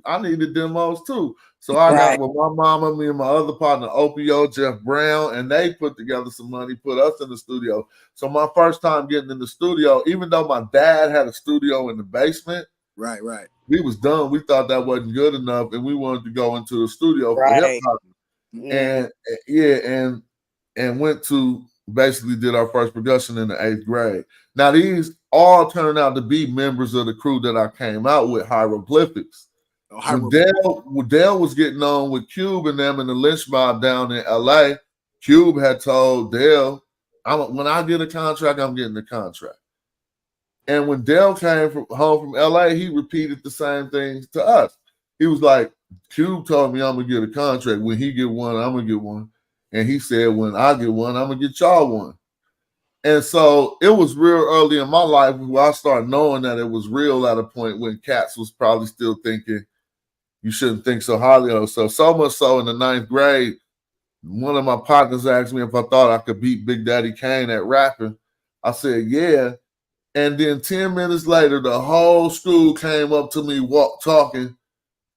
I needed demos too. So I got with my mama, me and my other partner, OPO, Jeff Brown, and they put together some money, put us in the studio. So my first time getting in the studio, even though my dad had a studio in the basement, right. we was done. We thought that wasn't good enough, and we wanted to go into the studio for hip hop. And went to basically did our first production in the 8th grade. Now these all turned out to be members of the crew that I came out with, Hieroglyphics. When Dale was getting on with Cube and them in the lynch mob down in LA, Cube had told Dale, when I get a contract, I'm getting the contract. And when Dale came home from LA, he repeated the same things to us. He was like, Cube told me I'm gonna get a contract. When he get one, I'm gonna get one. And he said, when I get one, I'm gonna get y'all one. And so it was real early in my life where I started knowing that it was real at a point when cats was probably still thinking you shouldn't think so highly of yourself. So much so in the 9th grade, one of my partners asked me if I thought I could beat Big Daddy Kane at rapping. I said, yeah. And then 10 minutes later, the whole school came up to me, talking,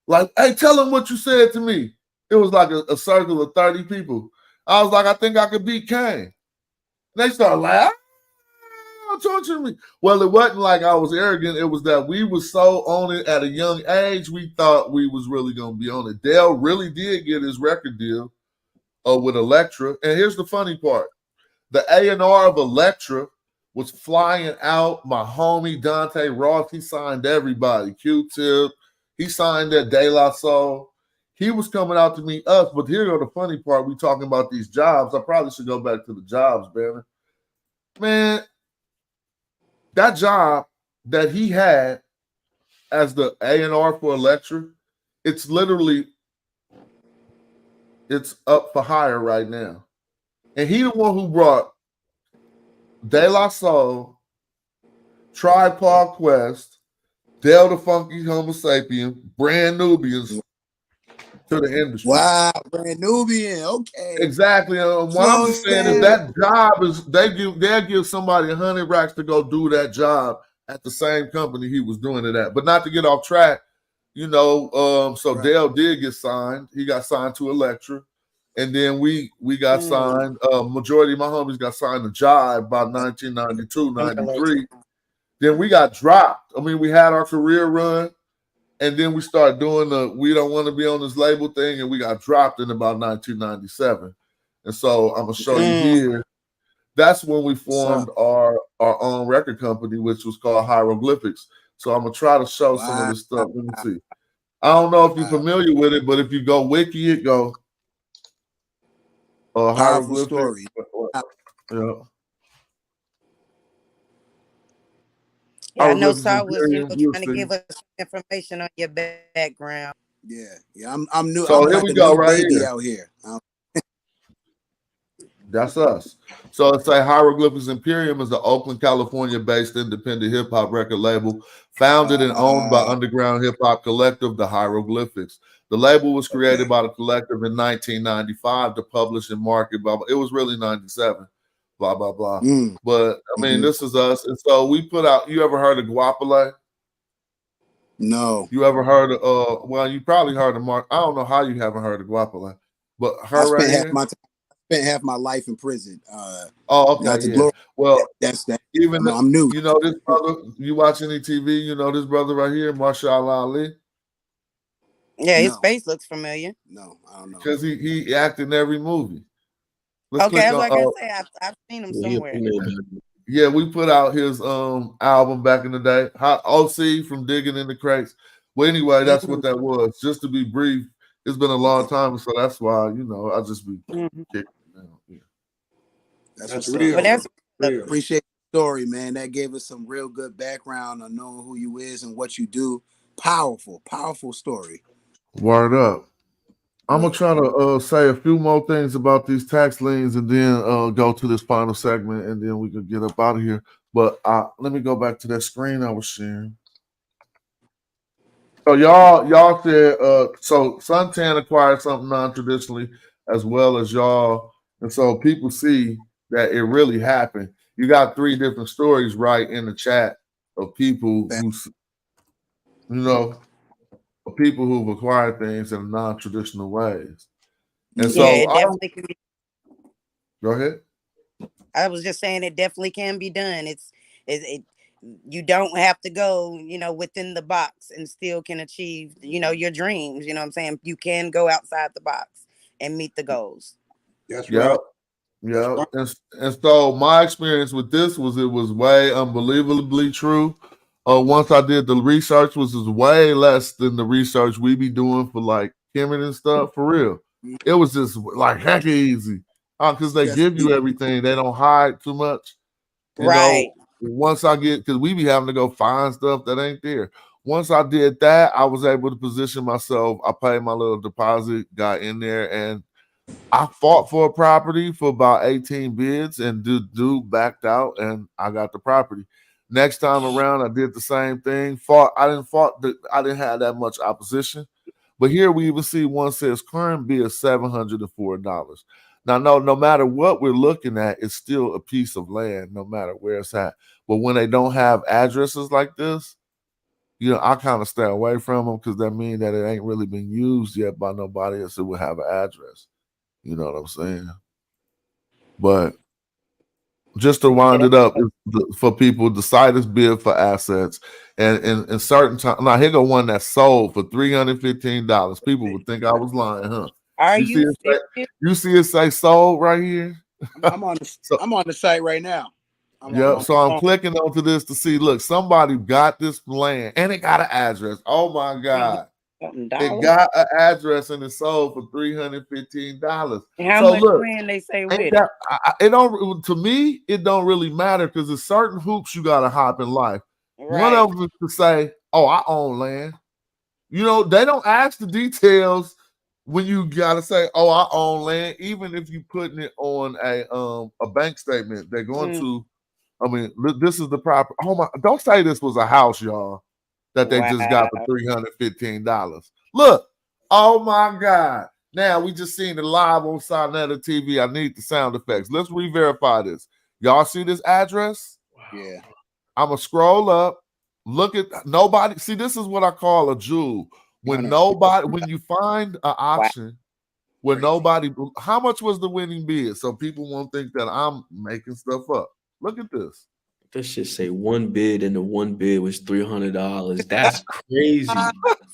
like, hey, tell him what you said to me. It was like a circle of 30 people. I was like, I think I could beat Kane. They started laughing, torturing me. Well, it wasn't like I was arrogant. It was that we was so on it at a young age, we thought we was really going to be on it. Dale really did get his record deal with Elektra. And here's the funny part. The A&R of Elektra was flying out. My homie Dante Ross, he signed everybody. Q-Tip, he signed that De La Soul. He was coming out to meet us. But here go the funny part. We talking about these jobs. I probably should go back to the jobs, Banner. Man, that job that he had as the A&R for Elektra, it's up for hire right now. And he the one who brought De La Soul, Tribe Called Quest, Del the Funky Homo Sapien, Brand Nubians to the industry. Wow, Brand Nubian. Okay. Exactly. What I'm just saying is that job is they'll give somebody 100 racks to go do that job at the same company he was doing it at. But not to get off track, you know. So Dale did get signed. He got signed to Elektra. And then we got signed. Majority of my homies got signed to Jive by 1992, 93. Then we got dropped. I mean, we had our career run, and then we started doing the we don't want to be on this label thing, and we got dropped in about 1997. And so I'm gonna show you here. That's when we formed our own record company, which was called Hieroglyphics. So I'm gonna try to show some of this stuff. Let me see. I don't know if you're familiar with it, but if you go wiki it, go powerful story. Yeah. Yeah, I know Saul was, trying to give us information on your background. Yeah. I'm new. So I'm here like we a go, new right baby here. out here. That's us. So it's like Hieroglyphics Imperium is an Oakland, California-based independent hip-hop record label founded and owned by underground hip-hop collective, the Hieroglyphics. The label was created by the collective in 1995 to publish and market, blah, blah. It was really 97, blah, blah, blah. But, I mean, this is us. And so we put out, you ever heard of Guapale? No. You ever heard of, well, you probably heard of Mark. I don't know how you haven't heard of Guapale, but her right here. spent half my life in prison. Oh, okay, Not to yeah. glory. Well, That's that. even I'm new. you know this brother. You watch any TV? You know this brother right here, Marshall Ali, Yeah, his No, face looks familiar. no, I don't know. because he acted in every movie. Let's Okay, click I was on. like I say, I've seen him Yeah, he a somewhere. big name. Yeah, we put out his album back in the day, Hot OC from Digging in the Crates. Well, anyway, that's what that was. Just to be brief, it's been a long time, so that's why I just be Mhm. kicking now. Yeah. That's That's what's real. up. But that's Real. Appreciate the story, man. That gave us some real good background on knowing who you is and what you do. Powerful, powerful story. Word up. I'm gonna Real. try to say a few more things about these tax liens and then go to this final segment and then we can get up out of here. But let me go back to that screen I was sharing. So y'all said so Suntan acquired something non-traditionally as well as y'all, and so people see that it really happened. You got 3 different stories right in the chat of people who of people who've acquired things in non-traditional ways. And yeah, so it definitely can be. go ahead. I was just saying it definitely can be done. It you don't have to go, within the box and still can achieve, your dreams. You know what I'm saying? You can go outside the box and meet the goals. That's Yep. right. That's Yeah, right. and so my experience with this was it was way unbelievably true. Once I did the research, was way less than the research we be doing for like Kemet and stuff. For real, it was just like heck easy because they Yes, give you everything. They don't hide too much. Right. Once I get because we be having to go find stuff that ain't there. Once I did that, I was able to position myself. I paid my little deposit, got in there, and I fought for a property for about 18 bids and dude backed out and I got the property. Next time around, I did the same thing. I didn't have that much opposition. But here we even see one says current bid $704. Now, no matter what we're looking at, it's still a piece of land, no matter where it's at. But when they don't have addresses like this, I kind of stay away from them because that means that it ain't really been used yet by nobody else that would have an address. You know what I'm saying? But just to wind Yeah. it up for people, the site is bid for assets, and in certain time. Now here go one that sold for $315. People would think I was lying, huh? Are You see you it say, serious? you see it say sold right here. I'm on the So I'm on the site right now. I'm on yeah, my so I'm phone. clicking onto this to see. Look, somebody got this land and it got an address. Oh my god! Something It dollars. got an address and it sold for $315. How So much look, land they say ain't with it? that it don't to me, it don't really matter because there's certain hoops you gotta hop in life. One Right. of them is to say, oh, I own land. They don't ask the details when you gotta say, oh, I own land, even if you putting it on a bank statement. They're going to, this is the proper. Oh my, don't say this was a house, y'all, that they just got for Wow. $315. Look, oh my God. Now we just seen it live on Sonetta TV. I need the sound effects. Let's re-verify this. Y'all see this address? Yeah. I'm gonna scroll up. Look at nobody. See, this is what I call a jewel. When you find an Wow. auction where Crazy. nobody, how much was the winning bid? So people won't think that I'm making stuff up. Look at this. That shit say one bid and the one bid was $300. That's crazy.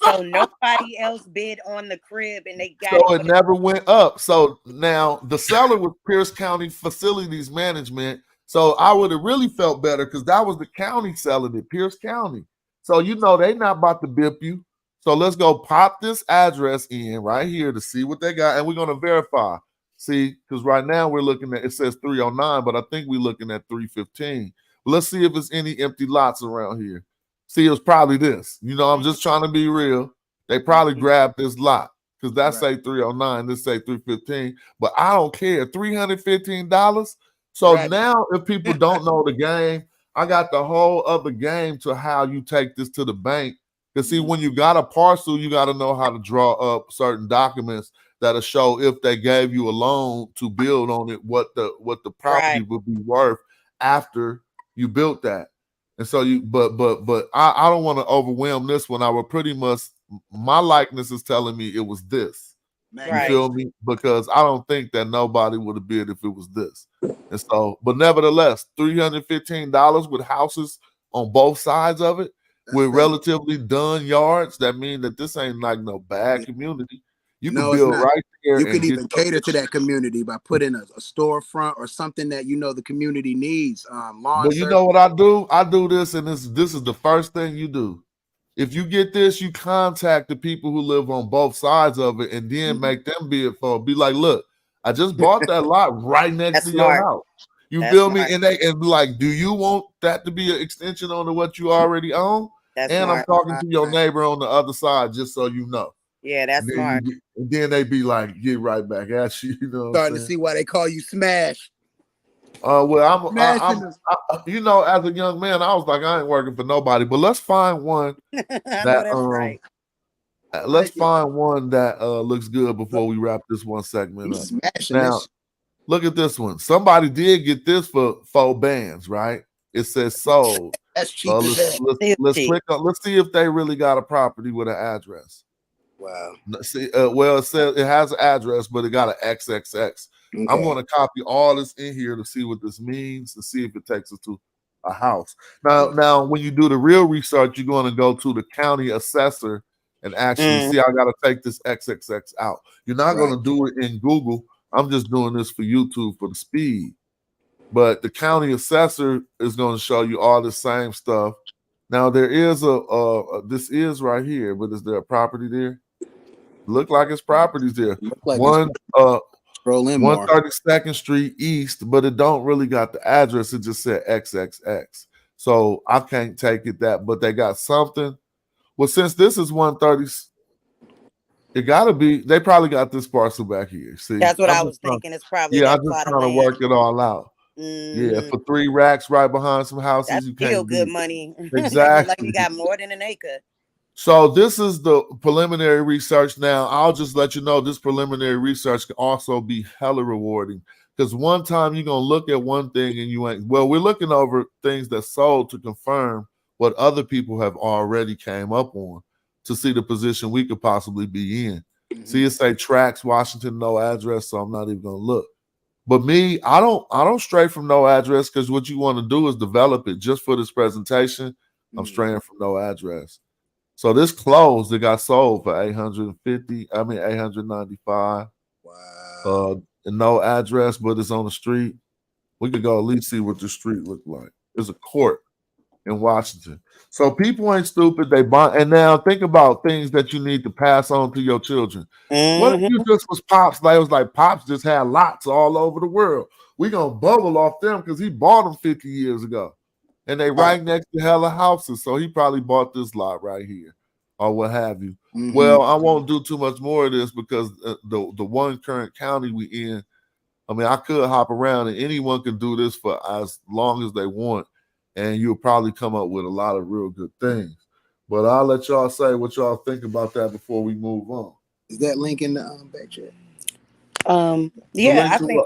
So nobody else bid on the crib and they got it So for it the. never went up. So now the seller was Pierce County Facilities Management. So I would have really felt better because that was the county selling it, Pierce County. So they not about to bip you. So let's go pop this address in right here to see what they got, and we're gonna verify. See, because right now we're looking at it says 309, but I think we're looking at 315. Let's see if there's any empty lots around here. See, it was probably this. I'm just trying to be real. They probably grabbed this lot because that say 309, this say 315. But I don't care. $315. So Right. now if people don't know the game, I got the whole other game to how you take this to the bank. Because see, when you got a parcel, you got to know how to draw up certain documents that'll show if they gave you a loan to build on it, what the property Right. would be worth after you built that. And so but I don't want to overwhelm this one. I would pretty much, my likeness is telling me it was this. You feel me? Because I don't think that nobody would have bid if it was this. And so, but nevertheless, $315 with houses on both sides of it, with relatively done yards. That mean that this ain't like no bad community. You can build right there. You could even cater to that community by putting a storefront or something that the community needs. But you know what I do? I do this, and this is the first thing you do. If you get this, you contact the people who live on both sides of it, and then make them bid for it. Be like, look, I just bought that lot right next to your house. You feel me? And be like, do you want that to be an extension on to what you already own? I'm talking to your neighbor on the other side, just so you know. Yeah, that's smart. And then they be like, get right back at you. You know, starting to see why they call you Smash. Well, I'm you know, as a young man, I was like, I ain't working for nobody. But let's find one that let's find one that looks good before we wrap this one segment up. Now, look at this one. Somebody did get this for 4 bands, right? It says sold. That's cheap. Let's click on. Let's see if they really got a property with an address. Wow. See, well, it says it has an address, but it got an XXX. Okay. I'm going to copy all this in here to see what this means, to see if it takes us to a house. Now, when you do the real research, you're going to go to the county assessor and actually see. I got to take this XXX out. You're not going to do it in Google. I'm just doing this for YouTube for the speed. But the county assessor is going to show you all the same stuff. Now there is this is right here, but is there a property there? Look like it's properties there. Like 132nd Street East, but it don't really got the address. It just said XXX. So I can't take it that, but they got something. Well, since this is 130, it gotta be. They probably got this parcel back here. See, that's what I was thinking. It's probably I'm just trying to work it all out. Yeah, for 3 racks right behind some houses. That's you still can't good money. Exactly. Like you got more than an acre. So this is the preliminary research. Now, I'll just let you know this preliminary research can also be hella rewarding, because one time you're going to look at one thing and you ain't. Well, we're looking over things that sold to confirm what other people have already came up on to see the position we could possibly be in. See, it say tracks, Washington, no address, so I'm not even going to look. But me, I don't stray from no address, because what you want to do is develop it. Just for this presentation, I'm straying from no address. So this closed, it got sold for $895. Wow. And no address, but it's on the street. We could go at least see what the street looked like. There's a court in Washington. So people ain't stupid. They buy. And now think about things that you need to pass on to your children. What if you just was Pops? Like, it was like Pops just had lots all over the world. We gonna bubble off them because he bought them 50 years ago. And they right next to hella houses. So he probably bought this lot right here or what have you. Well, I won't do too much more of this because the one current county we in, I mean, I could hop around and anyone can do this for as long as they want. And you'll probably come up with a lot of real good things. But I'll let y'all say what y'all think about that before we move on. Is that link in the back chat? Yeah, I think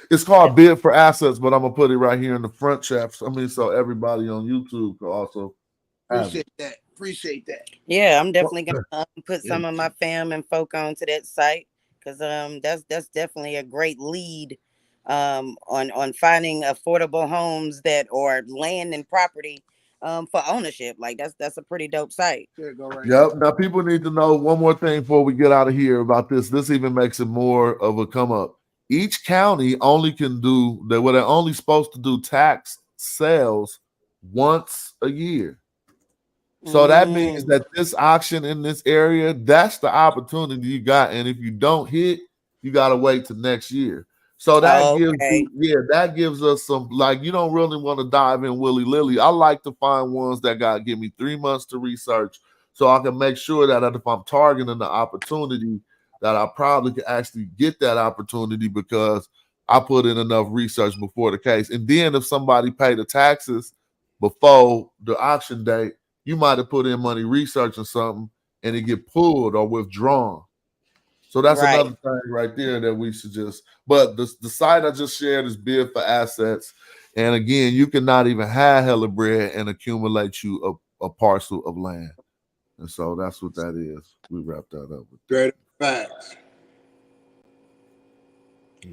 it's called Bid for Assets, but I'm gonna put it right here in the front chat. I mean, so everybody on YouTube can also appreciate that. Yeah, I'm definitely gonna put some of my fam and folk onto that site, because that's definitely a great lead on finding affordable homes that or land and property for ownership. Like that's a pretty dope site. Yep. Now people need to know one more thing before we get out of here about this. This even makes it more of a come up. Each county only can do that. Well, they're only supposed to do tax sales once a year. So that means that this auction in this area, that's the opportunity you got. And if you don't hit, you got to wait till next year. So that that gives us some, like, you don't really want to dive in willy-nilly. I like to find ones that give me 3 months to research so I can make sure that if I'm targeting the opportunity, that I probably can actually get that opportunity because I put in enough research before the case. And then if somebody paid the taxes before the auction date, you might have put in money researching something and it get pulled or withdrawn. So that's another thing right there that we should just, but the site I just shared is Bid for Assets. And again, you cannot even have hella bread and accumulate you a parcel of land. And so that's what that is. We wrap that up with great facts.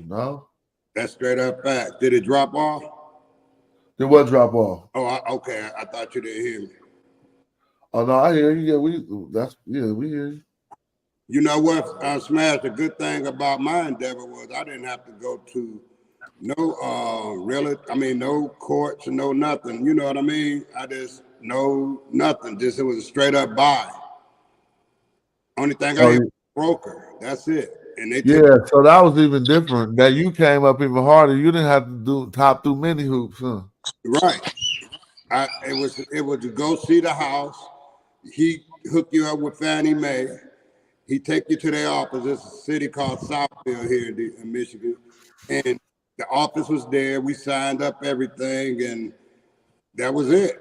No. That's straight up fact. Did it drop off? Did what drop off? Oh, okay. I thought you didn't hear me. Oh no, I hear you. Yeah, we hear you. You know what, Smash? The good thing about my endeavor was I didn't have to go to no courts and no nothing. You know what I mean? I just nothing. Just it was a straight up buy. Only thing I had was a broker. That's it. And they so that was even different. That you came up even harder. You didn't have to top through many hoops, huh? Right. It was to go see the house. He hook you up with Fannie Mae. He take you to their office. It's a city called Southfield here in Michigan. And the office was there. We signed up everything, and that was it.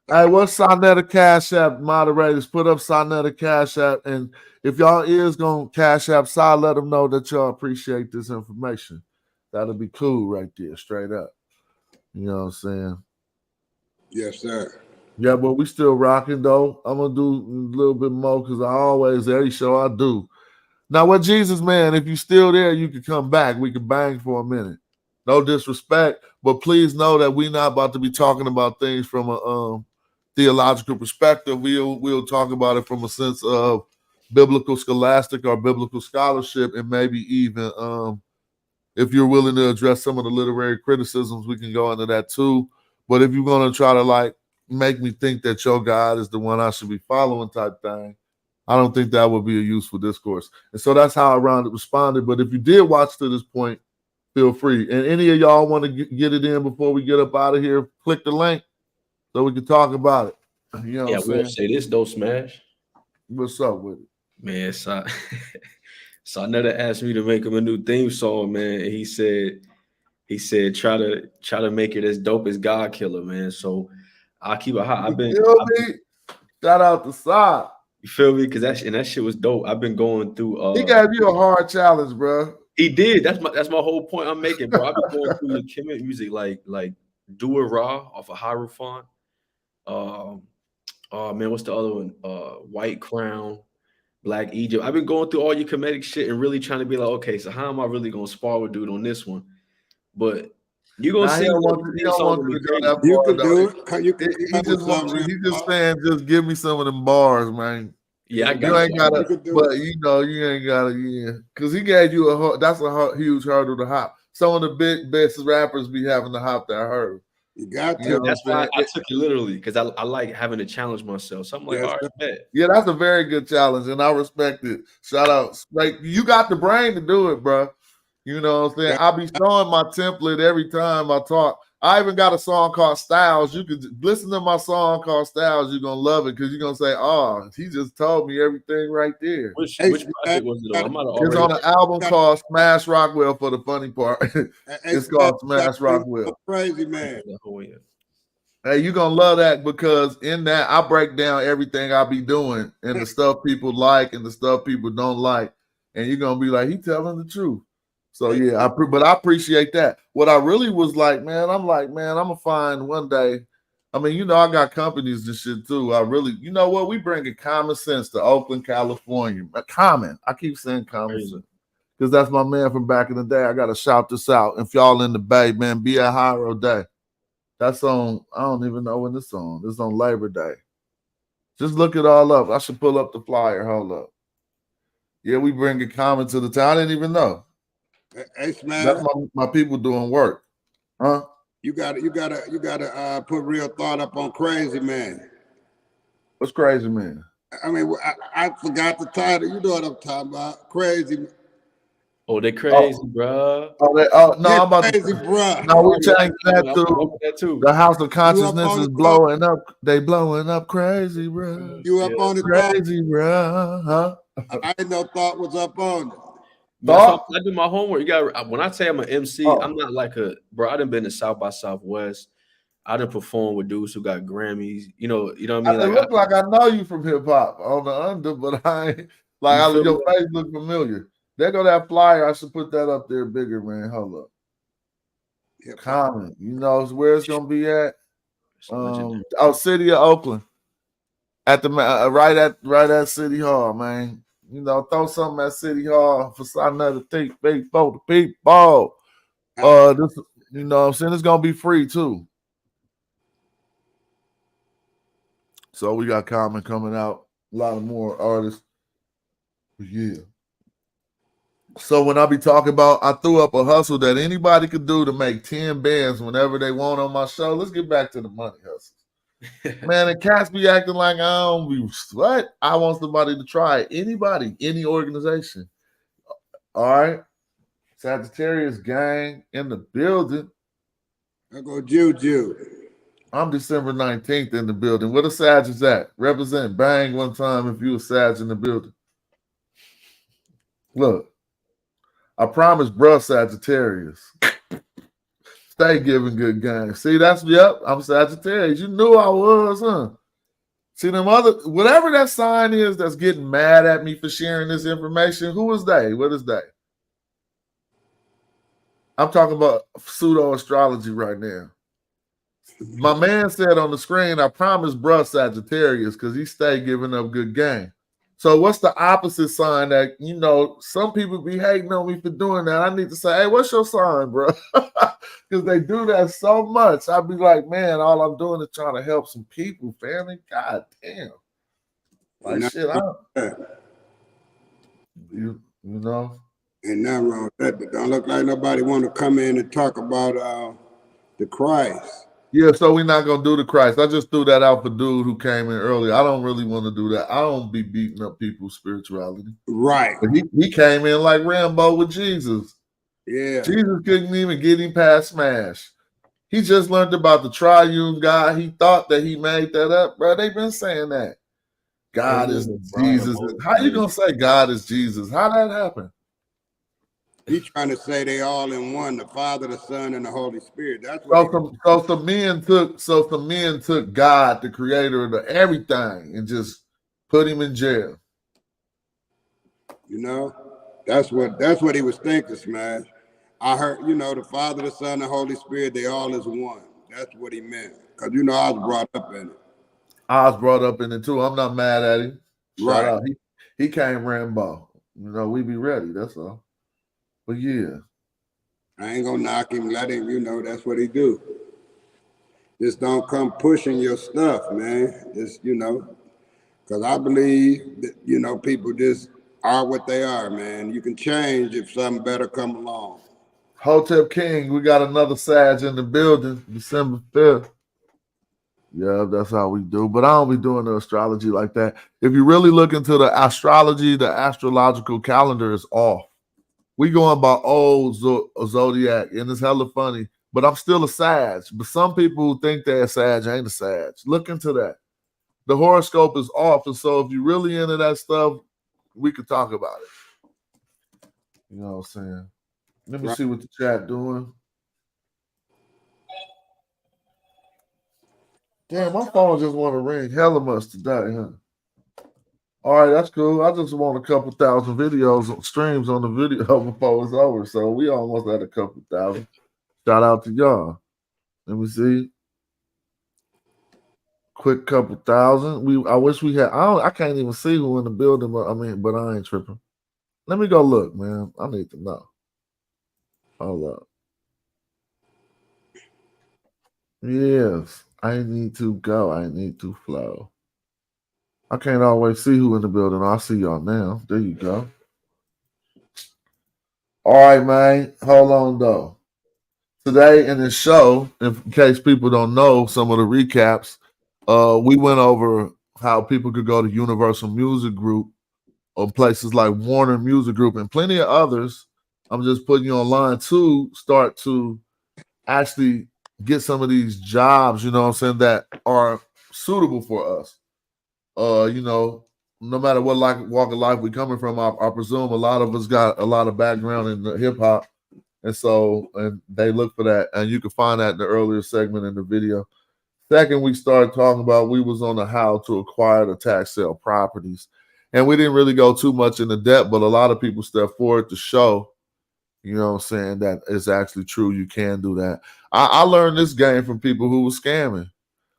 Hey, what's Sonetta Cash App? Moderators, put up Sonetta Cash App. And if y'all is going to Cash App side, let them know that y'all appreciate this information. That'll be cool right there, straight up. You know what I'm saying? Yes, sir. Yeah, but we still rocking, though. I'm going to do a little bit more because I always, every show I do. Now, what Jesus, man, if you still there, you can come back. We can bang for a minute. No disrespect, but please know that we're not about to be talking about things from a theological perspective. We'll talk about it from a sense of biblical scholastic or biblical scholarship, and maybe even if you're willing to address some of the literary criticisms, we can go into that too. But if you're going to try to like make me think that your God is the one I should be following type thing, I don't think that would be a useful discourse. And so that's how I responded. But if you did watch to this point, feel free. And any of y'all want to get it in before we get up out of here, click the link so we can talk about it. You know what I'm saying? I will say this though, Smash. What's up with it? Man, so I never asked me to make him a new theme song, man. And he said try to make it as dope as God Killer, man. So I'll keep it hot. Shout out to Side. You feel me? Because that shit was dope. I've been going through. He gave you a hard challenge, bro. He did. That's my whole point I'm making, bro. I've been going through the Kemet music like Do It Raw off of Hierophant. Oh man, what's the other one? White Crown, Black Egypt. I've been going through all your comedic shit and really trying to be like, okay, so how am I really gonna spar with dude on this one? But you're gonna see. You can do it. He just saying, just give me some of them bars, man. Yeah, I got you. Ain't gotta, but you ain't gotta, because he gave you that's a huge hurdle to hop. Some of the best rappers be having to hop that hurdle. You got to. You know, that's why I took it literally, because I like having to challenge myself. So I'm like, all right, bet. Yeah, that's a very good challenge, and I respect it. Shout out. Like, you got the brain to do it, bro. You know what I'm saying? I'll be showing my template every time I talk. I even got a song called Styles. You could listen to my song called Styles. You're going to love it because you're going to say, oh, he just told me everything right there. Which project was it on? It's on an album called Smash Rockwell for the funny part. It's called Smash Rockwell. Crazy man. Hey, you're going to love that because in that, I break down everything I be doing and the stuff people like and the stuff people don't like. And you're going to be like, he telling the truth. So, yeah, but I appreciate that. What I really was like, man, I'm going to find one day. I mean, you know, I got companies and shit too. You know what? We bringing common sense to Oakland, California. Common. I keep saying common sense because that's my man from back in the day. I got to shout this out. If y'all in the Bay, man, be at Hiro Day. That's on, I don't even know when it's on. It's on Labor Day. Just look it all up. I should pull up the flyer. Hold up. Yeah, we bringing common to the town. I didn't even know. Hey, man. That's my people doing work, huh? You gotta put real thought up on Crazy Man. What's Crazy Man? I mean, I forgot the title. You know what I'm talking about? Crazy. Oh, they crazy, bro. I'm about crazy, bro. No, we changed that too. The House of Consciousness is blowing up. They blowing up crazy, bro. You up on it, crazy, bro? Huh? I ain't no thought was up on it. I do my homework. You got when I say I'm an MC, I'm not like bro. I done been to South by Southwest. I done performed with dudes who got Grammys. You know what I mean? It look like I know you from hip hop on the under, but I ain't your face look familiar. There go that flyer. I should put that up there bigger, man. Hold up. Comment. You know where it's gonna be at? City of Oakland. At the right at City Hall, man. You know, throw something at City Hall for another thing, big for the people. This, you know what I'm saying? It's gonna be free too. So we got Common coming out, a lot of more artists. Yeah. So when I be talking about, I threw up a hustle that anybody could do to make 10 bands whenever they want on my show. Let's get back to the money hustle. Man, and cats be acting like I don't be what? I want somebody to try it. Anybody, any organization. All right. Sagittarius gang in the building. I go Juju. I'm December 19th in the building. Where the Sag is at? Represent bang one time if you a Sag in the building. Look, I promise, bruh, Sagittarius. Stay giving good game. See, that's, yep, I'm Sagittarius. You knew I was, huh? See, them other, whatever that sign is that's getting mad at me for sharing this information, who is they? What is they? I'm talking about pseudo-astrology right now. My man said on the screen, I promise bruh Sagittarius, because he stay giving up good game. So what's the opposite sign that, you know, some people be hating on me for doing that? I need to say, hey, what's your sign, bro? Because they do that so much. I'd be like, man, all I'm doing is trying to help some people, family. God damn. Like, shit, you know? Ain't nothing wrong with that, but don't look like nobody want to come in and talk about the Christ. Yeah, so we're not gonna do the Christ. I just threw that out for dude who came in earlier. I don't really want to do that. I don't be beating up people's spirituality. Right. But he came in like Rambo with Jesus. Yeah. Jesus couldn't even get him past Smash. He just learned about the triune God. He thought that he made that up, bro. They've been saying that. God is Jesus. How you gonna say God is Jesus? How that happen? He trying to say they all in one, the Father, the Son, and the Holy Spirit. That's So what some men took God, the creator of everything, and just put him in jail. You know, that's what he was thinking, Smash. I heard, you know, the Father, the Son, the Holy Spirit, they all is one. That's what he meant. Because, you know, I was brought up in it. I was brought up in it too. I'm not mad at him. Shout Right. out. He came Rambo. You know, we be ready. That's all. But yeah. I ain't gonna knock him, let him, you know, that's what he do. Just don't come pushing your stuff, man. Just, you know, because I believe that, you know, people just are what they are, man. You can change if something better come along. Hotep King, we got another Sag in the building, December 5th. Yeah, that's how we do. But I don't be doing the astrology like that. If you really look into the astrology, the astrological calendar is off. We going by old zodiac, and it's hella funny. But I'm still a Sag. But some people who think they're a Sag ain't a Sag. Look into that. The horoscope is off, and so if you're really into that stuff, we could talk about it. You know what I'm saying? Let me see what the chat doing. Damn, my phone just want to ring hella much today, huh? All right, that's cool. I just want a couple thousand videos, streams on the video before it's over. So we almost had a couple thousand. Shout out to y'all. Let me see. Quick couple thousand. I wish we had. I can't even see who in the building, but I ain't tripping. Let me go look, man. I need to know. Hold up. Yes, I need to go. I need to flow. I can't always see who in the building. I see y'all now. There you go. All right, man. Hold on, though. Today in this show, in case people don't know some of the recaps, we went over how people could go to Universal Music Group or places like Warner Music Group and plenty of others. I'm just putting you online to start to actually get some of these jobs, you know what I'm saying, that are suitable for us. You know, no matter what walk of life we coming from, I presume a lot of us got a lot of background in the hip hop. And so, and they look for that. And you can find that in the earlier segment in the video. Second, we started talking about, we was on the how to acquire the tax sale properties. And we didn't really go too much into depth, but a lot of people stepped forward to show, you know what I'm saying, that it's actually true. You can do that. I learned this game from people who was scamming,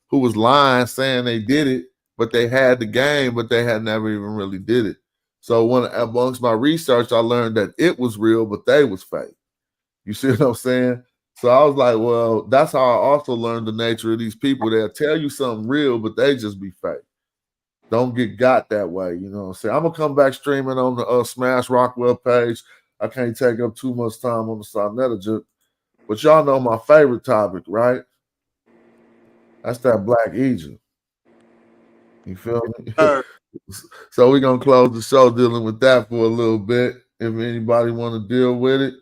who was lying, saying they did it, but they had the game, but they had never even really did it. So when amongst my research, I learned that it was real, but they was fake. You see what I'm saying? So I was like, well, that's how I also learned the nature of these people. They'll tell you something real, but they just be fake. Don't get got that way. You know what I'm saying? I'm going to come back streaming on the Smash Rockwell page. I can't take up too much time on the Sonetta. But y'all know my favorite topic, right? That's that Black Egypt. You feel me? So we're going to close the show dealing with that for a little bit. If anybody want to deal with it,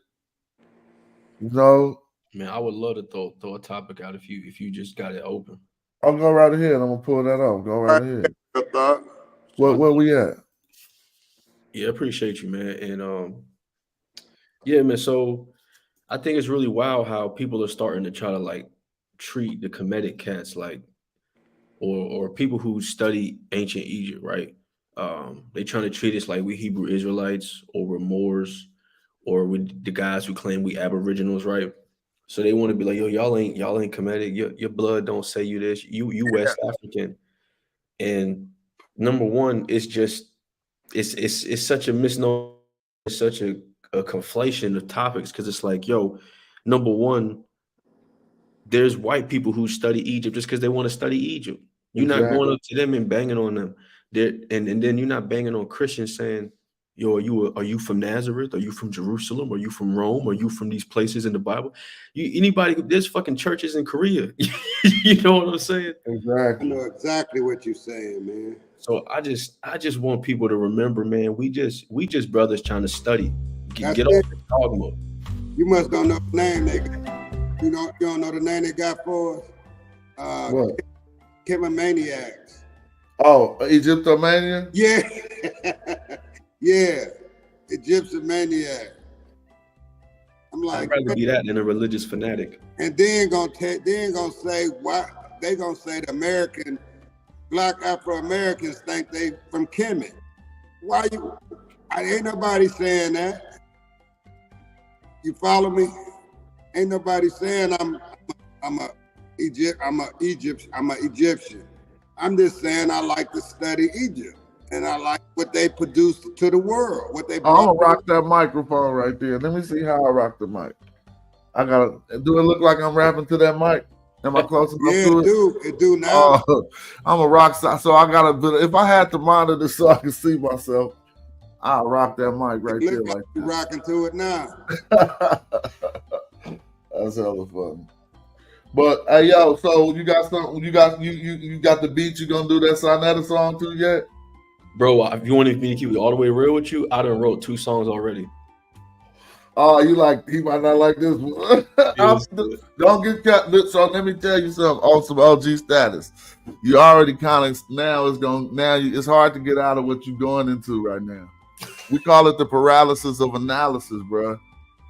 you know. Man, I would love to throw a topic out if you just got it open. I'll go right ahead. I'm going to pull that off. Go right ahead. Where we at? Yeah, appreciate you, man. And yeah, man. So I think it's really wild how people are starting to try to like treat the Kemetic cats like, or people who study ancient Egypt, right? They trying to treat us like we Hebrew Israelites or we're Moors or with the guys who claim we Aboriginals, right? So they want to be like, yo, y'all ain't Kemetic. Your blood don't say you this. You West African. And number one, it's just it's such a misnomer, it's such a conflation of topics because it's like, yo, number one, there's white people who study Egypt just because they want to study Egypt. You're not going up to them and banging on them. And then you're not banging on Christians saying, yo, are you from Nazareth? Are you from Jerusalem? Are you from Rome? Are you from these places in the Bible? There's fucking churches in Korea. You know what I'm saying? Exactly. I know exactly what you're saying, man. So I just want people to remember, man, we just brothers trying to study. Get off the dogma. You must don't know the name they got. You don't know the name they got for us? What? Chemomaniacs. Oh, Egyptomania? Yeah. Yeah. Egyptian maniac. I'm like, I'd rather be that than a religious fanatic. And then gonna say why they gonna say the Black Afro-Americans think they from Kemet. Why ain't nobody saying that. You follow me? Ain't nobody saying I'm an Egyptian. I'm just saying I like to study Egypt. And I like what they produce to the world. What they I'm gonna rock that microphone right there. Let me see how I rock the mic. Do it look like I'm rapping to that mic? Am I close enough to it? It do now. I'm a rock star, so I gotta. If I had to monitor so I can see myself, I'll rock that mic right there. Like you rocking to it now. That's hella fun. But hey, yo, so you got something? You got the beat? You gonna do that Sonetta song too yet? Bro, if you want me to keep it all the way real with you, I done wrote 2 songs already. Oh, he might not like this one. Don't get cut. So let me tell you something. On some OG status, you already kind of it's hard to get out of what you're going into right now. We call it the paralysis of analysis, bro.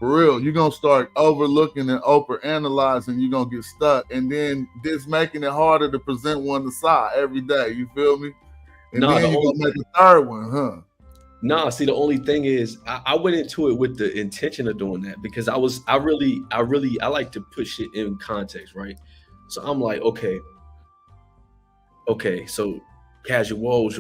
For real, you're gonna start overlooking and overanalyzing. You're gonna get stuck, and then this making it harder to present one side every day. You feel me? And then you're gonna make a third one, huh? Nah, see, the only thing is I went into it with the intention of doing that because I like to put shit in context, right? So I'm like, okay, so Casual,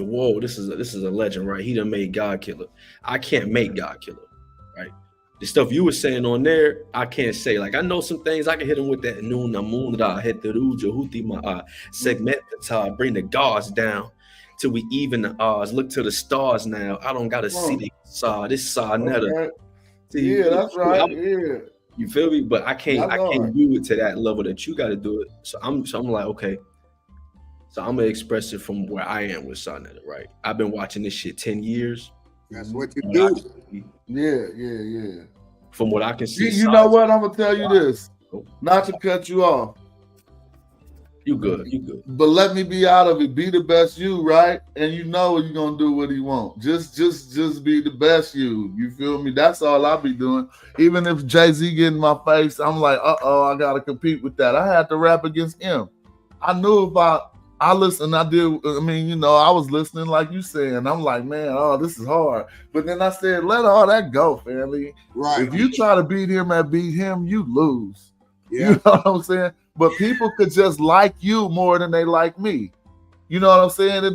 this is a legend, right? He done made God Killer. I can't make God Killer, right? The stuff you were saying on there, I can't say. Like, I know some things I can hit him with that noon, Namunda, Heteruja, Hutima, segment the bring the gods down. Till we even the odds. Look to the stars now. I don't gotta see the this Sonetta. Okay. Yeah, that's right. Yeah. You feel me? But I can't do it to that level that you gotta do it. So I'm like, okay. So I'm gonna express it from where I am with Sonetta, right? I've been watching this shit 10 years. That's what you do. Yeah. From what I can see. You know what? I'm gonna tell you this. Not to cut you off. You good. But let me be out of it. Be the best you, right? And you know you're gonna do what he wants. Just be the best you. You feel me? That's all I'll be doing. Even if Jay-Z get in my face, I'm like, I gotta compete with that. I had to rap against him. I knew if I listened, I was listening like you saying. I'm like, man, this is hard. But then I said, let all that go, family. Right. If you try to beat him, you lose. Yeah. You know what I'm saying? But people could just like you more than they like me. You know what I'm saying? It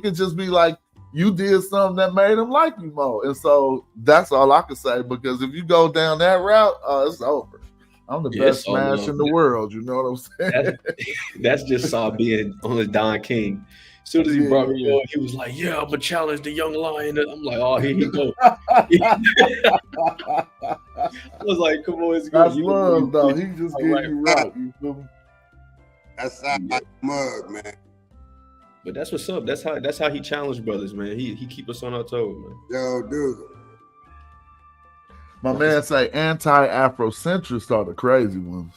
could just be like you did something that made them like you more. And so that's all I can say, because if you go down that route, it's over. I'm the best smash in the world. You know what I'm saying? That's just Saw being on the Don King. As soon as he brought me on, he was like, "Yeah, I'm gonna challenge the young lion." I'm like, "Oh, here he go." I was like, "Come on, it's good." That's love, though. He just getting you right. You feel me? That's like mug, man. But that's what's up. That's how he challenged brothers, man. He keep us on our toes, man. Yo, dude. My man say anti-Afrocentrists are the crazy ones.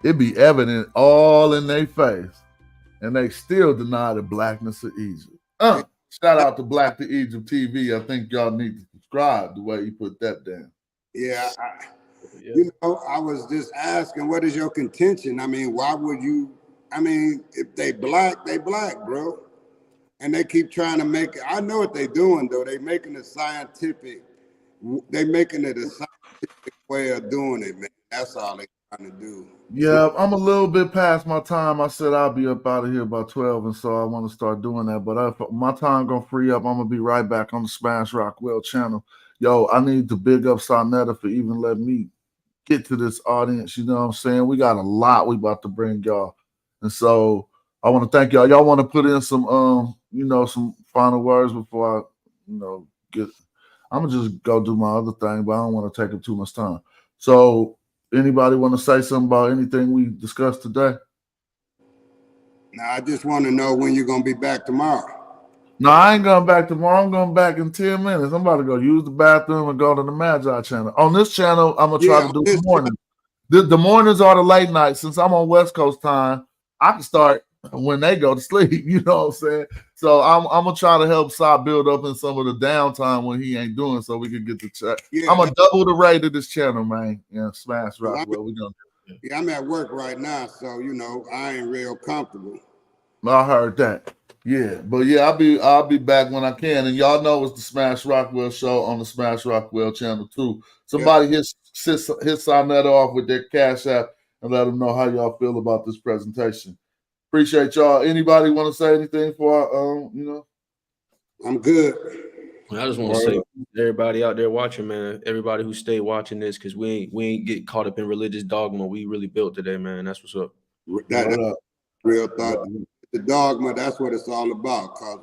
It be evident all in their face, and they still deny the blackness of Egypt. Shout out to Black to Egypt TV. I think y'all need to subscribe the way he put that down. Yeah, you know, I was just asking, what is your contention? I mean, why would you? I mean, if they black, bro. And they keep trying to make it. I know what they're doing, though. They making it a scientific way of doing it, man. That's all they trying to do. Yeah, I'm a little bit past my time. I said I'll be up out of here by 12, and so I want to start doing that. But if my time gonna free up, I'm gonna be right back on the Smash Rockwell channel. Yo, I need to big up Sonetta for even letting me get to this audience. You know what I'm saying? We got a lot we about to bring y'all, and so I want to thank y'all. Y'all want to put in some some final words before I get. I'm gonna just go do my other thing, but I don't want to take up too much time. So, anybody want to say something about anything we discussed today? Now, I just want to know when you're gonna be back tomorrow. No, I ain't going back tomorrow. I'm going back in 10 minutes. I'm about to go use the bathroom and go to the Madjai channel. On this channel, I'm gonna try to do the morning. The mornings are the late nights. Since I'm on West Coast time, I can start when they go to sleep. You know what I'm saying? So I'm gonna try to help Sai build up in some of the downtime when he ain't doing, so we can get the check. Yeah, I'm gonna double the rate of this channel, man. Yeah, Smash Rockwell. Yeah, I'm at work right now, so I ain't real comfortable. I heard that. Yeah, but yeah, I'll be back when I can, and y'all know it's the Smash Rockwell show on the Smash Rockwell channel too. Somebody hit sign that off with their Cash App and let them know how y'all feel about this presentation. Appreciate y'all. Anybody want to say anything for I'm good. I just want to say, everybody out there watching, man, everybody who stayed watching this, because we ain't get caught up in religious dogma. We really built today, man. That's what's up. That's real thought. The dogma, that's what it's all about. Cause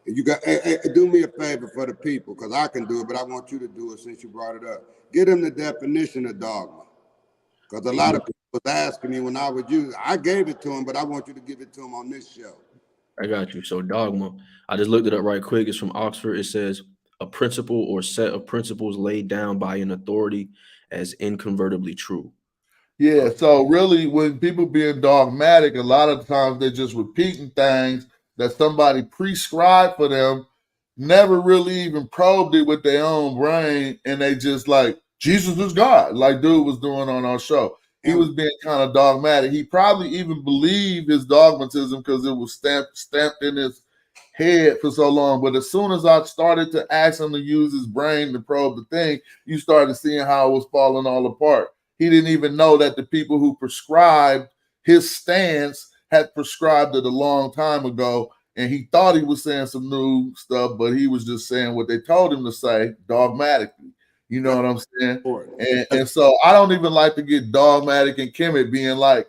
you got, hey, do me a favor for the people, because I can do it, but I want you to do it since you brought it up. Get them the definition of dogma. Because a lot of people was asking me when I was using, I gave it to them, but I want you to give it to them on this show. I got you. So dogma, I just looked it up right quick. It's from Oxford. It says a principle or set of principles laid down by an authority as incontrovertibly true. Yeah, so really when people being dogmatic, a lot of times they're just repeating things that somebody prescribed for them, never really even probed it with their own brain, and they just like, Jesus is God, like dude was doing on our show. He was being kind of dogmatic. He probably even believed his dogmatism because it was stamped in his head for so long. But as soon as I started to ask him to use his brain to probe the thing, you started seeing how it was falling all apart. He didn't even know that the people who prescribed his stance had prescribed it a long time ago, and he thought he was saying some new stuff, but he was just saying what they told him to say dogmatically. You know what I'm saying? And so I don't even like to get dogmatic and Kemet being like,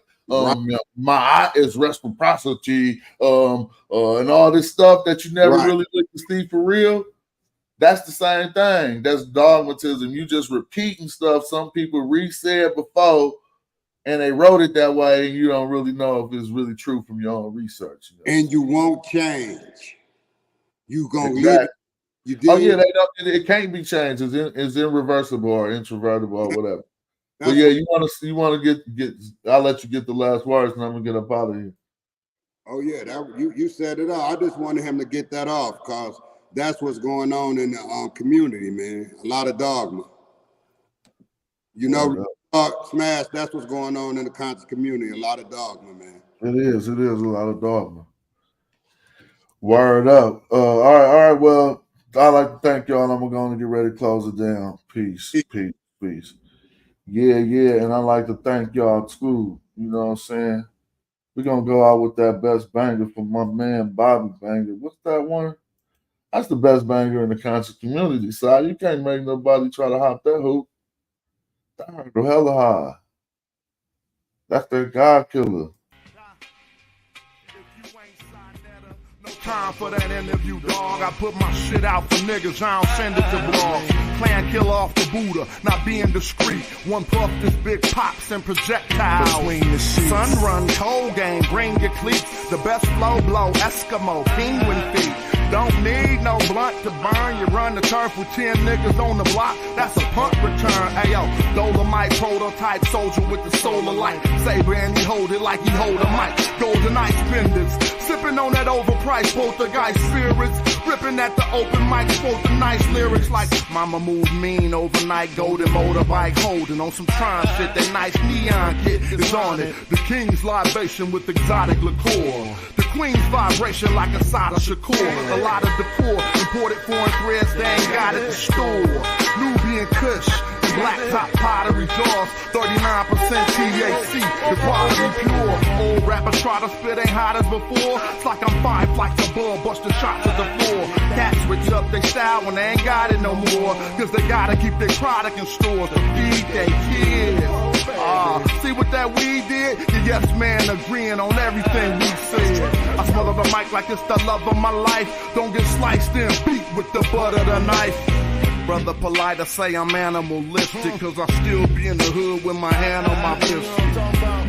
my is reciprocity, and all this stuff that you never really look to see for real. That's the same thing. That's dogmatism. You just repeating stuff some people re-said before, and they wrote it that way, and you don't really know if it's really true from your own research. And you won't change. You gonna live it. You did. Oh yeah, it can't be changed. It's irreversible or introvertible or whatever. But yeah, you want to get. I'll let you get the last words, and I'm gonna get up out of here. Oh yeah, you said it all. I just wanted him to get that off because that's what's going on in the community, man. A lot of dogma. Smash. That's what's going on in the conscious community. A lot of dogma, man. It is a lot of dogma. Word up. All right. Well, I'd like to thank y'all. I'm going to get ready to close it down. Peace. Yeah. And I'd like to thank y'all too. You know what I'm saying? We're going to go out with that best banger from my man, Bobby Banger. What's that one? That's the best banger in the conscious community. So you can't make nobody try to hop that hoop. That go hella high. That's their God killer. Time for that interview, dog. I put my shit out for niggas, I don't send it to blogs. Plan kill off the Buddha, not being discreet. One puff, this big pops and projectiles. Between the sheets. Sun run, cold game, bring your cleats. The best flow blow, Eskimo, penguin feet. Don't need no blunt to burn. You run the turf with 10 niggas on the block. That's a punt return. Ayo, Dolomite prototype soldier with the solar light. Saber and he hold it like he hold a mic. Golden ice benders. Sipping on that overpriced poltergeist spirits. Ripping at the open mic, quote the nice lyrics like Mama moved mean overnight, golden motorbike holding on some Tron shit. That nice neon kit is on it. The king's libation with exotic liqueur. The queen's vibration like a Sada Shakur. A lot of decor, imported foreign threads, they ain't got at the store. Nubian Kush, black top pottery jars, 39% THC, the quality pure. Old rappers try to spit, ain't hot as before. It's like I'm 5 flights above, busting shots at the floor. Cats switch up their style when they ain't got it no more, cause they gotta keep their product in stores to feed their kids. See what that weed did? The yes man agreeing on everything we said. I smother the mic like it's the love of my life. Don't get sliced and beat with the butt of the knife. Brother polite, I say I'm animalistic, cause I still be in the hood with my hand on my pistol.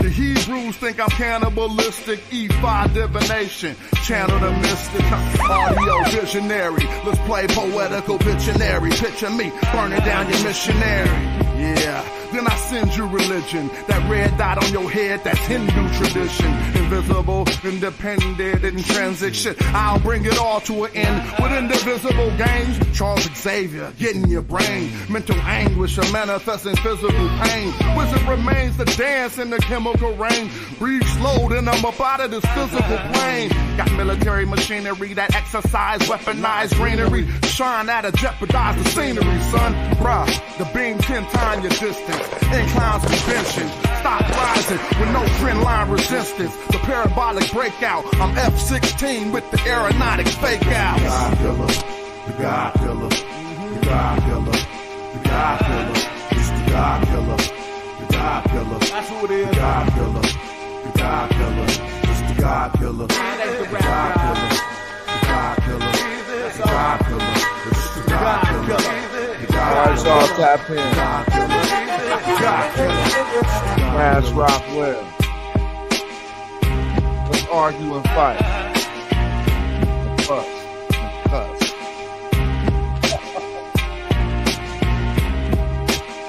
The Hebrews think I'm cannibalistic, E5 divination, channel the mystic, audio visionary. Let's play poetical Pictionary, picture me burning down your missionary. Yeah, then I send you religion. That red dot on your head, that's Hindu tradition. Invisible, independent, intrinsic shit. I'll bring it all to an end with indivisible games. Charles Xavier, getting your brain. Mental anguish, a manifesting physical pain. Wizard remains the dance in the chemical rain. Breathe slow, then I'm up out of this physical plane. Got military machinery that exercise, weaponized greenery. Shine at a jeopardize the scenery, son. Bruh, the beam 10 times your distance. Inclines convention. Stop rising with no trend line resistance. The parabolic breakout. I'm F-16 with the aeronautics fake out. God killer, the God killer, the God killer, the God killer. It's the God killer, the God killer. That's who it is. The God killer, the God killer. It's the God killer, the God killer, the God killer, the God killer. It's the God killer. Guys, all tap in. Mass Rockwell. Let's argue and fight.